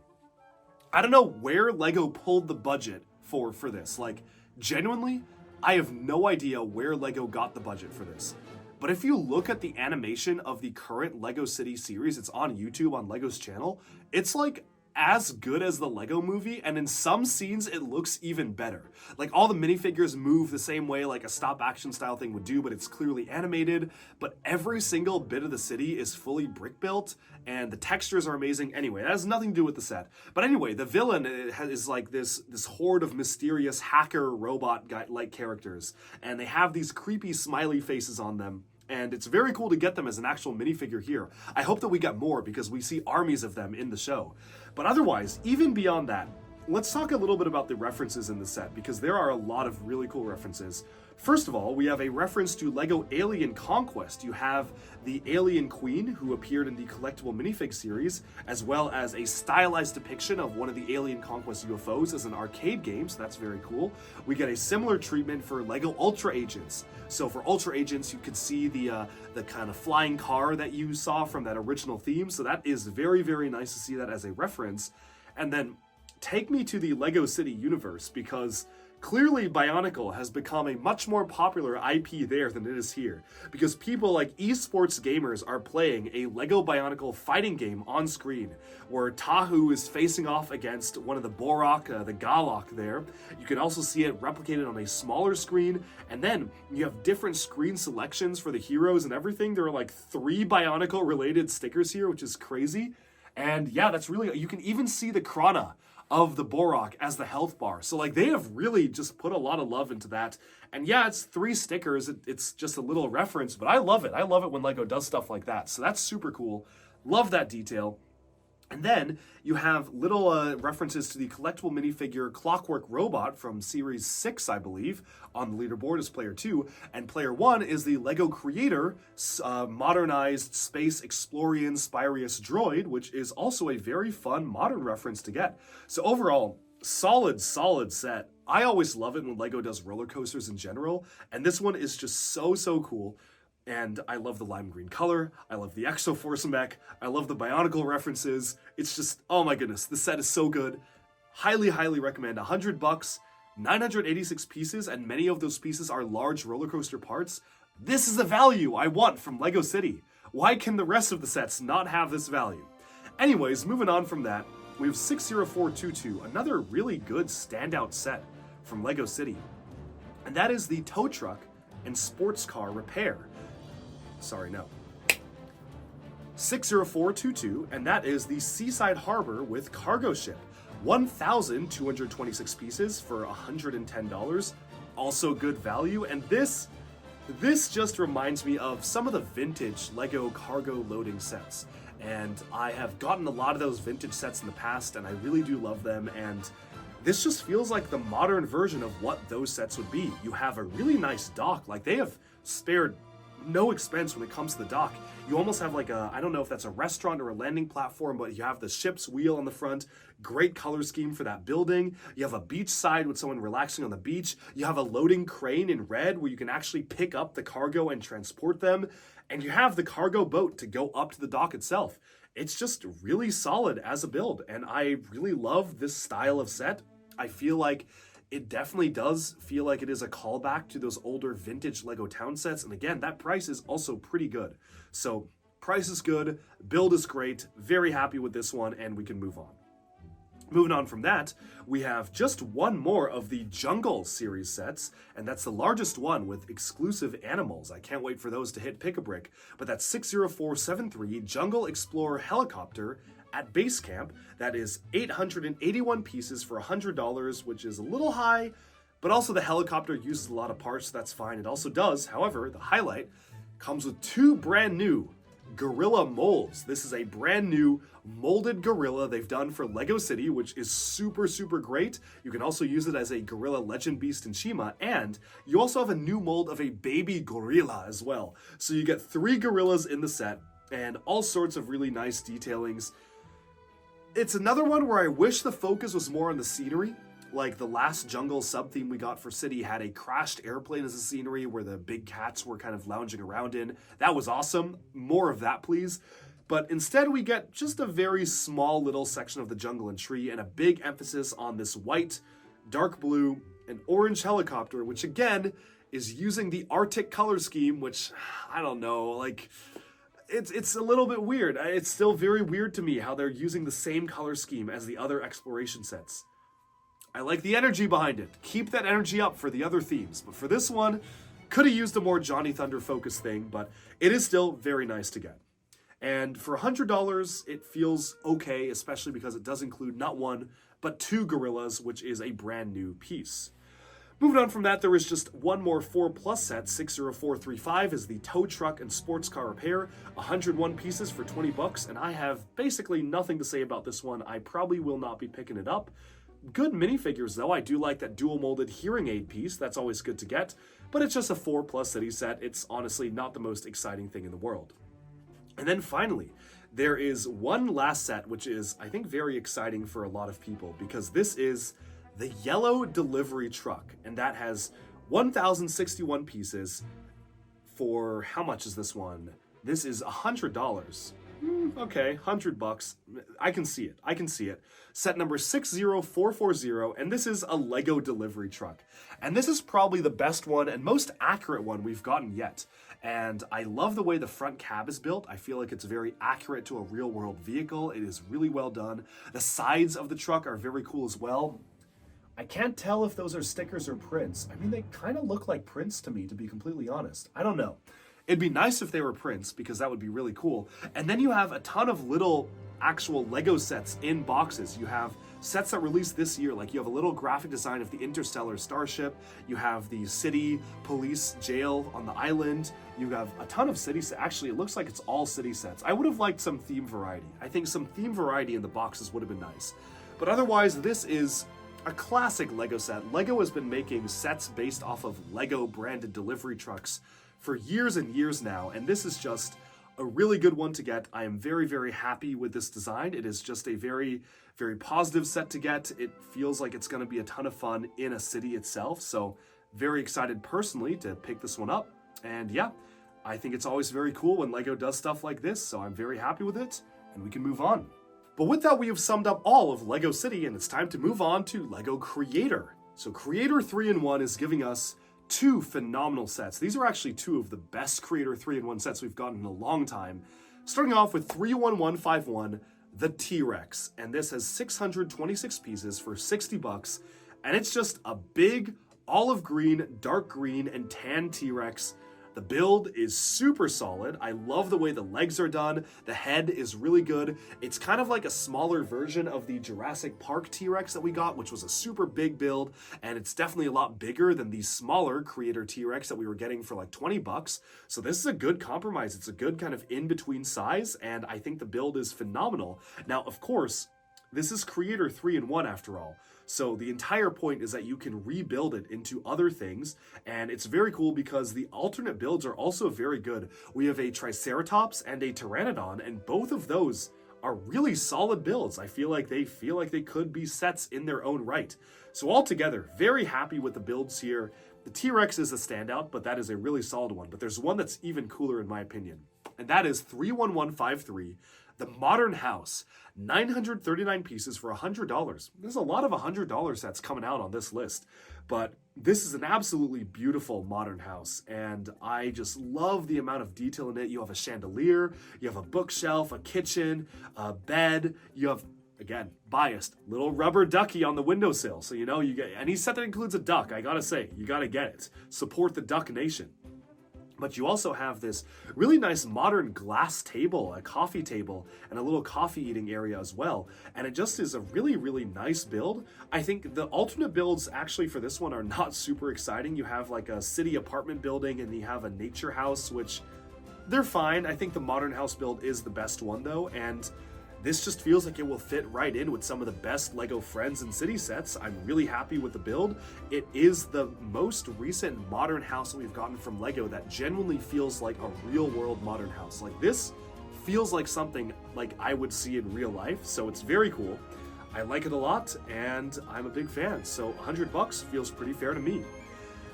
I don't know where Lego pulled the budget for this. Like, genuinely, I have no idea where Lego got the budget for this. But if you look at the animation of the current Lego City series, it's on YouTube on Lego's channel, it's like as good as the Lego movie, and in some scenes it looks even better. Like, all the minifigures move the same way like a stop action style thing would do, but it's clearly animated, but every single bit of the city is fully brick built, and the textures are amazing. Anyway, that has nothing to do with the set. But anyway, the villain is like this horde of mysterious hacker robot guy-like characters, and they have these creepy smiley faces on them. And it's very cool to get them as an actual minifigure here. I hope that we get more, because we see armies of them in the show. But otherwise, even beyond that, let's talk a little bit about the references in the set, because there are a lot of really cool references. First of all, we have a reference to LEGO Alien Conquest. You have the Alien Queen, who appeared in the collectible minifig series, as well as a stylized depiction of one of the Alien Conquest UFOs as an arcade game, so that's very cool. We get a similar treatment for LEGO Ultra Agents. So for Ultra Agents, you could see the kind of flying car that you saw from that original theme, so that is very, very nice to see that as a reference. And then take me to the LEGO City universe, because clearly Bionicle has become a much more popular IP there than it is here, because people like esports gamers are playing a LEGO Bionicle fighting game on screen, where Tahu is facing off against one of the Borak, the Galak there. You can also see it replicated on a smaller screen, and then you have different screen selections for the heroes and everything. There are like 3 Bionicle related stickers here, which is crazy. And yeah, that's really, you can even see the Krana of the Borak as the health bar. So like they have really just put a lot of love into that. And yeah, it's 3 stickers. It's just a little reference, but I love it. I love it when LEGO does stuff like that. So that's super cool. Love that detail. And then you have little references to the collectible minifigure Clockwork Robot from Series 6, I believe, on the leaderboard as Player 2. And Player 1 is the LEGO Creator modernized Space Explorian Spirius droid, which is also a very fun modern reference to get. So overall, solid set. I always love it when LEGO does roller coasters in general, and this one is just so cool. And I love the lime green color, I love the Exoforce mech, I love the Bionicle references. It's just, oh my goodness, the set is so good. Highly recommend. $100, 986 pieces, and many of those pieces are large roller coaster parts. This is the value I want from LEGO City. Why can the rest of the sets not have this value? Anyways, moving on from that, we have 60422, another really good standout set from LEGO City. And that is the tow truck and sports car repair. 60422, and that is the Seaside Harbor with cargo ship. 1,226 pieces for $110. Also good value, and this just reminds me of some of the vintage LEGO cargo loading sets. And I have gotten a lot of those vintage sets in the past, and I really do love them, and this just feels like the modern version of what those sets would be. You have a really nice dock, like they have spared no expense when it comes to the dock. You almost have like I don't know if that's a restaurant or a landing platform, but you have the ship's wheel on the front. Great color scheme for that building. You have a beach side with someone relaxing on the beach. You have a loading crane in red where you can actually pick up the cargo and transport them. And you have the cargo boat to go up to the dock itself. It's just really solid as a build, and I really love this style of set. I feel like it definitely does feel like it is a callback to those older vintage LEGO town sets. And again, that price is also pretty good. So price is good, build is great, very happy with this one, and we can move on. Moving on from that, we have just one more of the Jungle series sets, and that's the largest one with exclusive animals. I can't wait for those to hit Pick-a-Brick, but that's 60473 Jungle Explorer Helicopter at base camp. That is 881 pieces for $100, which is a little high, but also the helicopter uses a lot of parts, so that's fine. It also does, however, the highlight comes with 2 brand new gorilla molds. This is a brand new molded gorilla they've done for LEGO City, which is super great. You can also use it as a gorilla legend beast in Shima, and you also have a new mold of a baby gorilla as well. So you get 3 gorillas in the set and all sorts of really nice detailings. It's another one where I wish the focus was more on the scenery. Like the last jungle sub-theme we got for City had a crashed airplane as a scenery where the big cats were kind of lounging around in. That was awesome. More of that, please. But instead we get just a very small little section of the jungle and tree and a big emphasis on this white, dark blue, and orange helicopter, which again is using the Arctic color scheme, which, I don't know, like, it's a little bit weird. It's still very weird to me how they're using the same color scheme as the other exploration sets. I like the energy behind it. Keep that energy up for the other themes. But for this one, could have used a more Johnny Thunder focused thing, but it is still very nice to get. And for $100, it feels okay, especially because it does include not 1, but 2 gorillas, which is a brand new piece. Moving on from that, there is just one more 4+ set. 60435 is the tow truck and sports car repair. 101 pieces for $20, and I have basically nothing to say about this one. I probably will not be picking it up. good minifigures though. I do like that dual molded hearing aid piece. That's always good to get, but it's just a 4+ city set. It's honestly not the most exciting thing in the world. And then finally, there is one last set, which is, I think, very exciting for a lot of people, because this is the yellow delivery truck, and that has 1,061 pieces for, how much is this one? This is $100. Okay, $100. I can see it. I can see it. Set number 60440, and this is a Lego delivery truck. And this is probably the best one and most accurate one we've gotten yet. And I love the way the front cab is built. I feel like it's very accurate to a real-world vehicle. It is really well done. The sides of the truck are very cool as well. I can't tell if those are stickers or prints. I mean, they kind of look like prints to me, to be completely honest. I don't know. It'd be nice if they were prints, because that would be really cool. And then you have a ton of little actual Lego sets in boxes. You have sets that released this year, like you have a little graphic design of the interstellar starship, you have the city, police, jail on the island, you have a ton of city sets. Actually, it looks like it's all city sets. I would have liked some theme variety. I think some theme variety in the boxes would have been nice. But otherwise, this is a classic Lego set. Lego has been making sets based off of Lego branded delivery trucks for years and years now, and this is just a really good one to get. I am very, very happy with this design. It is just a very, very positive set to get. It feels like it's going to be a ton of fun in a city itself, so very excited personally to pick this one up. And yeah, I think it's always very cool when Lego does stuff like this, so I'm very happy with it, and we can move on. But with that, we have summed up all of Lego City, and it's time to move on to Lego Creator. So Creator 3-in-1 is giving us two phenomenal sets. These are actually two of the best Creator 3-in-1 sets we've gotten in a long time. Starting off with 31151, the T-Rex, and this has 626 pieces for $60, and it's just a big olive green, dark green, and tan T-Rex. The build is super solid. I love the way the legs are done. The head is really good. It's kind of like a smaller version of the Jurassic Park T-Rex that we got, which was a super big build, and it's definitely a lot bigger than the smaller Creator T-Rex that we were getting for like $20. So this is a good compromise. It's a good kind of in-between size, and I think the build is phenomenal. Now, of course, this is Creator 3-in-1 after all. So the entire point is that you can rebuild it into other things, and it's very cool because the alternate builds are also very good. We have a Triceratops and a Pteranodon, and both of those are really solid builds. I feel like they could be sets in their own right. So altogether, very happy with the builds here. The T-Rex is a standout, but that is a really solid one. But there's one that's even cooler in my opinion, and that is 31153. The Modern House, 939 pieces for $100. There's a lot of $100 sets coming out on this list, but this is an absolutely beautiful modern house, and I just love the amount of detail in it. You have a chandelier, you have a bookshelf, a kitchen, a bed, you have, again, biased, little rubber ducky on the windowsill, so you know you get any set that includes a duck. I gotta say, you gotta get it. Support the Duck Nation. But you also have this really nice modern glass table, a coffee table, and a little coffee eating area as well. And it just is a really, really nice build. I think the alternate builds actually for this one are not super exciting. You have like a city apartment building and you have a nature house, which they're fine. I think the modern house build is the best one though. And this just feels like it will fit right in with some of the best Lego Friends and City sets. I'm really happy with the build. It is the most recent modern house that we've gotten from Lego that genuinely feels like a real world modern house. Like this feels like something like I would see in real life, so it's very cool. I like it a lot, and I'm a big fan, so $100 feels pretty fair to me.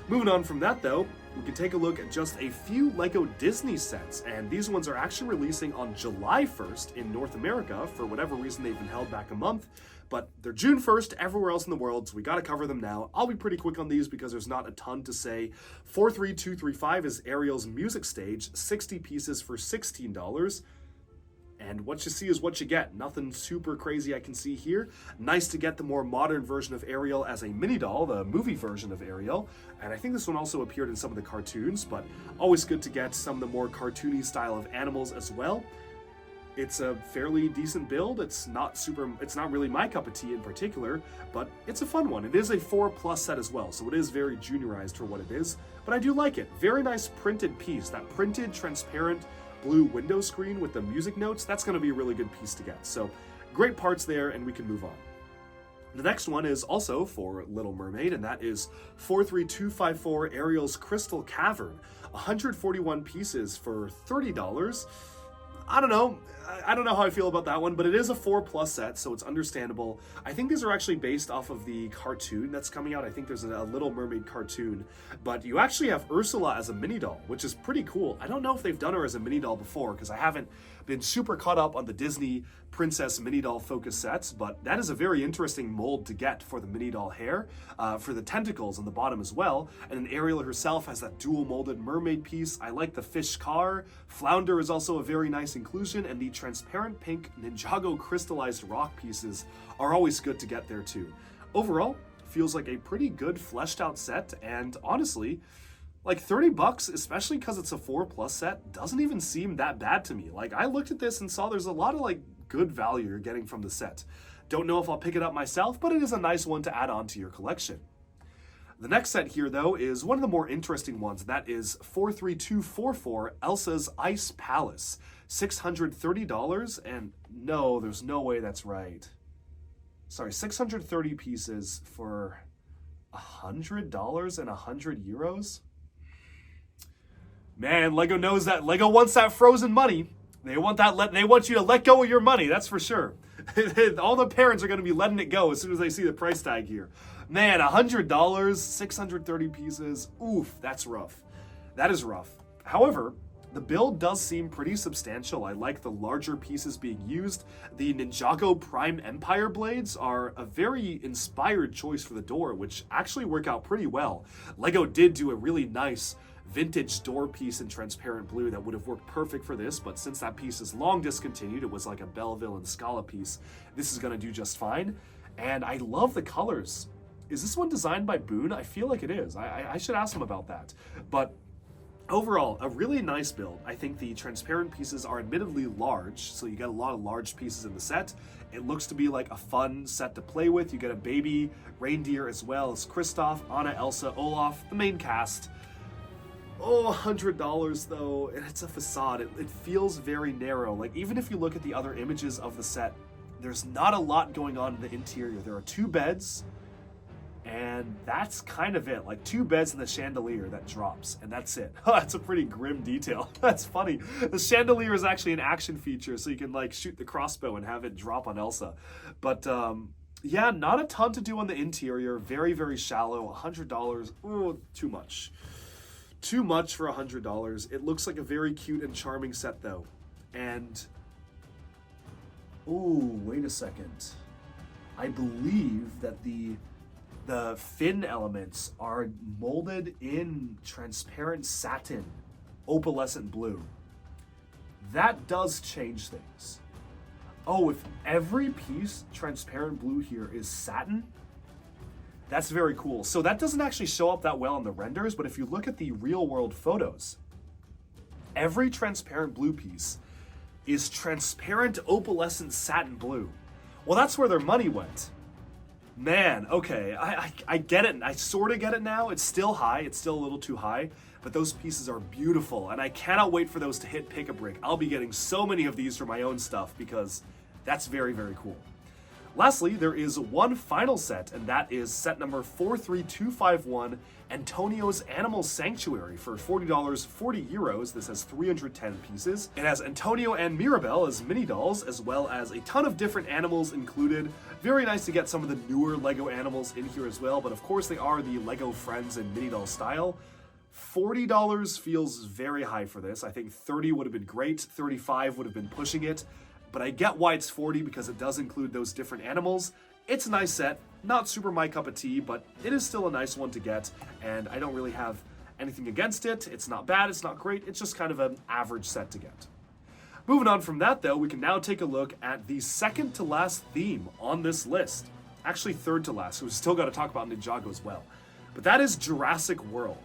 Moving on from that though, we can take a look at just a few Lego Disney sets, and these ones are actually releasing on July 1st in North America. For whatever reason, they've been held back a month, but they're June 1st everywhere else in the world, so we gotta cover them now. I'll be pretty quick on these because there's not a ton to say. 43235 is Ariel's music stage, 60 pieces for $16. And what you see is what you get. Nothing super crazy I can see here. Nice to get the more modern version of Ariel as a mini doll, the movie version of Ariel. And I think this one also appeared in some of the cartoons, but always good to get some of the more cartoony style of animals as well. It's a fairly decent build. It's not really my cup of tea in particular, but it's a fun one. It is a 4+ set as well, so it is very juniorized for what it is, but I do like it. Very nice printed piece. That printed, transparent, blue window screen with the music notes, that's going to be a really good piece to get. So great parts there, and we can move on. The next one is also for Little Mermaid, and that is 43254 Ariel's Crystal Cavern. 141 pieces for $30. I don't know. I don't know how I feel about that one, but it is a 4+ set, so it's understandable. I think these are actually based off of the cartoon that's coming out. I think there's a Little Mermaid cartoon, but you actually have Ursula as a mini doll, which is pretty cool. I don't know if they've done her as a mini doll before, because I haven't been super caught up on the Disney princess mini doll focus sets, but that is a very interesting mold to get for the mini doll hair, for the tentacles on the bottom as well. And then Ariel herself has that dual molded mermaid piece. I like the fish car. Flounder is also a very nice inclusion, and the transparent pink Ninjago crystallized rock pieces are always good to get there too. Overall, feels like a pretty good fleshed out set, and honestly, like $30, especially because it's a 4+ set, doesn't even seem that bad to me. Like, I looked at this and saw there's a lot of like good value you're getting from the set. Don't know if I'll pick it up myself, but it is a nice one to add on to your collection. The next set here, though, is one of the more interesting ones. That is 43244 Elsa's Ice Palace. $630, and no, there's no way that's right. Sorry, 630 pieces for $100 and 100 euros? Man, Lego knows that. Lego wants that frozen money. They want that. They want you to let go of your money. That's for sure. All the parents are going to be letting it go as soon as they see the price tag here. Man, $100, 630 pieces. Oof, that's rough. That is rough. However, the build does seem pretty substantial. I like the larger pieces being used. The Ninjago Prime Empire blades are a very inspired choice for the door, which actually work out pretty well. Lego did do a really nice vintage door piece in transparent blue that would have worked perfect for this, but since that piece is long discontinued, it was like a Belleville and Scala piece, this is going to do just fine. And I love the colors. Is this one designed by Boone? I feel like it is. I should ask him about that. But overall, a really nice build. I think the transparent pieces are admittedly large, so you get a lot of large pieces in the set. It looks to be like a fun set to play with. You get a baby reindeer as well as Kristoff, Anna, Elsa, Olaf, the main cast. Oh, $100 though, and it's a facade. It feels very narrow. Like, even if you look at the other images of the set, there's not a lot going on in the interior. There are 2 beds, and that's kind of it. Like 2 beds and the chandelier that drops, and that's it. That's a pretty grim detail. That's funny. The chandelier is actually an action feature, so you can like shoot the crossbow and have it drop on Elsa. But yeah, not a ton to do on the interior. Very, very shallow. $100. Ooh, too much. Too much for $100. It looks like a very cute and charming set though. And, ooh, wait a second. I believe that the fin elements are molded in transparent satin, opalescent blue. That does change things. Oh, if every piece transparent blue here is satin, that's very cool. So that doesn't actually show up that well in the renders, but if you look at the real world photos, every transparent blue piece is transparent opalescent satin blue. Well, that's where their money went. Man, okay, I get it. I sort of get it now. It's still high. It's still a little too high, but those pieces are beautiful, and I cannot wait for those to hit Pick-a-Brick. I'll be getting so many of these for my own stuff because that's very, very cool. Lastly, there is one final set, and that is set number 43251, Antonio's Animal Sanctuary for $40, 40 euros. This has 310 pieces. It has Antonio and Mirabelle as mini dolls, as well as a ton of different animals included. Very nice to get some of the newer Lego animals in here as well, but of course they are the Lego Friends and mini doll style. $40 feels very high for this. I think 30 would have been great. 35 would have been pushing it. But I get why it's 40 because it does include those different animals. It's a nice set, not super my cup of tea, but it is still a nice one to get, and I don't really have anything against it. It's not bad, it's not great, it's just kind of an average set to get. Moving on from that though, we can now take a look at the second to last theme on this list. Actually third to last, so we've still got to talk about Ninjago as well. But that is Jurassic World.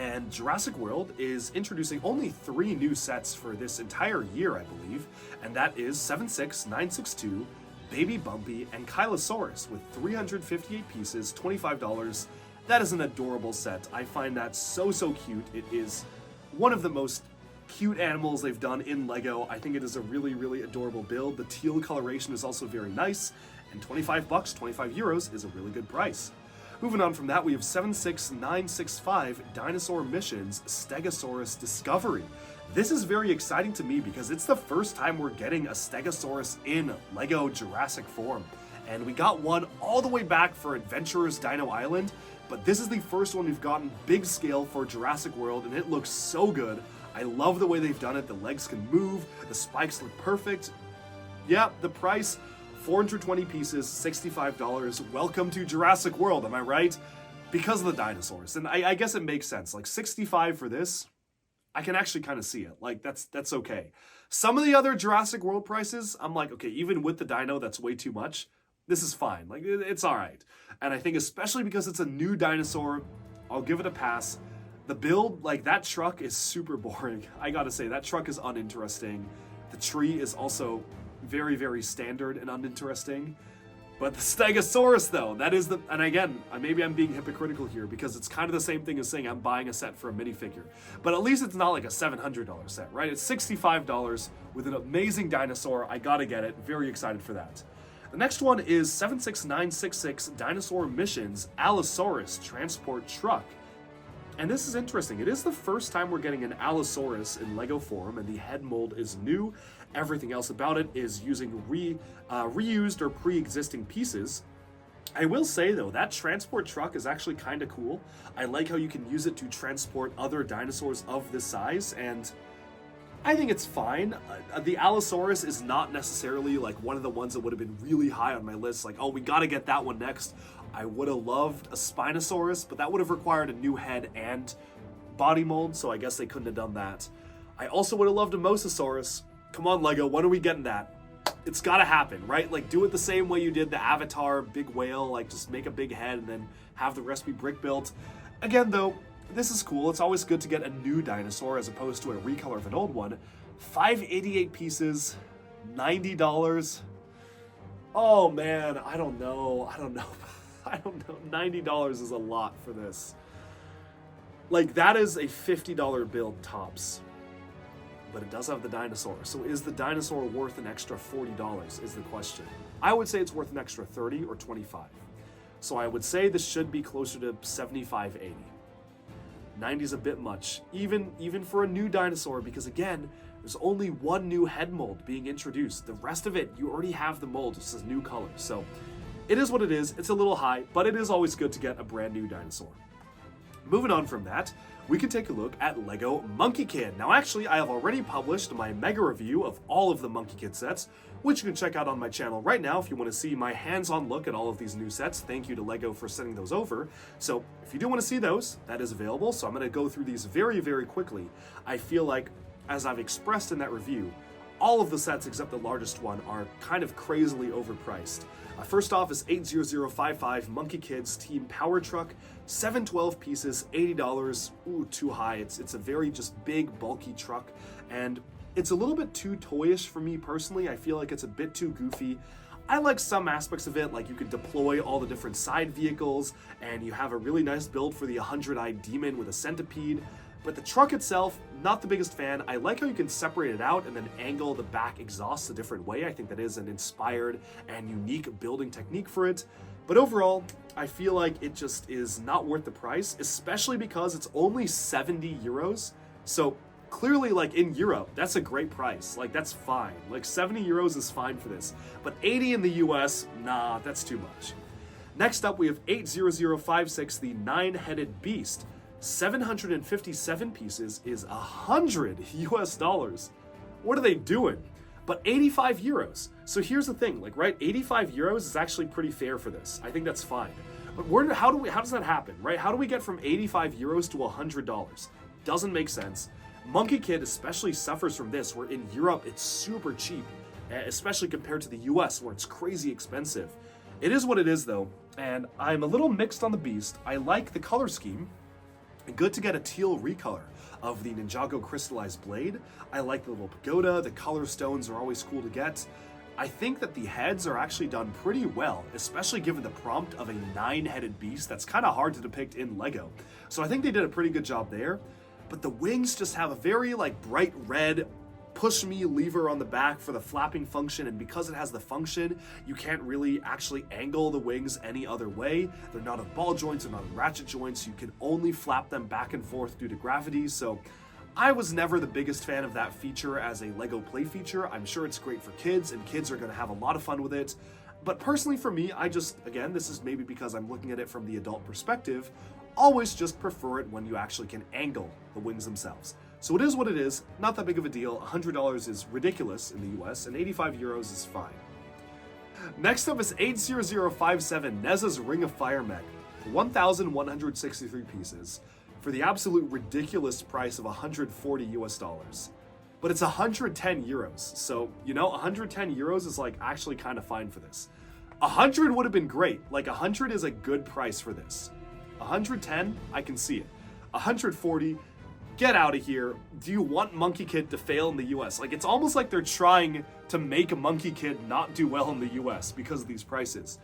And Jurassic World is introducing only 3 new sets for this entire year, I believe, and that is 76962, Baby Bumpy, and Kylosaurus with 358 pieces, $25. That is an adorable set. I find that so cute. It is one of the most cute animals they've done in Lego. I think it is a really adorable build. The teal coloration is also very nice, And 25 bucks, 25 euros is a really good price. Moving on from that, we have 76965 Dinosaur Missions Stegosaurus Discovery. This is very exciting to me because it's the first time we're getting a Stegosaurus in LEGO Jurassic form. And we got one all the way back for Adventurers Dino Island, but this is the first one we've gotten big scale for Jurassic World, and it looks so good. I love the way they've done it. The legs can move, the spikes look perfect. Yeah, the price, 420 pieces, $65. Welcome to Jurassic World, am I right? Because of the dinosaurs. And I guess it makes sense. Like 65 for this, I can actually kind of see it. Like that's okay. Some of the other Jurassic World prices, I'm like, okay, even with the dino, that's way too much. This is fine. Like it's all right. And I think especially because it's a new dinosaur, I'll give it a pass. The build, like that truck is super boring. I gotta say, that truck is uninteresting. The tree is also very, very standard and uninteresting. But the Stegosaurus though, that is and again, maybe I'm being hypocritical here because it's kind of the same thing as saying I'm buying a set for a minifigure. But at least it's not like a $700 set, right? It's $65 with an amazing dinosaur. I gotta get it. Very excited for that. The next one is 76966 Dinosaur Missions Allosaurus Transport Truck. And this is interesting. It is the first time we're getting an Allosaurus in LEGO form, and the head mold is new. Everything else about it is using reused or pre-existing pieces. I will say though, that transport truck is actually kind of cool. I like how you can use it to transport other dinosaurs of this size, and I think it's fine. The Allosaurus is not necessarily like one of the ones that would have been really high on my list. Like, oh, we got to get that one next. I would have loved a Spinosaurus, but that would have required a new head and body mold, so I guess they couldn't have done that. I also would have loved a Mosasaurus. Come on, LEGO, when are we getting that? It's got to happen, right? Like, do it the same way you did the Avatar big whale, like just make a big head and then have the rest be brick built. Again, though, this is cool. It's always good to get a new dinosaur as opposed to a recolor of an old one. 588 pieces, $90. Oh man, I don't know. $90 is a lot for this. Like, that is a $50 build tops. But it does have the dinosaur. So is the dinosaur worth an extra $40 is the question. I would say it's worth an extra 30 or 25. So I would say this should be closer to 75, 80. 90 is a bit much, even for a new dinosaur, because again, there's only one new head mold being introduced. The rest of it, you already have the mold, just as new colors. So it is what it is. It's a little high, but it is always good to get a brand new dinosaur. Moving on from that, we can take a look at LEGO Monkie Kid. Now actually, I have already published my mega review of all of the Monkie Kid sets, which you can check out on my channel right now if you want to see my hands-on look at all of these new sets. Thank you to LEGO for sending those over. So if you do want to see those, that is available. So I'm going to go through these very, very quickly. I feel like, as I've expressed in that review, all of the sets except the largest one are kind of crazily overpriced. First off is 80055 Monkie Kid's Team Power Truck, 712 pieces, $80. Ooh, too high. It's a very just big, bulky truck, and it's a little bit too toyish for me personally. I feel like it's a bit too goofy. I like some aspects of it, like you can deploy all the different side vehicles, and you have a really nice build for the 100-eyed demon with a centipede. But the truck itself, not the biggest fan. I like how you can separate it out and then angle the back exhaust a different way. I think that is an inspired and unique building technique for it. But overall, I feel like it just is not worth the price, especially because it's only 70 euros. So clearly, like in Europe, that's a great price. Like, that's fine. Like 70 euros is fine for this. But 80 in the US, nah, that's too much. Next up, we have 80056, the 9-headed beast. 757 pieces is $100 US. What are they doing? But 85 euros. So here's the thing, like, right, 85 euros is actually pretty fair for this. I think that's fine. But how does that happen, right? How do we get from 85 euros to $100? Doesn't make sense. Monkie Kid especially suffers from this, where in Europe it's super cheap, especially compared to the US where it's crazy expensive. It is what it is though, and I'm a little mixed on the beast. I like the color scheme. Good to get a teal recolor of the Ninjago crystallized blade. I like the little pagoda. The color stones are always cool to get. I think that the heads are actually done pretty well, especially given the prompt of a 9-headed beast that's kind of hard to depict in LEGO. So I think they did a pretty good job there. But the wings just have a very like bright red, push-me lever on the back for the flapping function, and because it has the function, you can't really actually angle the wings any other way. They're not on ball joints, they're not on ratchet joints. You can only flap them back and forth due to gravity, so I was never the biggest fan of that feature as a LEGO play feature. I'm sure it's great for kids, and kids are going to have a lot of fun with it. But personally for me, I just, again, this is maybe because I'm looking at it from the adult perspective, always just prefer it when you actually can angle the wings themselves. So it is what it is, not that big of a deal. $100 is ridiculous in the US, and 85 euros is fine. Next up is 80057 Nezza's Ring of Fire mech, 1,163 pieces, for the absolute ridiculous price of 140 US dollars. But it's 110 euros, so, you know, 110 euros is like actually kind of fine for this. 100 would have been great, like 100 is a good price for this. 110, I can see it. 140, get out of here. Do you want Monkie Kid to fail in the US? Like, it's almost like they're trying to make Monkie Kid not do well in the US because of these prices.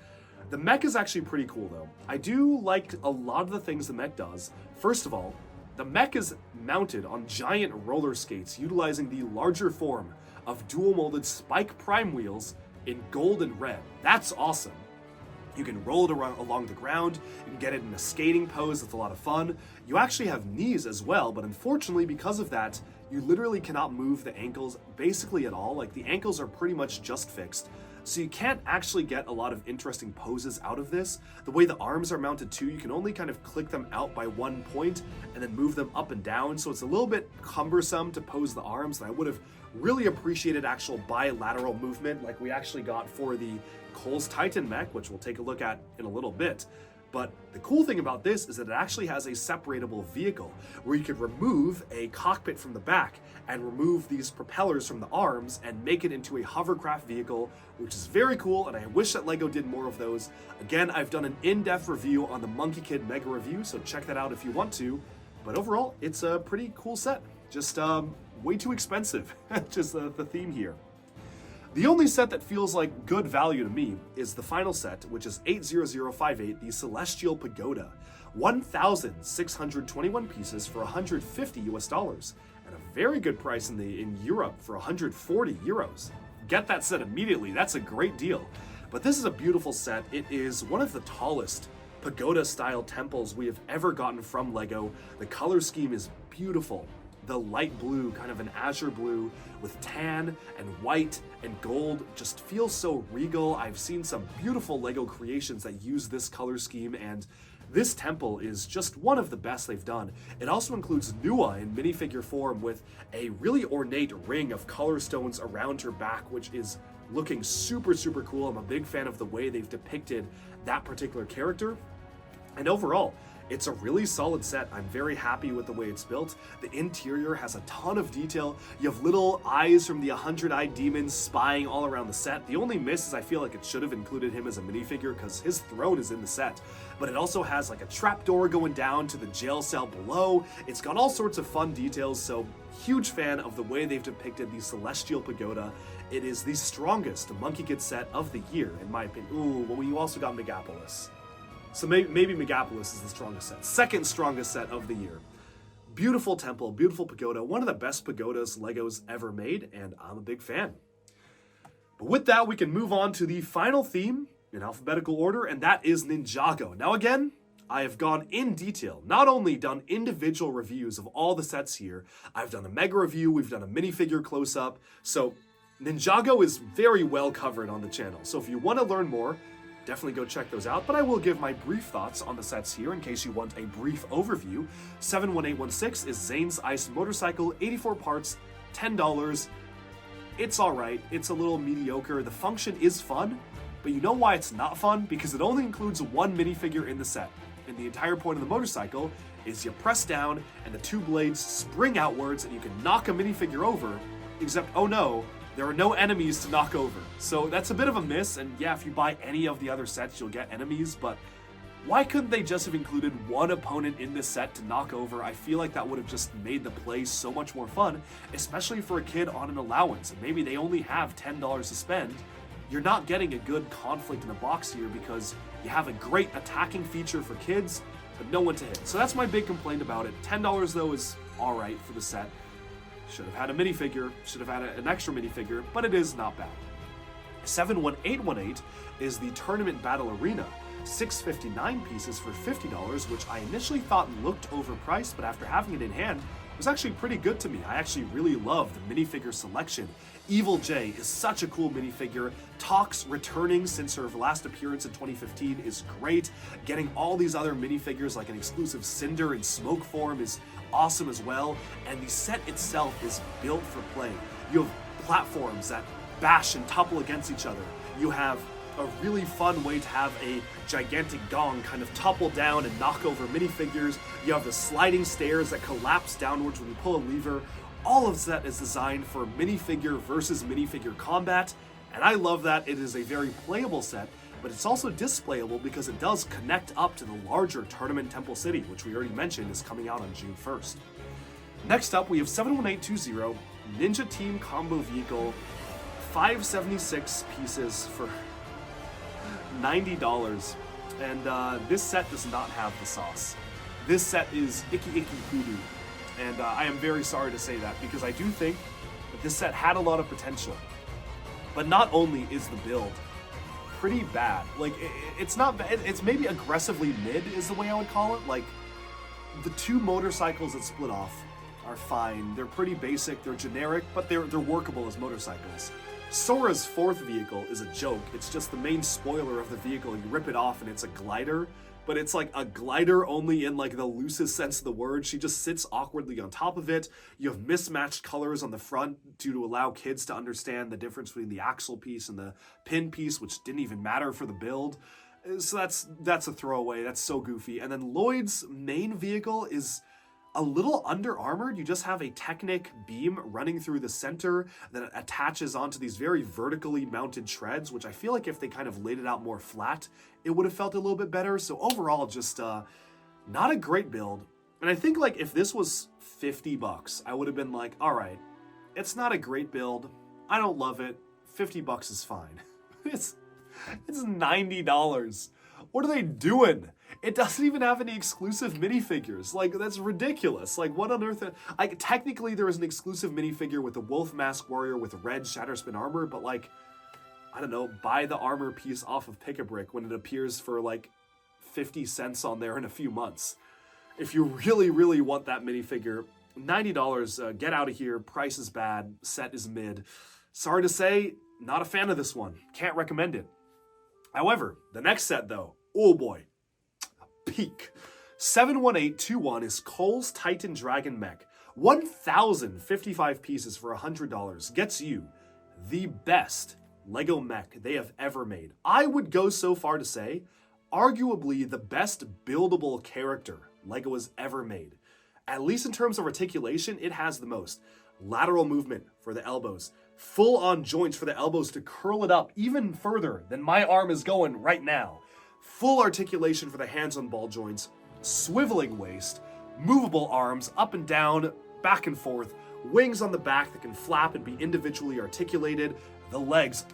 The mech is actually pretty cool though. I do like a lot of the things the mech does. First of all, the mech is mounted on giant roller skates utilizing the larger form of dual molded Spike Prime wheels in gold and red. That's awesome. You can roll it around along the ground, you can get it in a skating pose, it's a lot of fun. You actually have knees as well, but unfortunately because of that, you literally cannot move the ankles basically at all. Like, the ankles are pretty much just fixed. So you can't actually get a lot of interesting poses out of this. The way the arms are mounted too, you can only kind of click them out by one point and then move them up and down. So it's a little bit cumbersome to pose the arms, and I would have really appreciated actual bilateral movement like we actually got for the Cole's Titan mech, which we'll take a look at in a little bit. But the cool thing about this is that it actually has a separatable vehicle where you could remove a cockpit from the back and remove these propellers from the arms and make it into a hovercraft vehicle, which is very cool, and I wish that LEGO did more of those. Again, I've done an in-depth review on the Monkie Kid Mega Review, so check that out if you want to. But overall, it's a pretty cool set. Just way too expensive, just the theme here. The only set that feels like good value to me is the final set, which is 80058, the Celestial Pagoda. 1,621 pieces for 150 US dollars, and a very good price in Europe for 140 euros. Get that set immediately, that's a great deal. But this is a beautiful set. It is one of the tallest pagoda-style temples we have ever gotten from LEGO. The color scheme is beautiful. The light blue, kind of an azure blue with tan and white and gold, just feels so regal. I've seen some beautiful LEGO creations that use this color scheme, and this temple is just one of the best they've done. It also includes Nua in minifigure form with a really ornate ring of color stones around her back, which is looking super, super cool. I'm a big fan of the way they've depicted that particular character. And overall, it's a really solid set. I'm very happy with the way it's built. The interior has a ton of detail. You have little eyes from the 100-eyed demons spying all around the set. The only miss is I feel like it should have included him as a minifigure because his throne is in the set. But it also has like a trapdoor going down to the jail cell below. It's got all sorts of fun details, so huge fan of the way they've depicted the Celestial Pagoda. It is the strongest Monkie Kid set of the year, in my opinion. Ooh, well, you also got Megapolis. So maybe Megapolis is the strongest set. Second strongest set of the year. Beautiful temple, beautiful pagoda. One of the best pagodas LEGO's ever made, and I'm a big fan. But with that, we can move on to the final theme in alphabetical order, and that is Ninjago. Now again, I have gone in detail, not only done individual reviews of all the sets here, I've done a mega review, we've done a minifigure close-up, so Ninjago is very well covered on the channel. So if you want to learn more, definitely go check those out, but I will give my brief thoughts on the sets here in case you want a brief overview. 71816 is Zane's Ice Motorcycle, 84 parts, $10. It's alright, it's a little mediocre. The function is fun, but you know why it's not fun? Because it only includes one minifigure in the set. And the entire point of the motorcycle is you press down and the two blades spring outwards and you can knock a minifigure over, except, oh no, there are no enemies to knock over. So that's a bit of a miss, and yeah, if you buy any of the other sets, you'll get enemies, but why couldn't they just have included one opponent in this set to knock over? I feel like that would have just made the play so much more fun, especially for a kid on an allowance, and maybe they only have $10 to spend. You're not getting a good conflict in the box here because you have a great attacking feature for kids, but no one to hit. So that's my big complaint about it. $10 though is alright for the set. Should have had a minifigure, should have had an extra minifigure, but it is not bad. 71818 is the Tournament Battle Arena. 659 pieces for $50, which I initially thought looked overpriced, but after having it in hand, was actually pretty good to me. I actually really love the minifigure selection. Evil J is such a cool minifigure. Tox returning since her last appearance in 2015 is great. Getting all these other minifigures like an exclusive Cinder in smoke form is awesome as well. And the set itself is built for play. You have platforms that bash and topple against each other. You have a really fun way to have a gigantic gong kind of topple down and knock over minifigures. You have the sliding stairs that collapse downwards when you pull a lever. All of that is designed for minifigure versus minifigure combat, and I love that. It is a very playable set, but it's also displayable because it does connect up to the larger Tournament Temple City, which we already mentioned is coming out on June 1st. Next up, we have 71820 Ninja Team Combo Vehicle, 576 pieces for $90, and this set does not have the sauce. This set is icky icky hoodoo, and I am very sorry to say that because I do think that this set had a lot of potential. But not only is the build pretty bad, like it's not bad, it's maybe aggressively mid is the way I would call it. Like the two motorcycles that split off are fine. They're pretty basic, they're generic, but they're workable as motorcycles. Sora's fourth vehicle is a joke. It's just the main spoiler of the vehicle. You rip it off and it's a glider, but it's like a glider only in like the loosest sense of the word. She just sits awkwardly on top of it. You have mismatched colors on the front to allow kids to understand the difference between the axle piece and the pin piece, which didn't even matter for the build. So that's a throwaway. That's so goofy. And then Lloyd's main vehicle is a little under armored. You just have a Technic beam running through the center that attaches onto these very vertically mounted treads, which I feel like if they kind of laid it out more flat, it would have felt a little bit better. So overall, just not a great build. And I think like if this was $50, I would have been like, all right, it's not a great build. I don't love it. $50 is fine. It's $90. What are they doing? It doesn't even have any exclusive minifigures. Like, that's ridiculous. Like, what on earth? Like, technically, there is an exclusive minifigure with a Wolf Mask Warrior with red Shatterspin armor, but, like, I don't know, buy the armor piece off of Pick-a-Brick when it appears for, like, 50 cents on there in a few months. If you really, really want that minifigure, $90, get out of here. Price is bad. Set is mid. Sorry to say, not a fan of this one. Can't recommend it. However, the next set, though, oh boy. Peak. 71821 is Cole's Titan Dragon Mech. 1,055 pieces for $100 gets you the best Lego mech they have ever made. I would go so far to say, arguably the best buildable character Lego has ever made. At least in terms of articulation, it has the most. Lateral movement for the elbows. Full-on joints for the elbows to curl it up even further than my arm is going right now. Full articulation for the hands on ball joints, swiveling waist, movable arms up and down, back and forth, wings on the back that can flap and be individually articulated. The legs,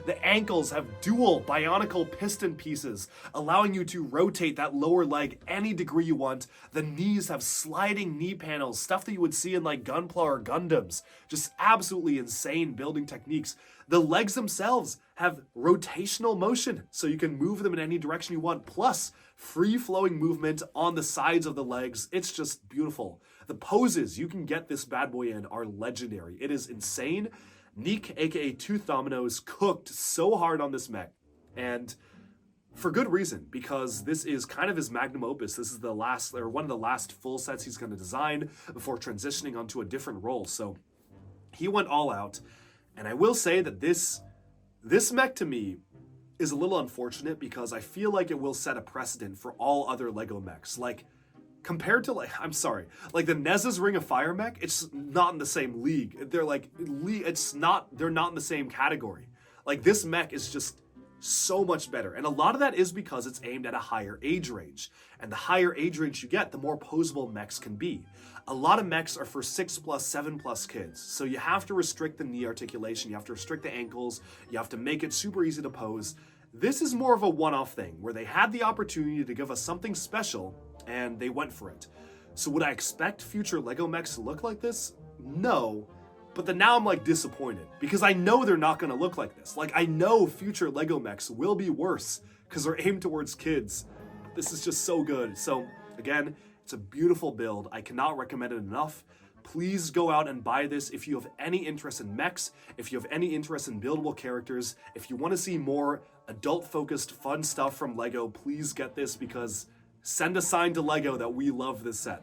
the ankles have dual bionicle piston pieces, allowing you to rotate that lower leg any degree you want. The knees have sliding knee panels, stuff that you would see in like Gunpla or Gundams. Just absolutely insane building techniques. The legs themselves have rotational motion, so you can move them in any direction you want, plus free-flowing movement on the sides of the legs. It's just beautiful. The poses you can get this bad boy in are legendary. It is insane. Neek, aka Tooth Dominoes, cooked so hard on this mech, and for good reason, because this is kind of his magnum opus. This is the last, or one of the last full sets he's going to design before transitioning onto a different role. So he went all out, and I will say that this mech to me is a little unfortunate because I feel like it will set a precedent for all other Lego mechs. Like, compared to like the Nez's Ring of Fire mech, it's not in the same league. They're like, they're not in the same category. Like, this mech is just so much better. And a lot of that is because it's aimed at a higher age range. And the higher age range you get, the more posable mechs can be. A lot of mechs are for 6+, 7+ kids. So you have to restrict the knee articulation, you have to restrict the ankles, you have to make it super easy to pose. This is more of a one-off thing, where they had the opportunity to give us something special, and they went for it. So would I expect future Lego mechs to look like this? No. But then now I'm like disappointed because I know they're not gonna look like this. Like I know future Lego mechs will be worse because they're aimed towards kids. This is just so good. So again, it's a beautiful build. I cannot recommend it enough. Please go out and buy this if you have any interest in mechs, if you have any interest in buildable characters, if you want to see more adult-focused fun stuff from Lego, please get this because send a sign to Lego that we love this set.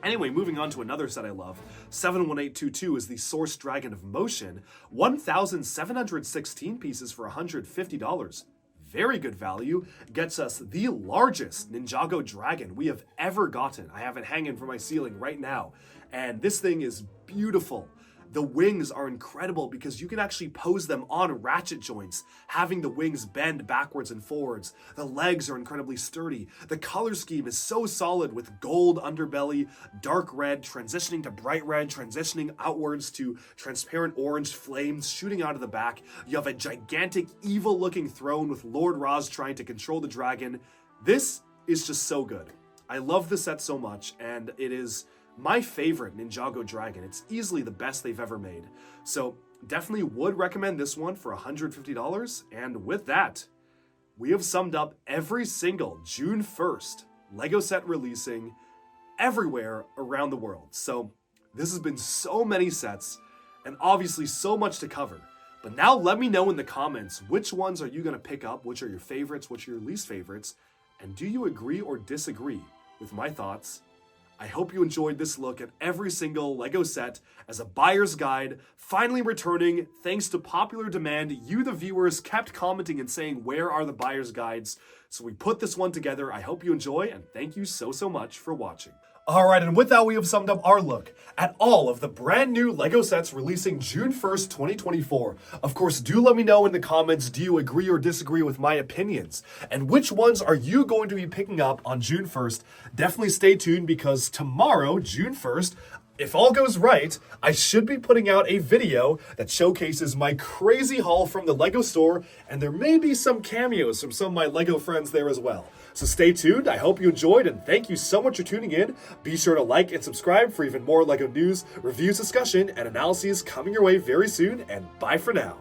Anyway, moving on to another set I love. 71822 is the Source Dragon of Motion. 1,716 pieces for $150. Very good value. Gets us the largest Ninjago dragon we have ever gotten. I have it hanging from my ceiling right now. And this thing is beautiful. The wings are incredible because you can actually pose them on ratchet joints, having the wings bend backwards and forwards. The legs are incredibly sturdy. The color scheme is so solid with gold underbelly, dark red, transitioning to bright red, transitioning outwards to transparent orange flames shooting out of the back. You have a gigantic, evil-looking throne with Lord Raz trying to control the dragon. This is just so good. I love the set so much, and it is my favorite Ninjago dragon. It's easily the best they've ever made. So definitely would recommend this one for $150. And with that, we have summed up every single June 1st Lego set releasing everywhere around the world. So this has been so many sets and obviously so much to cover. But now let me know in the comments, which ones are you going to pick up? Which are your favorites? Which are your least favorites? And do you agree or disagree with my thoughts? I hope you enjoyed this look at every single Lego set as a buyer's guide, finally returning thanks to popular demand. You, the viewers, kept commenting and saying, where are the buyer's guides? So we put this one together. I hope you enjoy, and thank you so much for watching. Alright, and with that, we have summed up our look at all of the brand new Lego sets releasing June 1st, 2024. Of course, do let me know in the comments, do you agree or disagree with my opinions? And which ones are you going to be picking up on June 1st? Definitely stay tuned because tomorrow, June 1st, if all goes right, I should be putting out a video that showcases my crazy haul from the Lego store, and there may be some cameos from some of my Lego friends there as well. So stay tuned, I hope you enjoyed, and thank you so much for tuning in. Be sure to like and subscribe for even more Lego news, reviews, discussion, and analyses coming your way very soon, and bye for now.